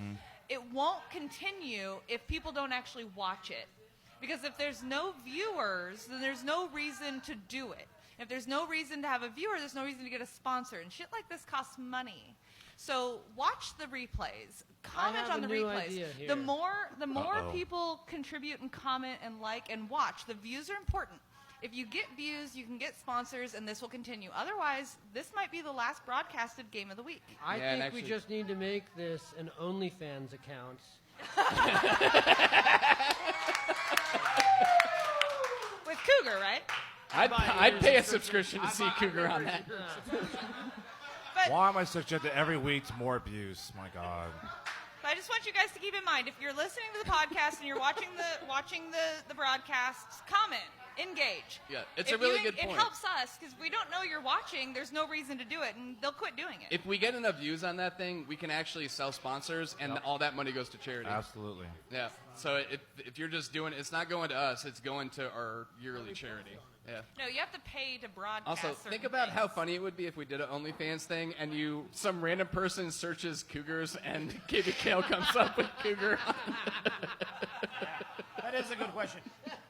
it won't continue if people don't actually watch it. Because if there's no viewers, then there's no reason to do it. If there's no reason to have a viewer, there's no reason to get a sponsor. And shit like this costs money. So watch the replays. Comment on the replays. The more people contribute and comment and like and watch, the views are important. If you get views, you can get sponsors, and this will continue. Otherwise, this might be the last broadcasted game of the week. I think we just need to make this an OnlyFans account. With Cougar, right? I'd pay a subscription to see Cougar on that. Why am I subject to every week to more abuse? My God. But I just want you guys to keep in mind, if you're listening to the podcast and you're watching the broadcasts, comment, engage. Yeah, it's a really good point. It helps us because we don't know you're watching. There's no reason to do it, and they'll quit doing it. If we get enough views on that thing, we can actually sell sponsors, and all that money goes to charity. Absolutely. Yeah. So if you're just doing it, it's not going to us. It's going to our yearly charity. Yeah. No, you have to pay to broadcast. Also, think about how funny it would be if we did an OnlyFans thing and some random person searches Cougars and KBKL comes up with Cougar. That is a good question.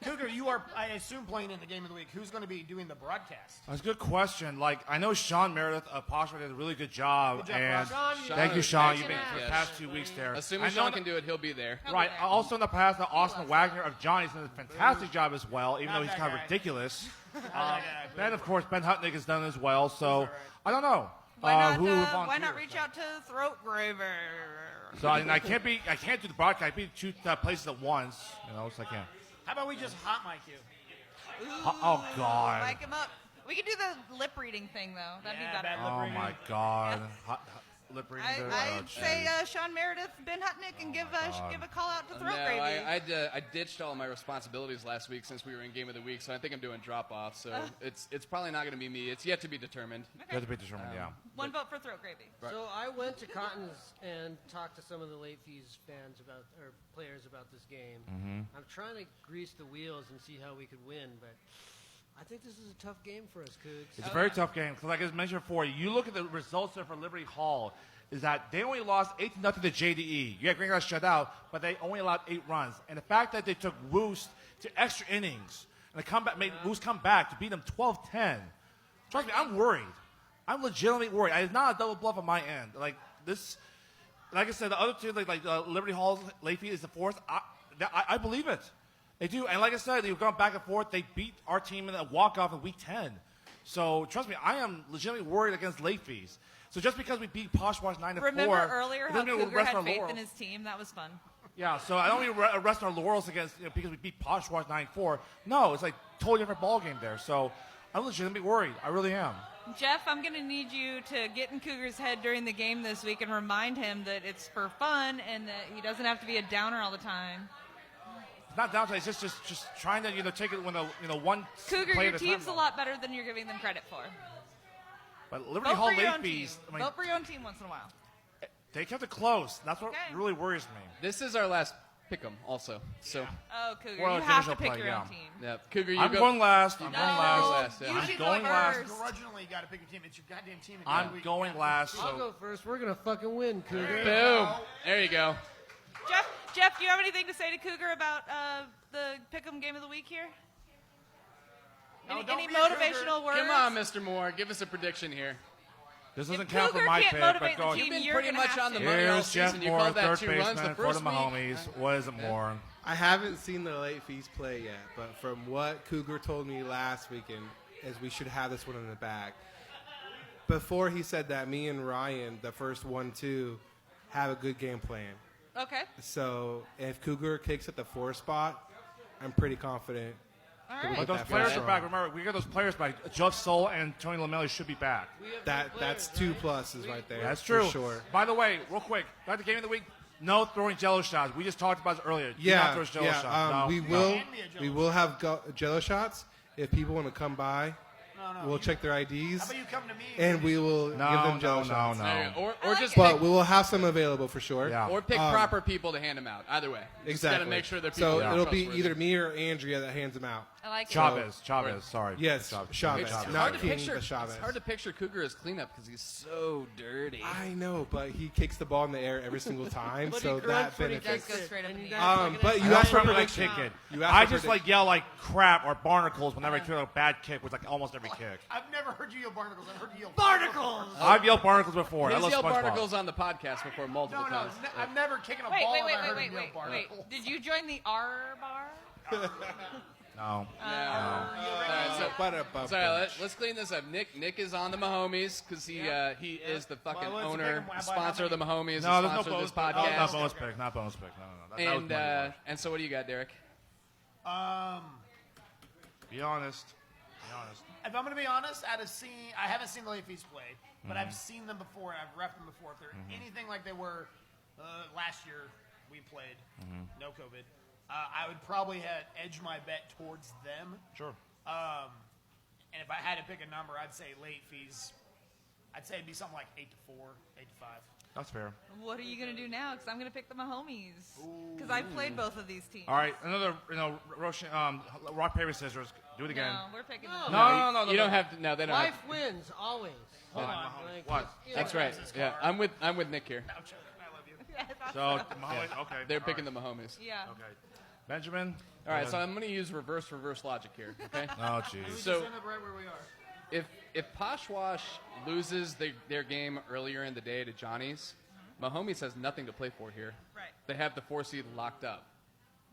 Cougar, you are, I assume, playing in the game of the week. Who's going to be doing the broadcast? That's a good question. Like, I know Sean Meredith of Poshmark did a really good job. Good job, and Sean. thank you, Sean. You've been Yes. for the past 2 weeks there. Assuming Sean can do it, he'll be there. Right. Also in the past, Austin Wagner of Johnny's done a fantastic job as well, even though he's kind of ridiculous. Ben, of course, Ben Hutnick has done as well. So I don't know. Why not reach out to Throat Graver? So I can't do the broadcast. I can't be two places at once. So I can't. How about we just hot mic you? Oh God. Mic him up. We could do the lip reading thing though. That'd be better. Oh my God. Lip reading. I'd say Sean Meredith, Ben Hutnick, and give a call out to Throat Gravy. I ditched all my responsibilities last week since we were in Game of the Week, so I think I'm doing drop off. So it's probably not going to be me. It's yet to be determined. Yet to be determined. Yeah. One vote for Throat Gravy. Right. So I went to Cotton's and talked to some of the late fees fans or players about this game. I'm trying to grease the wheels and see how we could win, but I think this is a tough game for us, Cougs. It's a very tough game because, like I mentioned before, you look at the results there for Liberty Hall. Is that they only lost 8-0 to JDE. Yeah, Green got shut out, but they only allowed 8 runs. And the fact that they took Woos to extra innings and the comeback made Woos come back to beat them 12-10. Trust me, I'm worried. I'm legitimately worried. It's not a double bluff on my end. Like this, like I said, the other two, like Liberty Hall's late fee is the fourth. I believe it. They do. And like I said, they've gone back and forth. They beat our team in a walk-off in Week 10. So trust me, I am legitimately worried against late fees. So just because we beat Poshwash 9-4, remember earlier how Cougar had faith in his team? That was fun. Yeah, so I don't even rest our laurels against because we beat Poshwash 9-4. No, it's like totally different ball game there. So I'm legitimately worried. I really am. Jeff, I'm going to need you to get in Cougar's head during the game this week and remind him that it's for fun and that he doesn't have to be a downer all the time. It's not down to it's just trying to take it when one Cougar, play your at a team's time. a lot better than you're giving them credit for. But Liberty Hall late fees. Vote for your own team once in a while. They kept it close. That's what really worries me. This is our last pick'em, also. So. Oh, Cougar, Well, you have to divisional pick play, your own yeah. team. Yeah, Cougar, I'm going last. I'm going last. You I'm should going go last. first. Originally, you got to pick your team. It's your goddamn team. I'm going last. I'll go first. We're going to fucking win, Cougar. Boom. There you go. Jeff, do you have anything to say to Cougar about the Pick'em game of the week here? Any motivational words? Come on, Mr. Moore. Give us a prediction here. This doesn't count for my pick, but go. You've been pretty much on the money all Here's Jeff season. You Moore, called that third 2 runs the baseman for first the week. Mahomes. What is it, Moore? I haven't seen the late fees play yet, but from what Cougar told me last weekend is we should have this one in the bag. Before he said that, me and Ryan, the first 1-2, have a good game plan. Okay. So if Cougar kicks at the 4 spot, I'm pretty confident. All that we right. get But those that players first are round. back. Remember, we got those players back. Jeff Soul and Tony Lamelli should be back. That's 2 pluses right there. That's true. For sure. By the way, real quick, back to game of the week. no throwing Jello shots. We just talked about this earlier. Do not throw Jello shots. No, we no. will have Jello shots if people want to come by. No, We'll check their IDs. How about you come to me? And we will give them Jello shots. Or just But we will have some available for sure. Yeah. Or pick proper people to hand them out. Either way. Exactly. Got to make sure they're people So that are it'll be trustworthy. either me or Andrea that hands them out. I like it. Chavez. Sorry. Yes, Chavez. It's Not hard to King, picture. but Chavez. It's hard to picture Cougar as cleanup because he's so dirty. I know, but he kicks the ball in the air every single time, But so he that grunts when he benefits. kicks it. straight up And in you the guys air. like But it. you asked for Like prediction. kick it. You asked I for just prediction. yell like crap or barnacles whenever I throw a bad kick with like almost every kick. I've never heard you yell barnacles. I've heard you yell Barnacles! I've yelled barnacles before. I He's love yelled SpongeBob. barnacles on the podcast before multiple No, times. I've never kicked a Wait, ball wait, and wait, I heard wait, him yell wait, barnacles. wait. Did you join the R bar? No. Sorry, let's clean this up. Nick is on the Mahomies because he is the fucking Well, let's pick owner, him by sponsor of the Mahomies, No, the there's no sponsor of bonus this pick. podcast. Not bonus pick. Not bonus pick. No. That was money wise. And so what do you got, Derek? Be honest. If I'm going to be honest, I haven't seen the late fees play, but I've seen them before and I've repped them before. If they're anything like they were last year, we played, no COVID, I would probably have edged my bet towards them. Sure. And if I had to pick a number, I'd say late fees. I'd say it'd be something like 8-4, 8-5. That's fair. What are you going to do now? Because I'm going to pick the Mahomies. Because I've played both of these teams. All right, another, rock, paper, scissors. Do it again. No, we're picking No. the No. You don't have to. No, they don't. Life have wins always. Hold on. Like, What? That's right. Yeah, I'm with Nick here. I'm joking. I love you. Yeah, I thought So, so. Mahomes, okay. They're all picking right. the Mahomies. Yeah. Okay. Benjamin? All right, so I'm going to use reverse logic here. Okay. Oh, jeez. We So- just end up right where we are. If Poshwash loses their game earlier in the day to Johnny's, Mahomes has nothing to play for here. Right. They have the 4 seed locked up.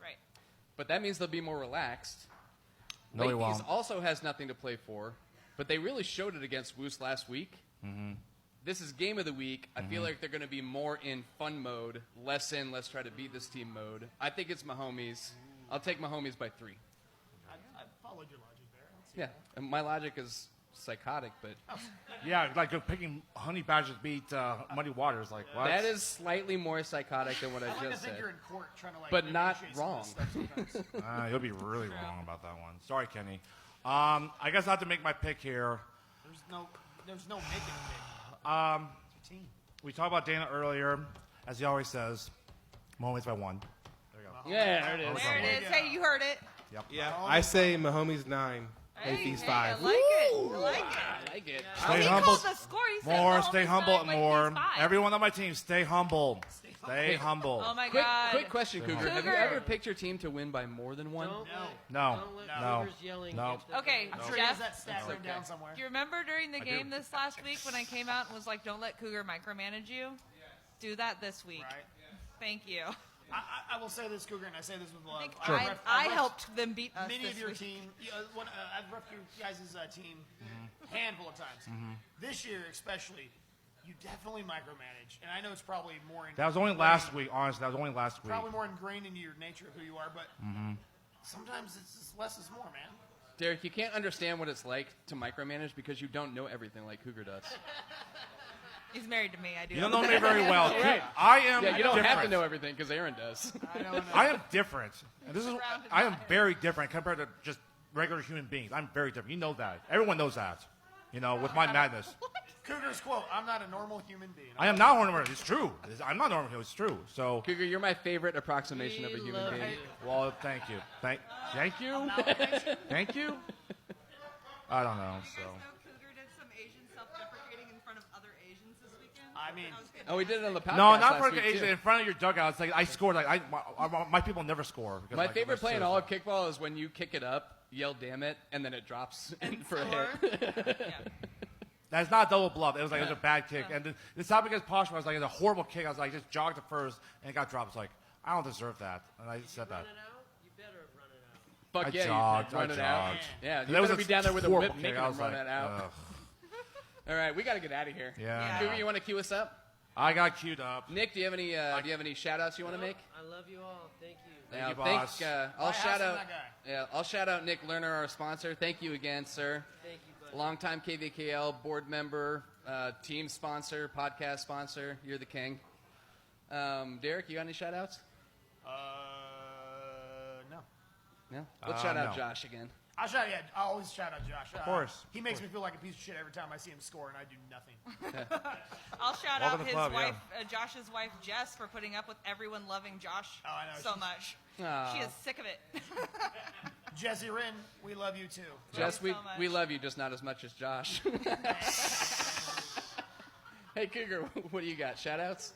Right. But that means they'll be more relaxed. No, he Lakey's won't. also has nothing to play for, but they really showed it against Woos last week. Mm-hmm. This is game of the week. I feel like they're going to be more in fun mode, less in let's try to beat this team mode. I think it's Mahomes. I'll take Mahomes by 3. I followed your logic there. Yeah, and my logic is psychotic, but Yeah, like picking honey badgers beat muddy waters. Like, what? that is slightly more psychotic than what I I like to just think said. you're in court trying to But not negotiate some of wrong. this stuff sometimes. You'll be really wrong about that one. Sorry, Kenny. I guess I have to make my pick here. There's no making it. It's your team. We talked about Dana earlier. As he always says, Mahomes by 1. There you go. Yeah, there it is. There it is. Hey, you heard it. Yep. Yeah, I say Mahomes 9, Hey, Fees hey, 5. I like it. I like it. I like it. Stay He humble. called the score. He said More. Mahomes Stay humble. 9, Lake More. Fees 5. Everyone on my team, stay humble. Stay humble. Oh my Quick, God. quick question, Cougar. Have you Cougar. ever picked your team to win by more than 1? Don't No. Don't let No. Cougars yelling No. against them. Okay, I'm sure he has Jeff, that stat written down somewhere. do you remember during the I game do. this last week when I came out and was like, don't let Cougar micromanage you? Do that this week. Right. Thank you. I will say this, Cougar, and I say this with love. I think Sure. I helped them beat us Many this of your week. team, I've repped your guys' team a handful of times. This year, especially, you definitely micromanage. And I know it's probably more That was only last week. Honestly, that was only last week. Probably more ingrained into your nature of who you are, but sometimes it's just less is more, man. Derek, you can't understand what it's like to micromanage because you don't know everything like Cougar does. He's married to me. I do. You don't know me very well. I am Yeah, you don't different. have to know everything because Aaron does. I am different. And this is I am very different compared to just regular human beings. I'm very different. You know that. Everyone knows that. You know, with my madness. Cougar's quote, I'm not a normal human being. I am not normal. It's true. I'm not normal. It's true. So, Cougar, you're my favorite approximation of a We human love being. you. well, thank you. Thank you. Thank you. I don't know. So, Cougar did some Asian self-deprecating in front of other Asians this weekend. I mean, Oh, we did it on the podcast no, not last for week, Asian too. in front of your dugout. It's like I scored. Like my people never score. Because, My like, favorite I'm play in serious. all of kickball is when you kick it up, yell "damn it," and then it drops in for a hit. That's not a double bluff. It was like it was a bad kick. And this time against Poshmark, I was like, it's a horrible kick. I was like, just jogged to first and it got dropped. It's like, I don't deserve that. And I said that. Run it out? You better run it out. Fuck I yeah, jogged, you run I it out. jogged. Yeah, you That was better a be down there with a horrible whip kick. making I them was run like, that out. ugh. All right, we got to get out of here. Yeah. Cougar, you want to cue us up? I got queued up. Nick, do you have any shout outs you want to make? I love you all. Thank you. Thank you, boss. I'll shout out. that guy. Yeah, I'll shout out Nick Lerner, our sponsor. Thank you again, sir. Thank you, buddy. Longtime KVKL board member, team sponsor, podcast sponsor. You're the king. Derek, you got any shout-outs? No. No? Let's shout out no. Josh again. I always shout out Josh. Of course. He makes me feel like a piece of shit every time I see him score, and I do nothing. I'll shout Welcome out to his club, wife, Josh's wife, Jess, for putting up with everyone loving Josh I know, so she's- much. Aw. She is sick of it. Jesse Wren, we love you too. Jess, Thank you so we much. love you, just not as much as Josh. Hey, Cougar, what do you got? Shout-outs?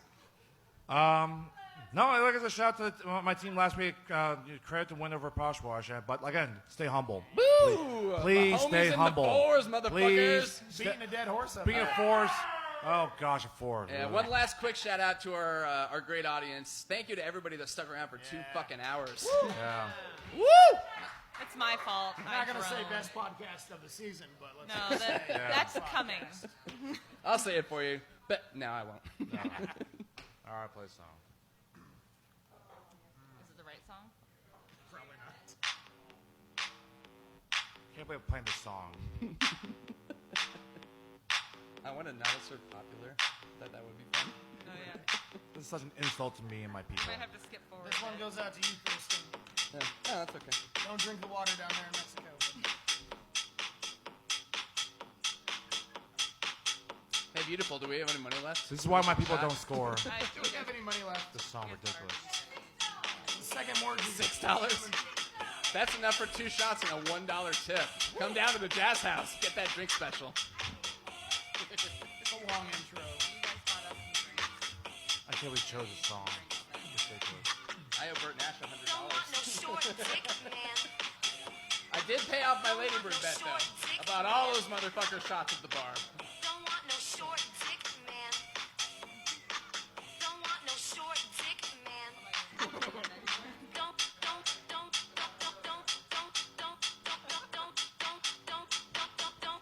No, like I said, shout out to my team last week. Credit to win over Poshwash. But again, stay humble. Woo! Please My homies stay in humble. The fours, motherfuckers. Please. Beating a dead horse. Being a force. Oh gosh, a four. Yeah, really. one last quick shout out to our great audience. Thank you to everybody that stuck around for 2 fucking hours. Yeah. Woo! It's my fault. I'm not going to say best podcast of the season, but let's No, just say that's podcast. coming. I'll say it for you, but no, I won't. No. All right, play a song. Is it the right song? Probably not. Can't believe I'm playing this song. I want to know it's so popular. That would be fun. Oh, yeah. This is such an insult to me and my people. Might have to skip forward. This one goes out to you, Kristen. Yeah. Oh, that's okay. Don't drink the water down there in Mexico. Hey, beautiful. Do we have any money left? This is why my people don't score. Do we have any money left? This song ridiculous. The second mortgage is $6. That's enough for 2 shots and a $1 tip. Come down to the Jazz House. Get that drink special. It's a long intro. I can't believe we chose this song. Ridiculous. I owe Bert Nash $100. I did pay off my Lady Bird bet, though. About all those motherfucker shots at the bar.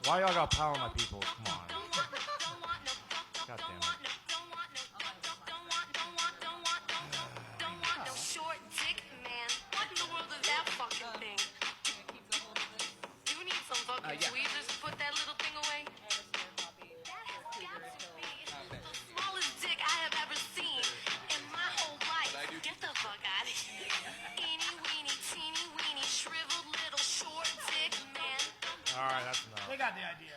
Why y'all got power on my people? Come on. God damn it. Yeah. Put that little thing away. The smallest dick I have ever seen in my whole life. Get the fuck out of here. Eeny, weeny, teeny, weeny, shriveled little short dick man. All right, that's enough. They got the idea.